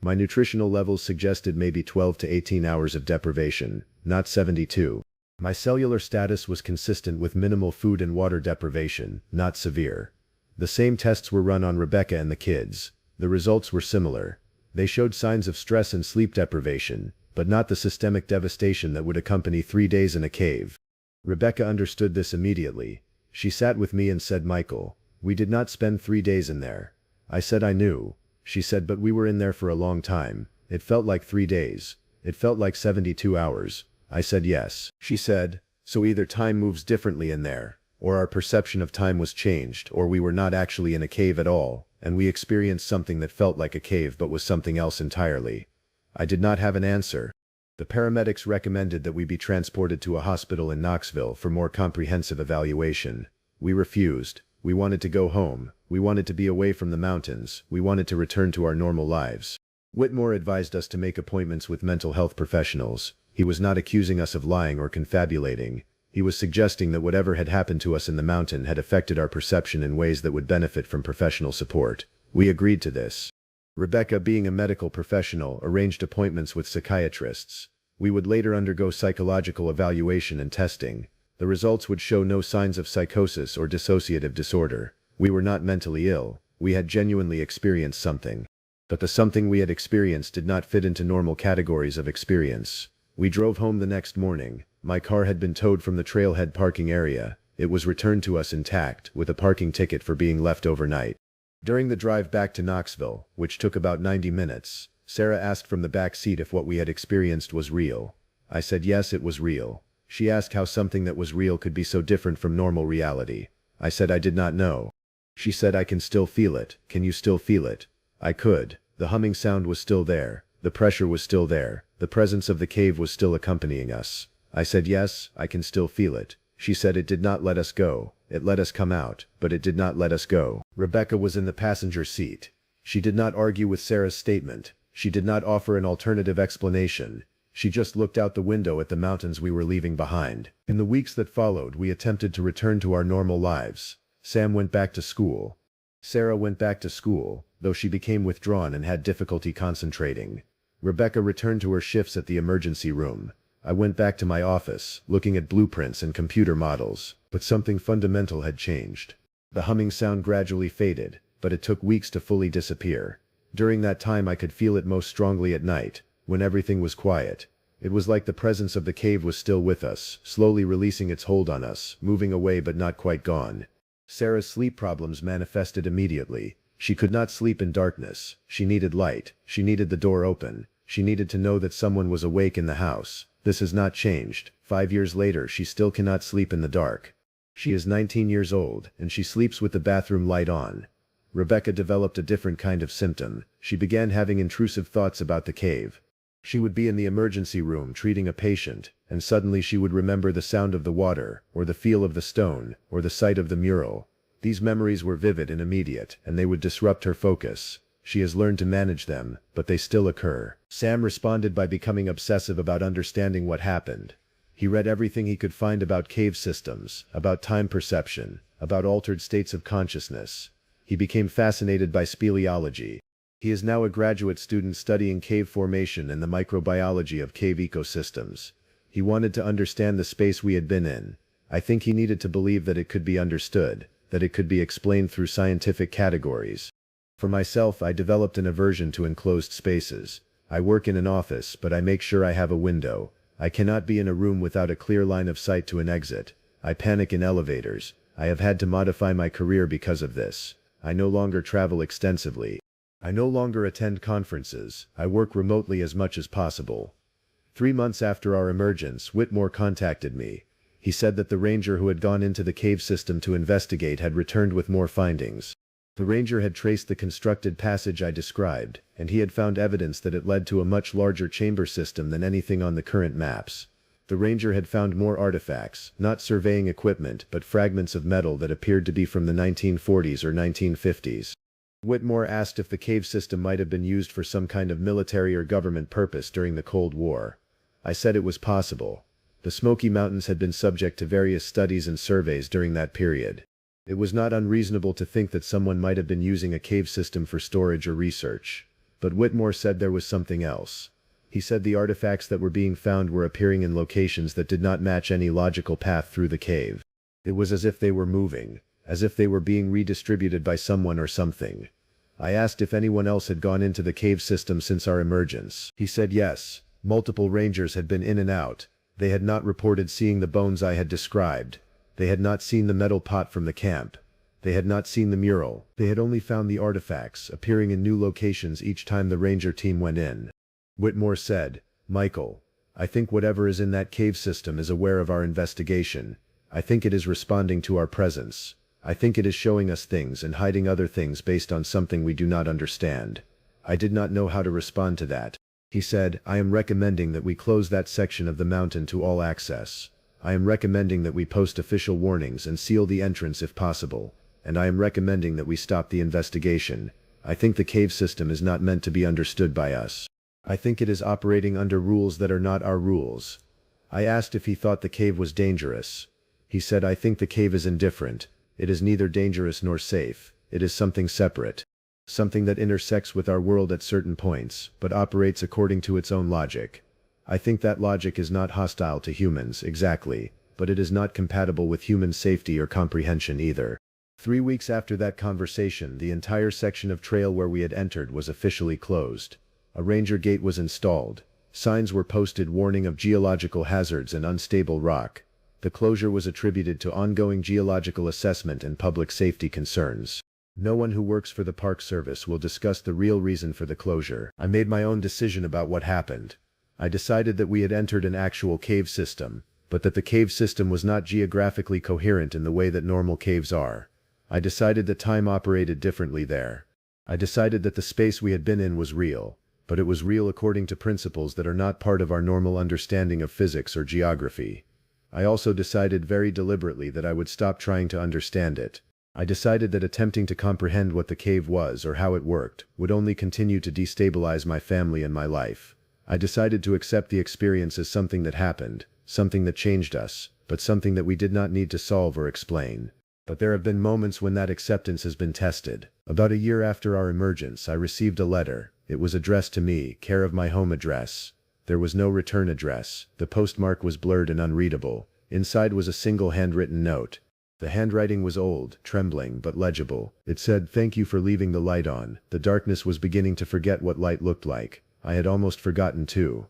My nutritional levels suggested maybe 12 to 18 hours of deprivation, not 72. My cellular status was consistent with minimal food and water deprivation, not severe. The same tests were run on Rebecca and the kids. The results were similar. They showed signs of stress and sleep deprivation, but not the systemic devastation that would accompany 3 days in a cave. Rebecca understood this immediately. She sat with me and said, "Michael, we did not spend 3 days in there." I said I knew. She said, "But we were in there for a long time. It felt like 3 days. It felt like 72 hours. I said yes. She said, so either time moves differently in there, or our perception of time was changed, or we were not actually in a cave at all, and we experienced something that felt like a cave but was something else entirely. I did not have an answer. The paramedics recommended that we be transported to a hospital in Knoxville for more comprehensive evaluation. We refused. We wanted to go home. We wanted to be away from the mountains. We wanted to return to our normal lives. Whitmore advised us to make appointments with mental health professionals. He was not accusing us of lying or confabulating. He was suggesting that whatever had happened to us in the mountain had affected our perception in ways that would benefit from professional support. We agreed to this. Rebecca, being a medical professional, arranged appointments with psychiatrists. We would later undergo psychological evaluation and testing. The results would show no signs of psychosis or dissociative disorder. We were not mentally ill. We had genuinely experienced something. But the something we had experienced did not fit into normal categories of experience. We drove home the next morning. My car had been towed from the trailhead parking area. It was returned to us intact, with a parking ticket for being left overnight. During the drive back to Knoxville, which took about 90 minutes, Sarah asked from the back seat if what we had experienced was real. I said yes, it was real. She asked how something that was real could be so different from normal reality. I said I did not know. She said, I can still feel it. Can you still feel it? I could. The humming sound was still there. The pressure was still there. The presence of the cave was still accompanying us. I said yes, I can still feel it. She said it did not let us go. It let us come out, but it did not let us go. Rebecca was in the passenger seat. She did not argue with Sarah's statement. She did not offer an alternative explanation. She just looked out the window at the mountains we were leaving behind. In the weeks that followed, we attempted to return to our normal lives. Sam went back to school. Sarah went back to school, though she became withdrawn and had difficulty concentrating. Rebecca returned to her shifts at the emergency room. I went back to my office, looking at blueprints and computer models, but something fundamental had changed. The humming sound gradually faded, but it took weeks to fully disappear. During that time I could feel it most strongly at night, when everything was quiet. It was like the presence of the cave was still with us, slowly releasing its hold on us, moving away but not quite gone. Sarah's sleep problems manifested immediately. She could not sleep in darkness. She needed light. She needed the door open. She needed to know that someone was awake in the house. This has not changed. 5 years later, she still cannot sleep in the dark. She is 19 years old, and she sleeps with the bathroom light on. Rebecca developed a different kind of symptom. She began having intrusive thoughts about the cave. She would be in the emergency room treating a patient, and suddenly she would remember the sound of the water, or the feel of the stone, or the sight of the mural. These memories were vivid and immediate, and they would disrupt her focus. She has learned to manage them, but they still occur. Sam responded by becoming obsessive about understanding what happened. He read everything he could find about cave systems, about time perception, about altered states of consciousness. He became fascinated by speleology. He is now a graduate student studying cave formation and the microbiology of cave ecosystems. He wanted to understand the space we had been in. I think he needed to believe that it could be understood, that it could be explained through scientific categories. For myself, I developed an aversion to enclosed spaces. I work in an office, but I make sure I have a window. I cannot be in a room without a clear line of sight to an exit. I panic in elevators. I have had to modify my career because of this. I no longer travel extensively. I no longer attend conferences. I work remotely as much as possible. 3 months after our emergence, Whitmore contacted me. He said that the ranger who had gone into the cave system to investigate had returned with more findings. The ranger had traced the constructed passage I described, and he had found evidence that it led to a much larger chamber system than anything on the current maps. The ranger had found more artifacts, not surveying equipment but fragments of metal that appeared to be from the 1940s or 1950s. Whitmore asked if the cave system might have been used for some kind of military or government purpose during the Cold War. I said it was possible. The Smoky Mountains had been subject to various studies and surveys during that period. It was not unreasonable to think that someone might have been using a cave system for storage or research. But Whitmore said there was something else. He said the artifacts that were being found were appearing in locations that did not match any logical path through the cave. It was as if they were moving, as if they were being redistributed by someone or something. I asked if anyone else had gone into the cave system since our emergence. He said yes. Multiple rangers had been in and out. They had not reported seeing the bones I had described. They had not seen the metal pot from the camp. They had not seen the mural. They had only found the artifacts, appearing in new locations each time the ranger team went in. Whitmore said, "Michael, I think whatever is in that cave system is aware of our investigation. I think it is responding to our presence. I think it is showing us things and hiding other things based on something we do not understand." I did not know how to respond to that. He said, "I am recommending that we close that section of the mountain to all access. I am recommending that we post official warnings and seal the entrance if possible. And I am recommending that we stop the investigation. I think the cave system is not meant to be understood by us. I think it is operating under rules that are not our rules." I asked if he thought the cave was dangerous. He said, "I think the cave is indifferent. It is neither dangerous nor safe. It is something separate. Something that intersects with our world at certain points, but operates according to its own logic. I think that logic is not hostile to humans, exactly, but it is not compatible with human safety or comprehension either." 3 weeks after that conversation, the entire section of trail where we had entered was officially closed. A ranger gate was installed. Signs were posted warning of geological hazards and unstable rock. The closure was attributed to ongoing geological assessment and public safety concerns. No one who works for the Park Service will discuss the real reason for the closure. I made my own decision about what happened. I decided that we had entered an actual cave system, but that the cave system was not geographically coherent in the way that normal caves are. I decided that time operated differently there. I decided that the space we had been in was real, but it was real according to principles that are not part of our normal understanding of physics or geography. I also decided very deliberately that I would stop trying to understand it. I decided that attempting to comprehend what the cave was or how it worked would only continue to destabilize my family and my life. I decided to accept the experience as something that happened, something that changed us, but something that we did not need to solve or explain. But there have been moments when that acceptance has been tested. About a year after our emergence, I received a letter. It was addressed to me, care of my home address. There was no return address. The postmark was blurred and unreadable. Inside was a single handwritten note. The handwriting was old, trembling, but legible. It said, "Thank you for leaving the light on." The darkness was beginning to forget what light looked like. I had almost forgotten too.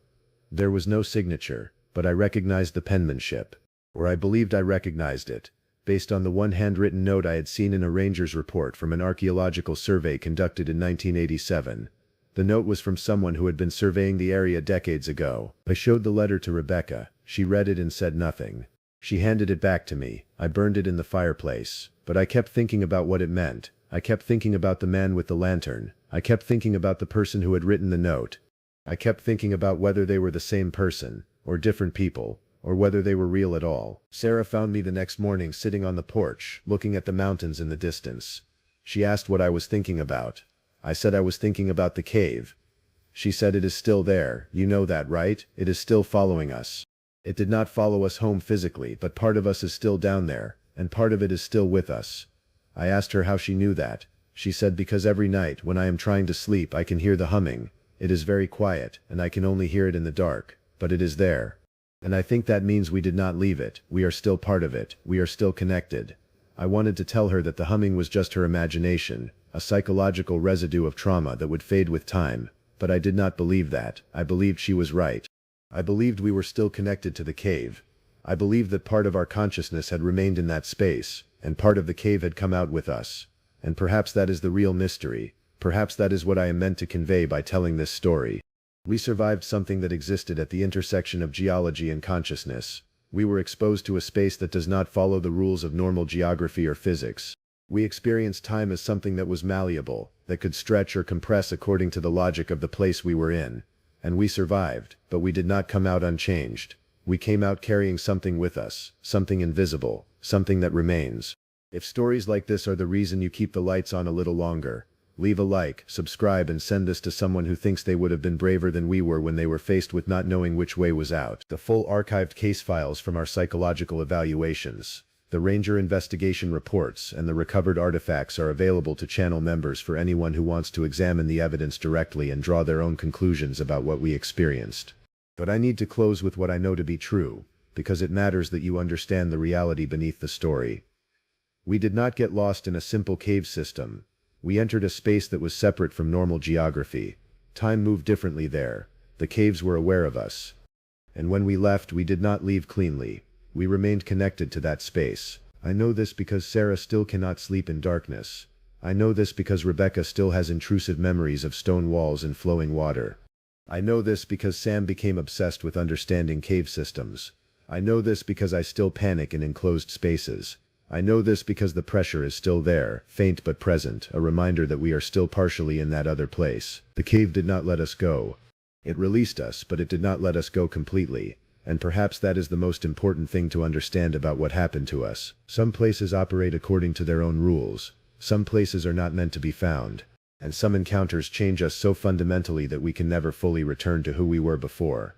There was no signature, but I recognized the penmanship. Or I believed I recognized it, based on the one handwritten note I had seen in a ranger's report from an archaeological survey conducted in 1987. The note was from someone who had been surveying the area decades ago. I showed the letter to Rebecca. She read it and said nothing. She handed it back to me. I burned it in the fireplace. But I kept thinking about what it meant. I kept thinking about the man with the lantern. I kept thinking about the person who had written the note. I kept thinking about whether they were the same person, or different people, or whether they were real at all. Sarah found me the next morning sitting on the porch, looking at the mountains in the distance. She asked what I was thinking about. I said I was thinking about the cave. She said, "It is still there. You know that, right? It is still following us. It did not follow us home physically, but part of us is still down there, and part of it is still with us." I asked her how she knew that. She said, "Because every night when I am trying to sleep I can hear the humming. It is very quiet, and I can only hear it in the dark, but it is there. And I think that means we did not leave it. We are still part of it. We are still connected." I wanted to tell her that the humming was just her imagination, a psychological residue of trauma that would fade with time, but I did not believe that. I believed she was right. I believed we were still connected to the cave. I believed that part of our consciousness had remained in that space, and part of the cave had come out with us. And perhaps that is the real mystery. Perhaps that is what I am meant to convey by telling this story. We survived something that existed at the intersection of geology and consciousness. We were exposed to a space that does not follow the rules of normal geography or physics. We experienced time as something that was malleable, that could stretch or compress according to the logic of the place we were in. And we survived, but we did not come out unchanged. We came out carrying something with us, something invisible, something that remains. If stories like this are the reason you keep the lights on a little longer, leave a like, subscribe, and send this to someone who thinks they would have been braver than we were when they were faced with not knowing which way was out. The full archived case files from our psychological evaluations, the Ranger investigation reports, and the recovered artifacts are available to channel members for anyone who wants to examine the evidence directly and draw their own conclusions about what we experienced. But I need to close with what I know to be true, because it matters that you understand the reality beneath the story. We did not get lost in a simple cave system. We entered a space that was separate from normal geography. Time moved differently there. The caves were aware of us. And when we left, we did not leave cleanly. We remained connected to that space. I know this because Sarah still cannot sleep in darkness. I know this because Rebecca still has intrusive memories of stone walls and flowing water. I know this because Sam became obsessed with understanding cave systems. I know this because I still panic in enclosed spaces. I know this because the pressure is still there, faint but present, a reminder that we are still partially in that other place. The cave did not let us go. It released us, but it did not let us go completely. And perhaps that is the most important thing to understand about what happened to us. Some places operate according to their own rules. Some places are not meant to be found. And some encounters change us so fundamentally that we can never fully return to who we were before.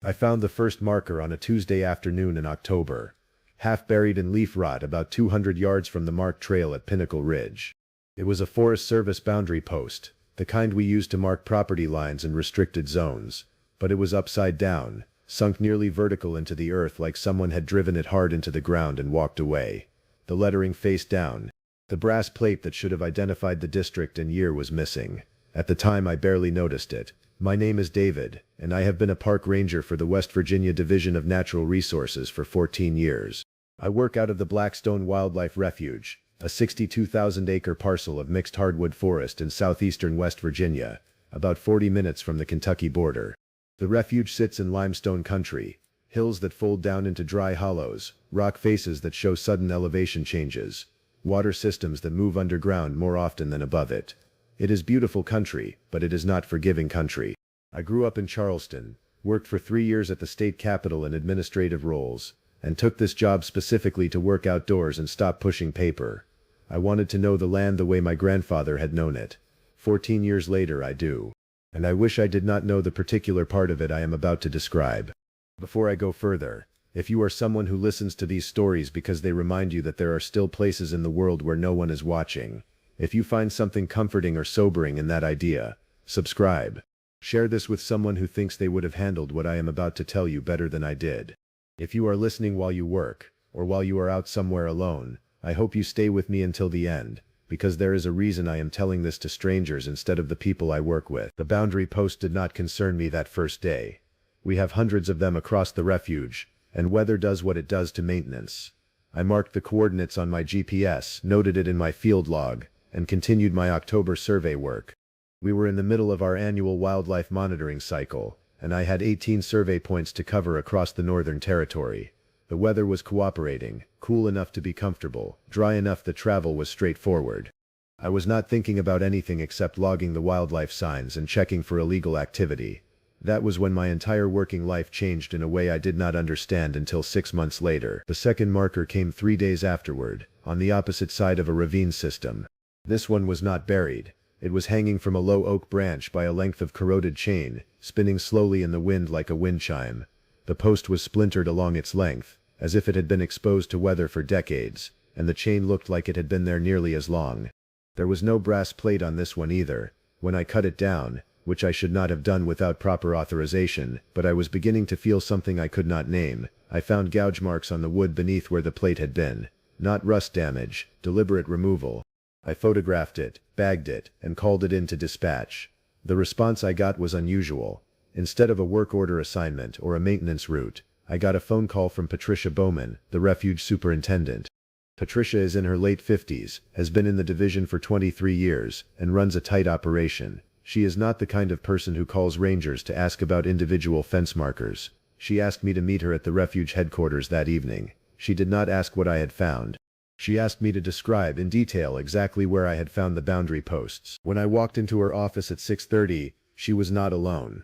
I found the first marker on a Tuesday afternoon in October, half buried in leaf rot about 200 yards from the marked trail at Pinnacle Ridge. It was a Forest Service boundary post, the kind we use to mark property lines and restricted zones, but it was upside down, sunk nearly vertical into the earth like someone had driven it hard into the ground and walked away. The lettering face down. The brass plate that should have identified the district and year was missing. At the time I barely noticed it. My name is David, and I have been a park ranger for the West Virginia Division of Natural Resources for 14 years. I work out of the Blackstone Wildlife Refuge, a 62,000-acre parcel of mixed hardwood forest in southeastern West Virginia, about 40 minutes from the Kentucky border. The refuge sits in limestone country, hills that fold down into dry hollows, rock faces that show sudden elevation changes, water systems that move underground more often than above it. It is beautiful country, but it is not forgiving country. I grew up in Charleston, worked for 3 years at the state capitol in administrative roles, and took this job specifically to work outdoors and stop pushing paper. I wanted to know the land the way my grandfather had known it. 14 years later I do. And I wish I did not know the particular part of it I am about to describe. Before I go further, if you are someone who listens to these stories because they remind you that there are still places in the world where no one is watching, if you find something comforting or sobering in that idea, subscribe. Share this with someone who thinks they would have handled what I am about to tell you better than I did. If you are listening while you work, or while you are out somewhere alone, I hope you stay with me until the end, because there is a reason I am telling this to strangers instead of the people I work with. The boundary post did not concern me that first day. We have hundreds of them across the refuge, and weather does what it does to maintenance. I marked the coordinates on my GPS, noted it in my field log, and continued my October survey work. We were in the middle of our annual wildlife monitoring cycle, and I had 18 survey points to cover across the Northern Territory. The weather was cooperating, cool enough to be comfortable, dry enough that travel was straightforward. I was not thinking about anything except logging the wildlife signs and checking for illegal activity. That was when my entire working life changed in a way I did not understand until 6 months later. The second marker came 3 days afterward, on the opposite side of a ravine system. This one was not buried. It was hanging from a low oak branch by a length of corroded chain, spinning slowly in the wind like a wind chime. The post was splintered along its length, as if it had been exposed to weather for decades, and the chain looked like it had been there nearly as long. There was no brass plate on this one either. When I cut it down, which I should not have done without proper authorization, but I was beginning to feel something I could not name, I found gouge marks on the wood beneath where the plate had been. Not rust damage, deliberate removal. I photographed it, bagged it, and called it in to dispatch. The response I got was unusual. Instead of a work order assignment or a maintenance route, I got a phone call from Patricia Bowman, the refuge superintendent. Patricia is in her late 50s, has been in the division for 23 years, and runs a tight operation. She is not the kind of person who calls rangers to ask about individual fence markers. She asked me to meet her at the refuge headquarters that evening. She did not ask what I had found. She asked me to describe in detail exactly where I had found the boundary posts. When I walked into her office at 6:30, she was not alone.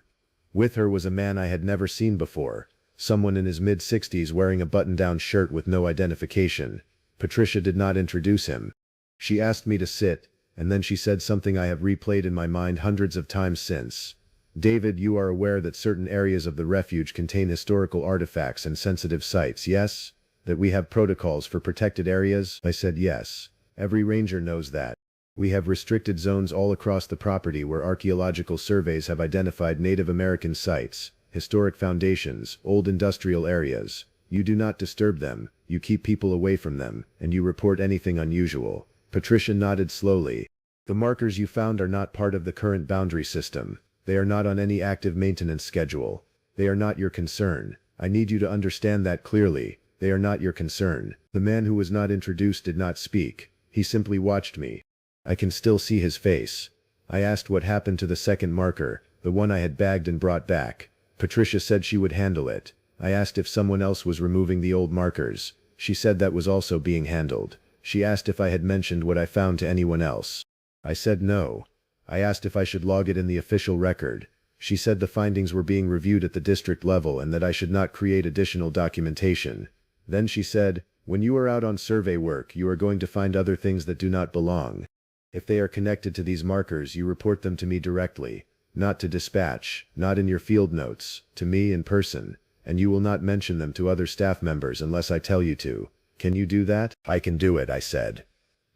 With her was a man I had never seen before, someone in his mid-60s wearing a button-down shirt with no identification. Patricia did not introduce him. She asked me to sit, and then she said something I have replayed in my mind hundreds of times since. "David, you are aware that certain areas of the refuge contain historical artifacts and sensitive sites, yes? That we have protocols for protected areas?" I said yes. Every ranger knows that. We have restricted zones all across the property where archaeological surveys have identified Native American sites, historic foundations, old industrial areas. You do not disturb them, you keep people away from them, and you report anything unusual. Patricia nodded slowly. The markers you found are not part of the current boundary system. They are not on any active maintenance schedule. They are not your concern. I need you to understand that clearly. They are not your concern. The man who was not introduced did not speak. He simply watched me. I can still see his face. I asked what happened to the second marker, the one I had bagged and brought back. Patricia said she would handle it. I asked if someone else was removing the old markers. She said that was also being handled. She asked if I had mentioned what I found to anyone else. I said no. I asked if I should log it in the official record. She said the findings were being reviewed at the district level and that I should not create additional documentation. Then she said, "When you are out on survey work, you are going to find other things that do not belong. If they are connected to these markers, you report them to me directly, not to dispatch, not in your field notes, to me in person, and you will not mention them to other staff members unless I tell you to. Can you do that?" "I can do it," I said.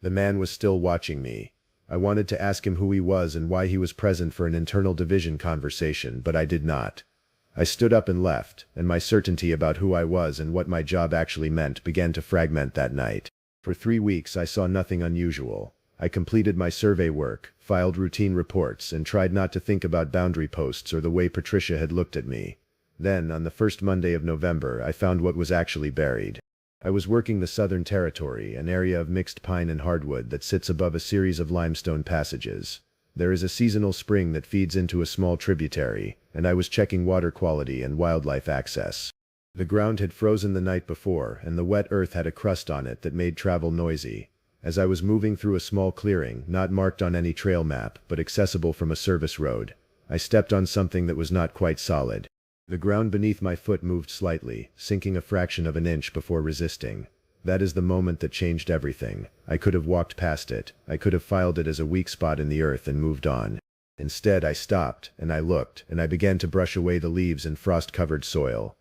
The man was still watching me. I wanted to ask him who he was and why he was present for an internal division conversation, but I did not. I stood up and left, and my certainty about who I was and what my job actually meant began to fragment that night. For 3 weeks I saw nothing unusual. I completed my survey work, filed routine reports, and tried not to think about boundary posts or the way Patricia had looked at me. Then, on the first Monday of November, I found what was actually buried. I was working the Southern Territory, an area of mixed pine and hardwood that sits above a series of limestone passages. There is a seasonal spring that feeds into a small tributary, and I was checking water quality and wildlife access. The ground had frozen the night before, and the wet earth had a crust on it that made travel noisy. As I was moving through a small clearing, not marked on any trail map, but accessible from a service road, I stepped on something that was not quite solid. The ground beneath my foot moved slightly, sinking a fraction of an inch before resisting. That is the moment that changed everything. I could have walked past it. I could have filed it as a weak spot in the earth and moved on. Instead, I stopped, and I looked, and I began to brush away the leaves and frost-covered soil.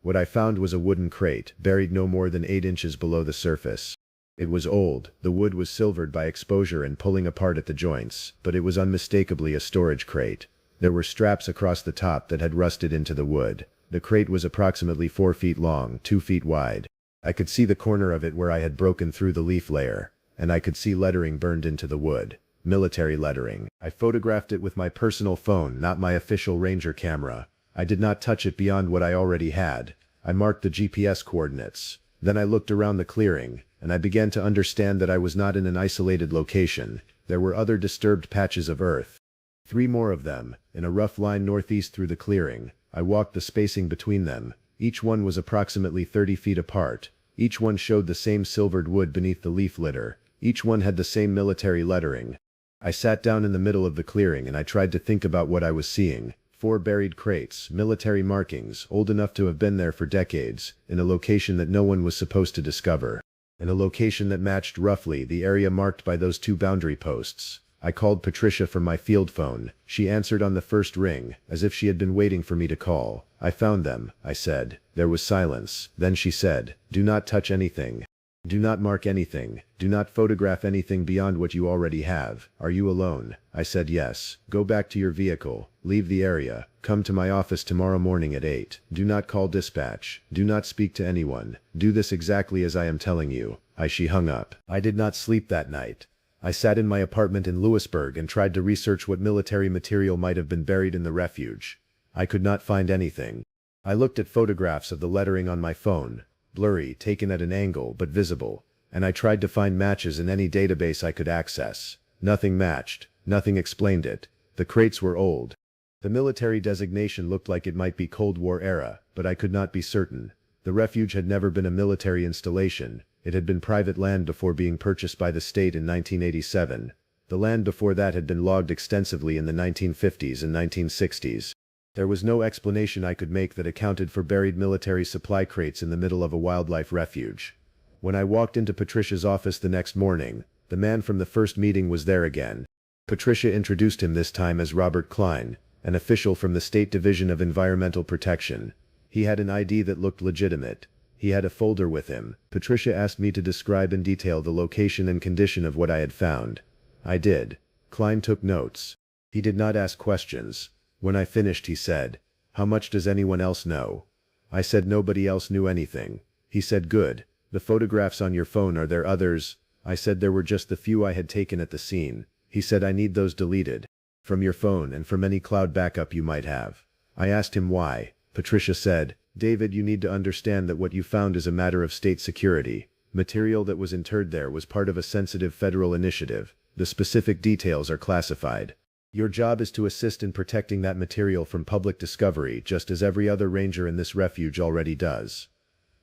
What I found was a wooden crate, buried no more than 8 inches below the surface. It was old, the wood was silvered by exposure and pulling apart at the joints, but it was unmistakably a storage crate. There were straps across the top that had rusted into the wood. The crate was approximately 4 feet long, 2 feet wide. I could see the corner of it where I had broken through the leaf layer, and I could see lettering burned into the wood. Military lettering. I photographed it with my personal phone, not my official Ranger camera. I did not touch it beyond what I already had. I marked the GPS coordinates. Then I looked around the clearing, and I began to understand that I was not in an isolated location. There were other disturbed patches of earth. 3 more of them, in a rough line northeast through the clearing. I walked the spacing between them. Each one was approximately 30 feet apart. Each one showed the same silvered wood beneath the leaf litter. Each one had the same military lettering. I sat down in the middle of the clearing and I tried to think about what I was seeing. 4 buried crates, military markings, old enough to have been there for decades, in a location that no one was supposed to discover. In a location that matched roughly the area marked by those 2 boundary posts. I called Patricia from my field phone. She answered on the first ring, as if she had been waiting for me to call. "I found them," I said. There was silence. Then she said, "Do not touch anything. Do not mark anything. Do not photograph anything beyond what you already have. Are you alone?" I said yes. "Go back to your vehicle. Leave the area. Come to my office tomorrow morning at 8. Do not call dispatch. Do not speak to anyone. Do this exactly as I am telling you." She hung up. I did not sleep that night. I sat in my apartment in Lewisburg and tried to research what military material might have been buried in the refuge. I could not find anything. I looked at photographs of the lettering on my phone, blurry, taken at an angle, but visible, and I tried to find matches in any database I could access. Nothing matched. Nothing explained it. The crates were old. The military designation looked like it might be Cold War era, but I could not be certain. The refuge had never been a military installation. It had been private land before being purchased by the state in 1987. The land before that had been logged extensively in the 1950s and 1960s. There was no explanation I could make that accounted for buried military supply crates in the middle of a wildlife refuge. When I walked into Patricia's office the next morning, the man from the first meeting was there again. Patricia introduced him this time as Robert Klein, an official from the State Division of Environmental Protection. He had an ID that looked legitimate. He had a folder with him. Patricia asked me to describe in detail the location and condition of what I had found. I did. Klein took notes. He did not ask questions. When I finished, he said, "How much does anyone else know?" I said nobody else knew anything. He said, "Good. The photographs on your phone, are there others?" I said there were just the few I had taken at the scene. He said, "I need those deleted. From your phone and from any cloud backup you might have." I asked him why. Patricia said, "David, you need to understand that what you found is a matter of state security. Material that was interred there was part of a sensitive federal initiative. The specific details are classified." Your job is to assist in protecting that material from public discovery, just as every other ranger in this refuge already does.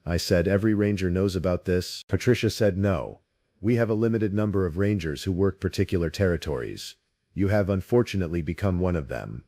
I said, every ranger knows about this? Patricia said, no. We have a limited number of rangers who work particular territories. You have unfortunately become one of them.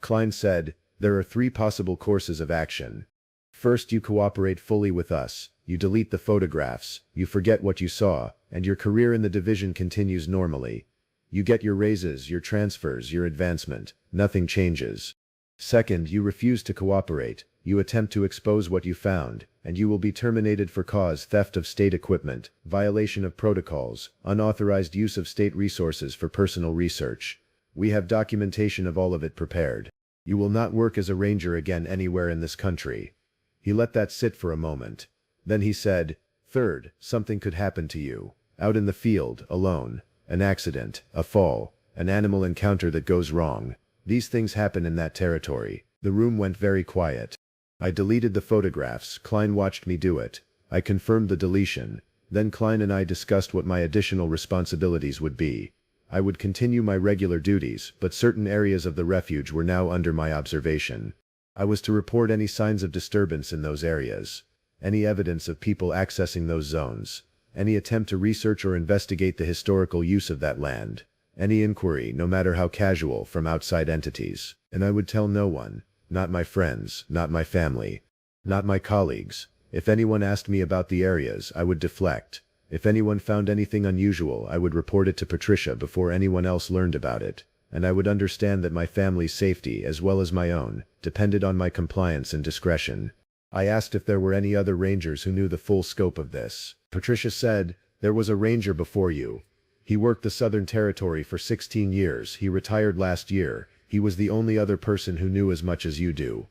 Klein said, there are 3 possible courses of action. First, you cooperate fully with us, you delete the photographs, you forget what you saw, and your career in the division continues normally. You get your raises, your transfers, your advancement. Nothing changes. Second, you refuse to cooperate, you attempt to expose what you found, and you will be terminated for cause theft of state equipment, violation of protocols, unauthorized use of state resources for personal research. We have documentation of all of it prepared. You will not work as a ranger again anywhere in this country. He let that sit for a moment. Then he said, third, something could happen to you. Out in the field, alone. An accident, a fall, an animal encounter that goes wrong. These things happen in that territory. The room went very quiet. I deleted the photographs. Klein watched me do it. I confirmed the deletion. Then Klein and I discussed what my additional responsibilities would be. I would continue my regular duties, but certain areas of the refuge were now under my observation. I was to report any signs of disturbance in those areas, any evidence of people accessing those zones, any attempt to research or investigate the historical use of that land, any inquiry, no matter how casual, from outside entities. And I would tell no one, not my friends, not my family, not my colleagues. If anyone asked me about the areas, I would deflect. If anyone found anything unusual, I would report it to Patricia before anyone else learned about it, and I would understand that my family's safety, as well as my own, depended on my compliance and discretion. I asked if there were any other rangers who knew the full scope of this. Patricia said, there was a ranger before you. He worked the Southern Territory for 16 years, he retired last year, he was the only other person who knew as much as you do.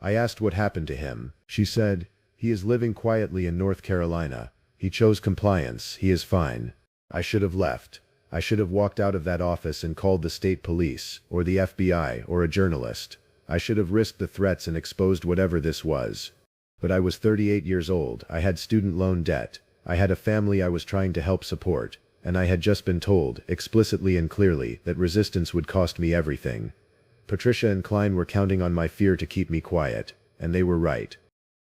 I asked what happened to him. She said, he is living quietly in North Carolina. He chose compliance, he is fine. I should have left. I should have walked out of that office and called the state police, or the FBI, or a journalist. I should have risked the threats and exposed whatever this was. But I was 38 years old, I had student loan debt, I had a family I was trying to help support, and I had just been told, explicitly and clearly, that resistance would cost me everything. Patricia and Klein were counting on my fear to keep me quiet, and they were right.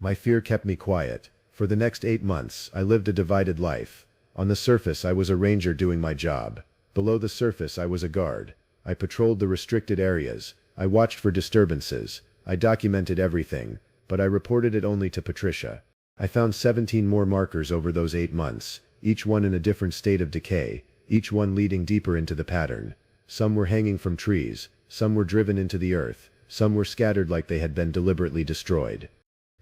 My fear kept me quiet. For the next 8 months, I lived a divided life. On the surface I was a ranger doing my job. Below the surface I was a guard. I patrolled the restricted areas. I watched for disturbances. I documented everything, but I reported it only to Patricia. I found 17 more markers over those 8 months, each one in a different state of decay, each one leading deeper into the pattern. Some were hanging from trees, some were driven into the earth, some were scattered like they had been deliberately destroyed.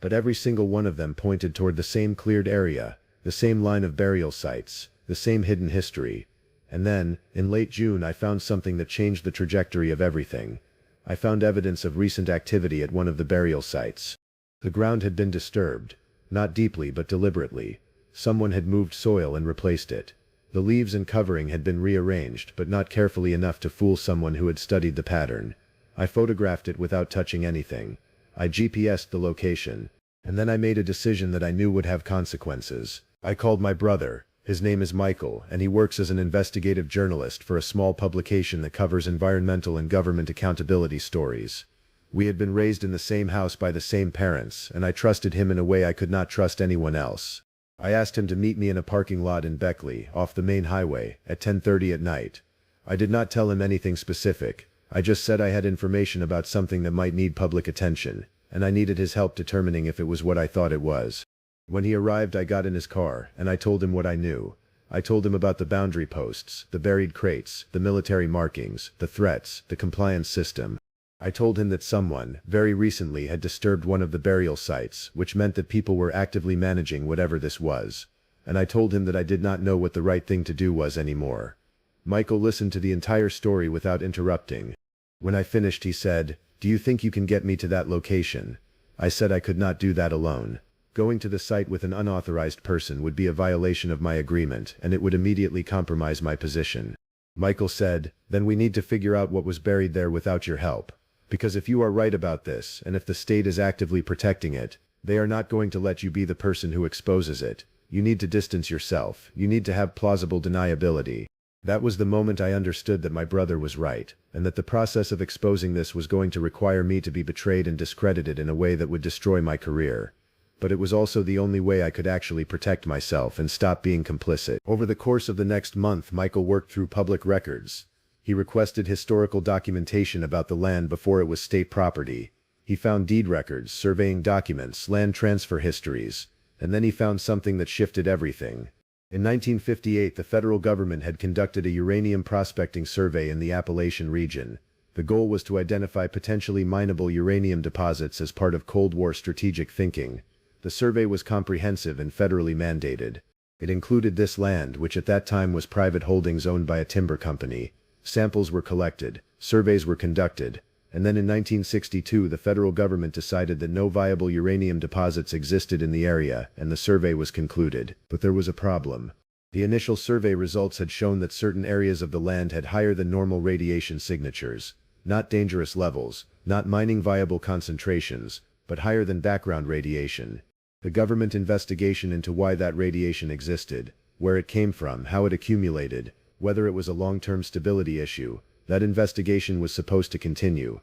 But every single one of them pointed toward the same cleared area, the same line of burial sites, the same hidden history. And then, in late June, I found something that changed the trajectory of everything. I found evidence of recent activity at one of the burial sites. The ground had been disturbed, not deeply but deliberately. Someone had moved soil and replaced it. The leaves and covering had been rearranged, but not carefully enough to fool someone who had studied the pattern. I photographed it without touching anything. I GPS'd the location. And then I made a decision that I knew would have consequences. I called my brother. His name is Michael, and he works as an investigative journalist for a small publication that covers environmental and government accountability stories. We had been raised in the same house by the same parents, and I trusted him in a way I could not trust anyone else. I asked him to meet me in a parking lot in Beckley, off the main highway, at 10:30 at night. I did not tell him anything specific. I just said I had information about something that might need public attention, and I needed his help determining if it was what I thought it was. When he arrived, I got in his car, and I told him what I knew. I told him about the boundary posts, the buried crates, the military markings, the threats, the compliance system. I told him that someone, very recently, had disturbed one of the burial sites, which meant that people were actively managing whatever this was. And I told him that I did not know what the right thing to do was anymore. Michael listened to the entire story without interrupting. When I finished, he said, "Do you think you can get me to that location?" I said I could not do that alone. Going to the site with an unauthorized person would be a violation of my agreement, and it would immediately compromise my position. Michael said, "Then we need to figure out what was buried there without your help. Because if you are right about this, and if the state is actively protecting it, they are not going to let you be the person who exposes it. You need to distance yourself. You need to have plausible deniability." That was the moment I understood that my brother was right, and that the process of exposing this was going to require me to be betrayed and discredited in a way that would destroy my career. But it was also the only way I could actually protect myself and stop being complicit. Over the course of the next month, Michael worked through public records. He requested historical documentation about the land before it was state property. He found deed records, surveying documents, land transfer histories, and then he found something that shifted everything. In 1958, the federal government had conducted a uranium prospecting survey in the Appalachian region. The goal was to identify potentially mineable uranium deposits as part of Cold War strategic thinking. The survey was comprehensive and federally mandated. It included this land, which at that time was private holdings owned by a timber company. Samples were collected, surveys were conducted, and then in 1962 the federal government decided that no viable uranium deposits existed in the area, and the survey was concluded. But there was a problem. The initial survey results had shown that certain areas of the land had higher than normal radiation signatures. Not dangerous levels, not mining viable concentrations, but higher than background radiation. The government investigation into why that radiation existed, where it came from, how it accumulated, whether it was a long-term stability issue, that investigation was supposed to continue.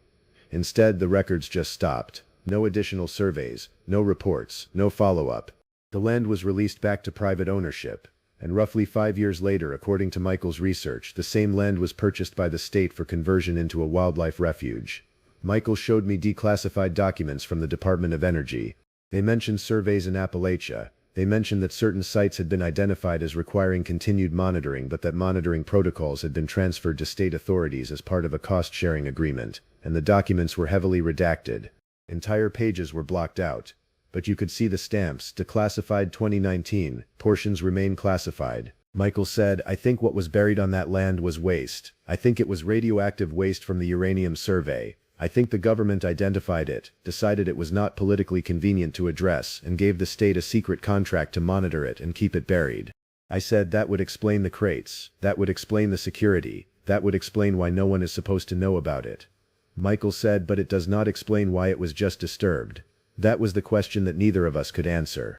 Instead, the records just stopped. No additional surveys, no reports, no follow-up. The land was released back to private ownership, and roughly 5 years later, according to Michael's research, the same land was purchased by the state for conversion into a wildlife refuge. Michael showed me declassified documents from the Department of Energy. They mentioned surveys in Appalachia. They mentioned that certain sites had been identified as requiring continued monitoring, but that monitoring protocols had been transferred to state authorities as part of a cost-sharing agreement, and the documents were heavily redacted. Entire pages were blocked out. But you could see the stamps, declassified 2019, portions remain classified. Michael said, "I think what was buried on that land was waste. I think it was radioactive waste from the uranium survey. I think the government identified it, decided it was not politically convenient to address, and gave the state a secret contract to monitor it and keep it buried." I said that would explain the crates, that would explain the security, that would explain why no one is supposed to know about it. Michael said, but it does not explain why it was just disturbed. That was the question that neither of us could answer.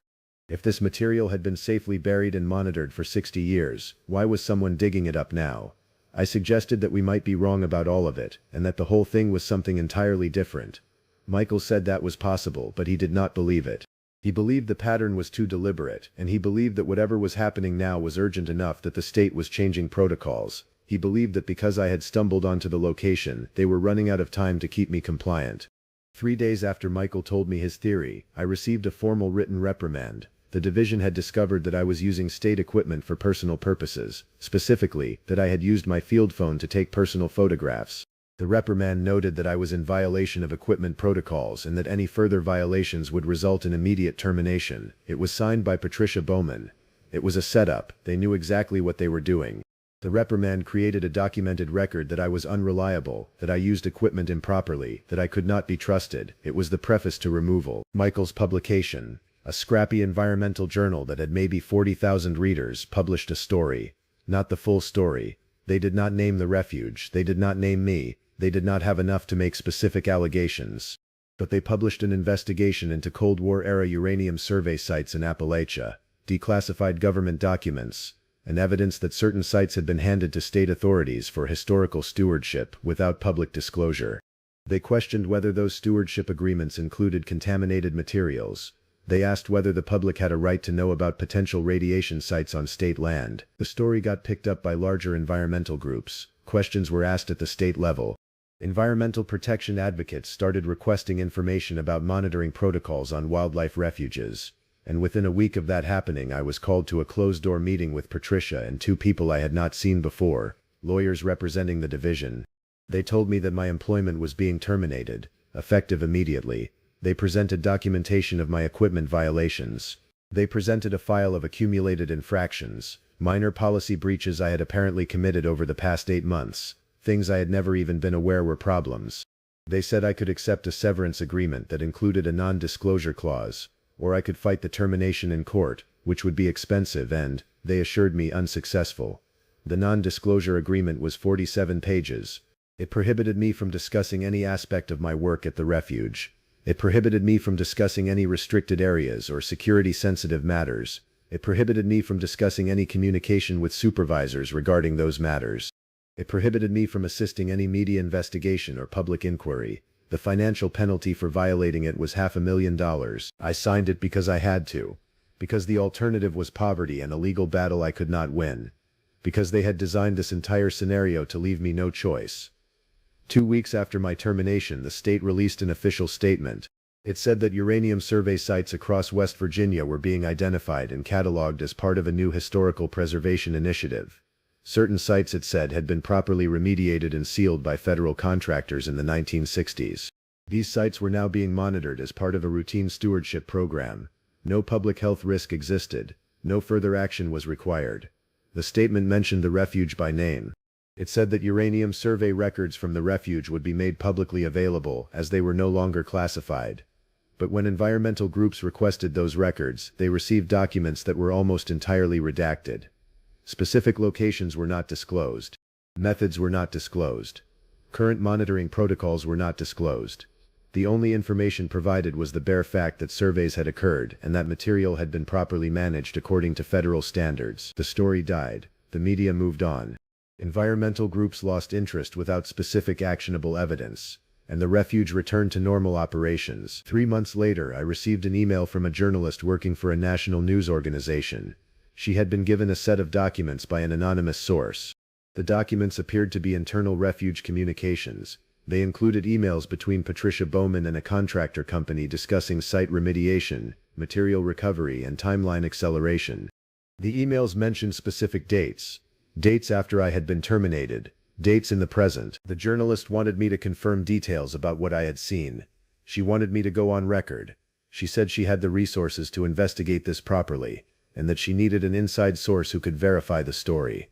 If this material had been safely buried and monitored for 60 years, why was someone digging it up now? I suggested that we might be wrong about all of it, and that the whole thing was something entirely different. Michael said that was possible, but he did not believe it. He believed the pattern was too deliberate, and he believed that whatever was happening now was urgent enough that the state was changing protocols. He believed that because I had stumbled onto the location, they were running out of time to keep me compliant. 3 days after Michael told me his theory, I received a formal written reprimand. The division had discovered that I was using state equipment for personal purposes, specifically, that I had used my field phone to take personal photographs. The reprimand noted that I was in violation of equipment protocols and that any further violations would result in immediate termination. It was signed by Patricia Bowman. It was a setup. They knew exactly what they were doing. The reprimand created a documented record that I was unreliable, that I used equipment improperly, that I could not be trusted. It was the preface to removal. Michael's publication, a scrappy environmental journal that had maybe 40,000 readers, published a story. Not the full story. They did not name the refuge. They did not name me. They did not have enough to make specific allegations. But they published an investigation into Cold War-era uranium survey sites in Appalachia, declassified government documents, and evidence that certain sites had been handed to state authorities for historical stewardship without public disclosure. They questioned whether those stewardship agreements included contaminated materials. They asked whether the public had a right to know about potential radiation sites on state land. The story got picked up by larger environmental groups. Questions were asked at the state level. Environmental protection advocates started requesting information about monitoring protocols on wildlife refuges. And within a week of that happening, I was called to a closed-door meeting with Patricia and 2 people I had not seen before, lawyers representing the division. They told me that my employment was being terminated, effective immediately. They presented documentation of my equipment violations. They presented a file of accumulated infractions, minor policy breaches I had apparently committed over the past 8 months, things I had never even been aware were problems. They said I could accept a severance agreement that included a non-disclosure clause, or I could fight the termination in court, which would be expensive and, they assured me, unsuccessful. The non-disclosure agreement was 47 pages. It prohibited me from discussing any aspect of my work at the refuge. It prohibited me from discussing any restricted areas or security-sensitive matters. It prohibited me from discussing any communication with supervisors regarding those matters. It prohibited me from assisting any media investigation or public inquiry. The financial penalty for violating it was $500,000. I signed it because I had to. Because the alternative was poverty and a legal battle I could not win. Because they had designed this entire scenario to leave me no choice. 2 weeks after my termination, the state released an official statement. It said that uranium survey sites across West Virginia were being identified and cataloged as part of a new historical preservation initiative. Certain sites, it said, had been properly remediated and sealed by federal contractors in the 1960s. These sites were now being monitored as part of a routine stewardship program. No public health risk existed. No further action was required. The statement mentioned the refuge by name. It said that uranium survey records from the refuge would be made publicly available as they were no longer classified. But when environmental groups requested those records, they received documents that were almost entirely redacted. Specific locations were not disclosed. Methods were not disclosed. Current monitoring protocols were not disclosed. The only information provided was the bare fact that surveys had occurred and that material had been properly managed according to federal standards. The story died. The media moved on. Environmental groups lost interest without specific actionable evidence, and the refuge returned to normal operations. 3 months later, I received an email from a journalist working for a national news organization. She had been given a set of documents by an anonymous source. The documents appeared to be internal refuge communications. They included emails between Patricia Bowman and a contractor company discussing site remediation, material recovery, and timeline acceleration. The emails mentioned specific dates. Dates after I had been terminated. Dates in the present. The journalist wanted me to confirm details about what I had seen. She wanted me to go on record. She said she had the resources to investigate this properly, and that she needed an inside source who could verify the story.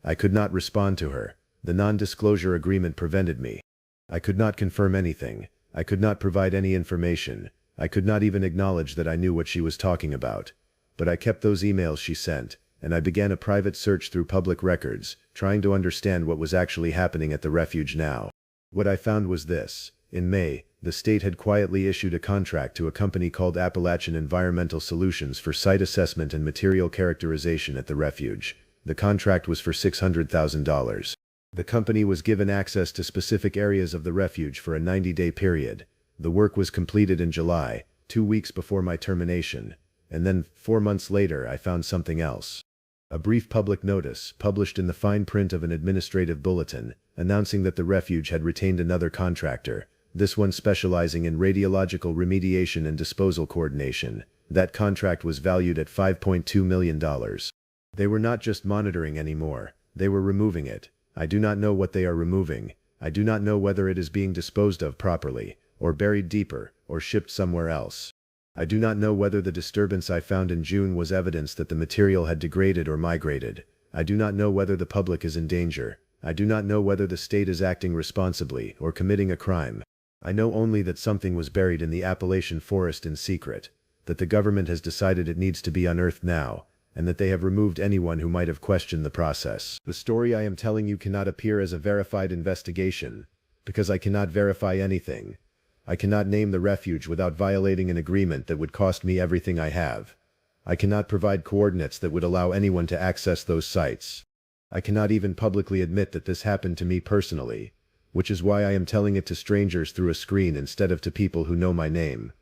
I could not respond to her. The non-disclosure agreement prevented me. I could not confirm anything. I could not provide any information. I could not even acknowledge that I knew what she was talking about. But I kept those emails she sent, and I began a private search through public records, trying to understand what was actually happening at the refuge now. What I found was this. In May, the state had quietly issued a contract to a company called Appalachian Environmental Solutions for site assessment and material characterization at the refuge. The contract was for $600,000. The company was given access to specific areas of the refuge for a 90-day period. The work was completed in July, 2 weeks before my termination. And then, 4 months later, I found something else. A brief public notice, published in the fine print of an administrative bulletin, announcing that the refuge had retained another contractor, this one specializing in radiological remediation and disposal coordination. That contract was valued at $5.2 million. They were not just monitoring anymore, they were removing it. I do not know what they are removing. I do not know whether it is being disposed of properly, or buried deeper, or shipped somewhere else. I do not know whether the disturbance I found in June was evidence that the material had degraded or migrated. I do not know whether the public is in danger. I do not know whether the state is acting responsibly or committing a crime. I know only that something was buried in the Appalachian forest in secret, that the government has decided it needs to be unearthed now, and that they have removed anyone who might have questioned the process. The story I am telling you cannot appear as a verified investigation, because I cannot verify anything. I cannot name the refuge without violating an agreement that would cost me everything I have. I cannot provide coordinates that would allow anyone to access those sites. I cannot even publicly admit that this happened to me personally, which is why I am telling it to strangers through a screen instead of to people who know my name.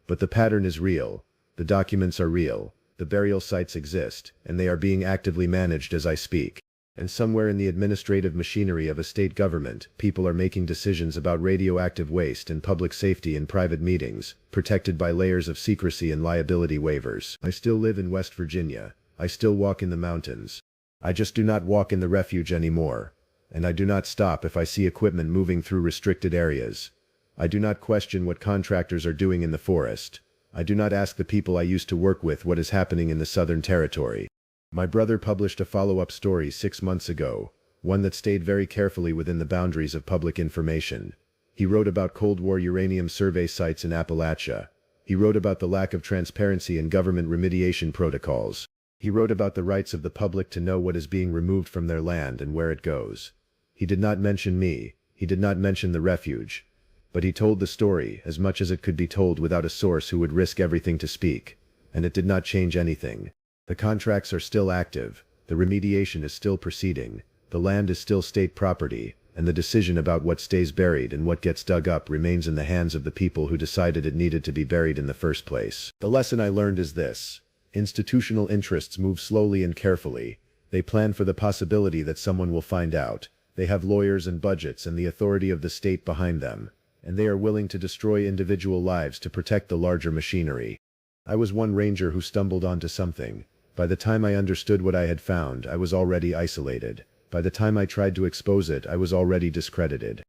But the pattern is real. The documents are real. The burial sites exist, and they are being actively managed as I speak. And somewhere in the administrative machinery of a state government, people are making decisions about radioactive waste and public safety in private meetings, protected by layers of secrecy and liability waivers. I still live in West Virginia. I still walk in the mountains. I just do not walk in the refuge anymore. And I do not stop if I see equipment moving through restricted areas. I do not question what contractors are doing in the forest. I do not ask the people I used to work with what is happening in the Southern Territory. My brother published a follow-up story 6 months ago, one that stayed very carefully within the boundaries of public information. He wrote about Cold War uranium survey sites in Appalachia. He wrote about the lack of transparency in government remediation protocols. He wrote about the rights of the public to know what is being removed from their land and where it goes. He did not mention me. He did not mention the refuge. But he told the story as much as it could be told without a source who would risk everything to speak. And it did not change anything. The contracts are still active, the remediation is still proceeding, the land is still state property, and the decision about what stays buried and what gets dug up remains in the hands of the people who decided it needed to be buried in the first place. The lesson I learned is this: institutional interests move slowly and carefully. They plan for the possibility that someone will find out. They have lawyers and budgets and the authority of the state behind them, and they are willing to destroy individual lives to protect the larger machinery. I was one ranger who stumbled onto something. By the time I understood what I had found, I was already isolated. By the time I tried to expose it, I was already discredited.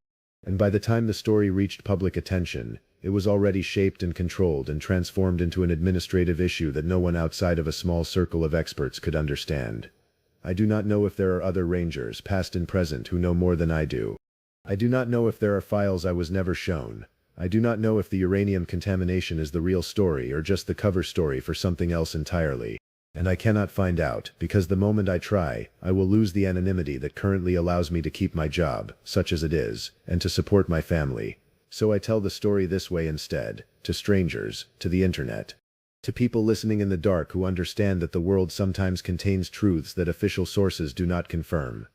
And by the time the story reached public attention, it was already shaped and controlled and transformed into an administrative issue that no one outside of a small circle of experts could understand. I do not know if there are other rangers, past and present, who know more than I do. I do not know if there are files I was never shown. I do not know if the uranium contamination is the real story or just the cover story for something else entirely. And I cannot find out, because the moment I try, I will lose the anonymity that currently allows me to keep my job, such as it is, and to support my family. So I tell the story this way instead, to strangers, to the internet. To people listening in the dark who understand that the world sometimes contains truths that official sources do not confirm.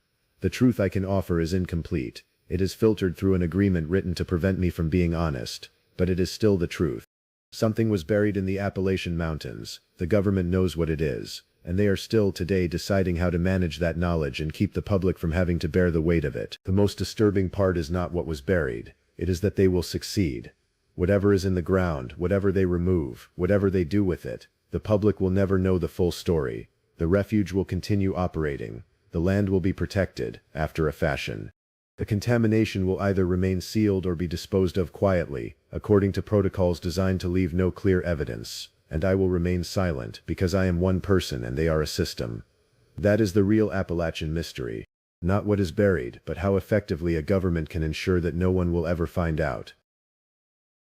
The truth I can offer is incomplete. It is filtered through an agreement written to prevent me from being honest, but it is still the truth. Something was buried in the Appalachian Mountains. The government knows what it is, and they are still today deciding how to manage that knowledge and keep the public from having to bear the weight of it. The most disturbing part is not what was buried. It is that they will succeed. Whatever is in the ground, whatever they remove, whatever they do with it, the public will never know the full story. The refuge will continue operating. The land will be protected, after a fashion. The contamination will either remain sealed or be disposed of quietly, according to protocols designed to leave no clear evidence. And I will remain silent, because I am one person and they are a system. That is the real Appalachian mystery. Not what is buried, but how effectively a government can ensure that no one will ever find out.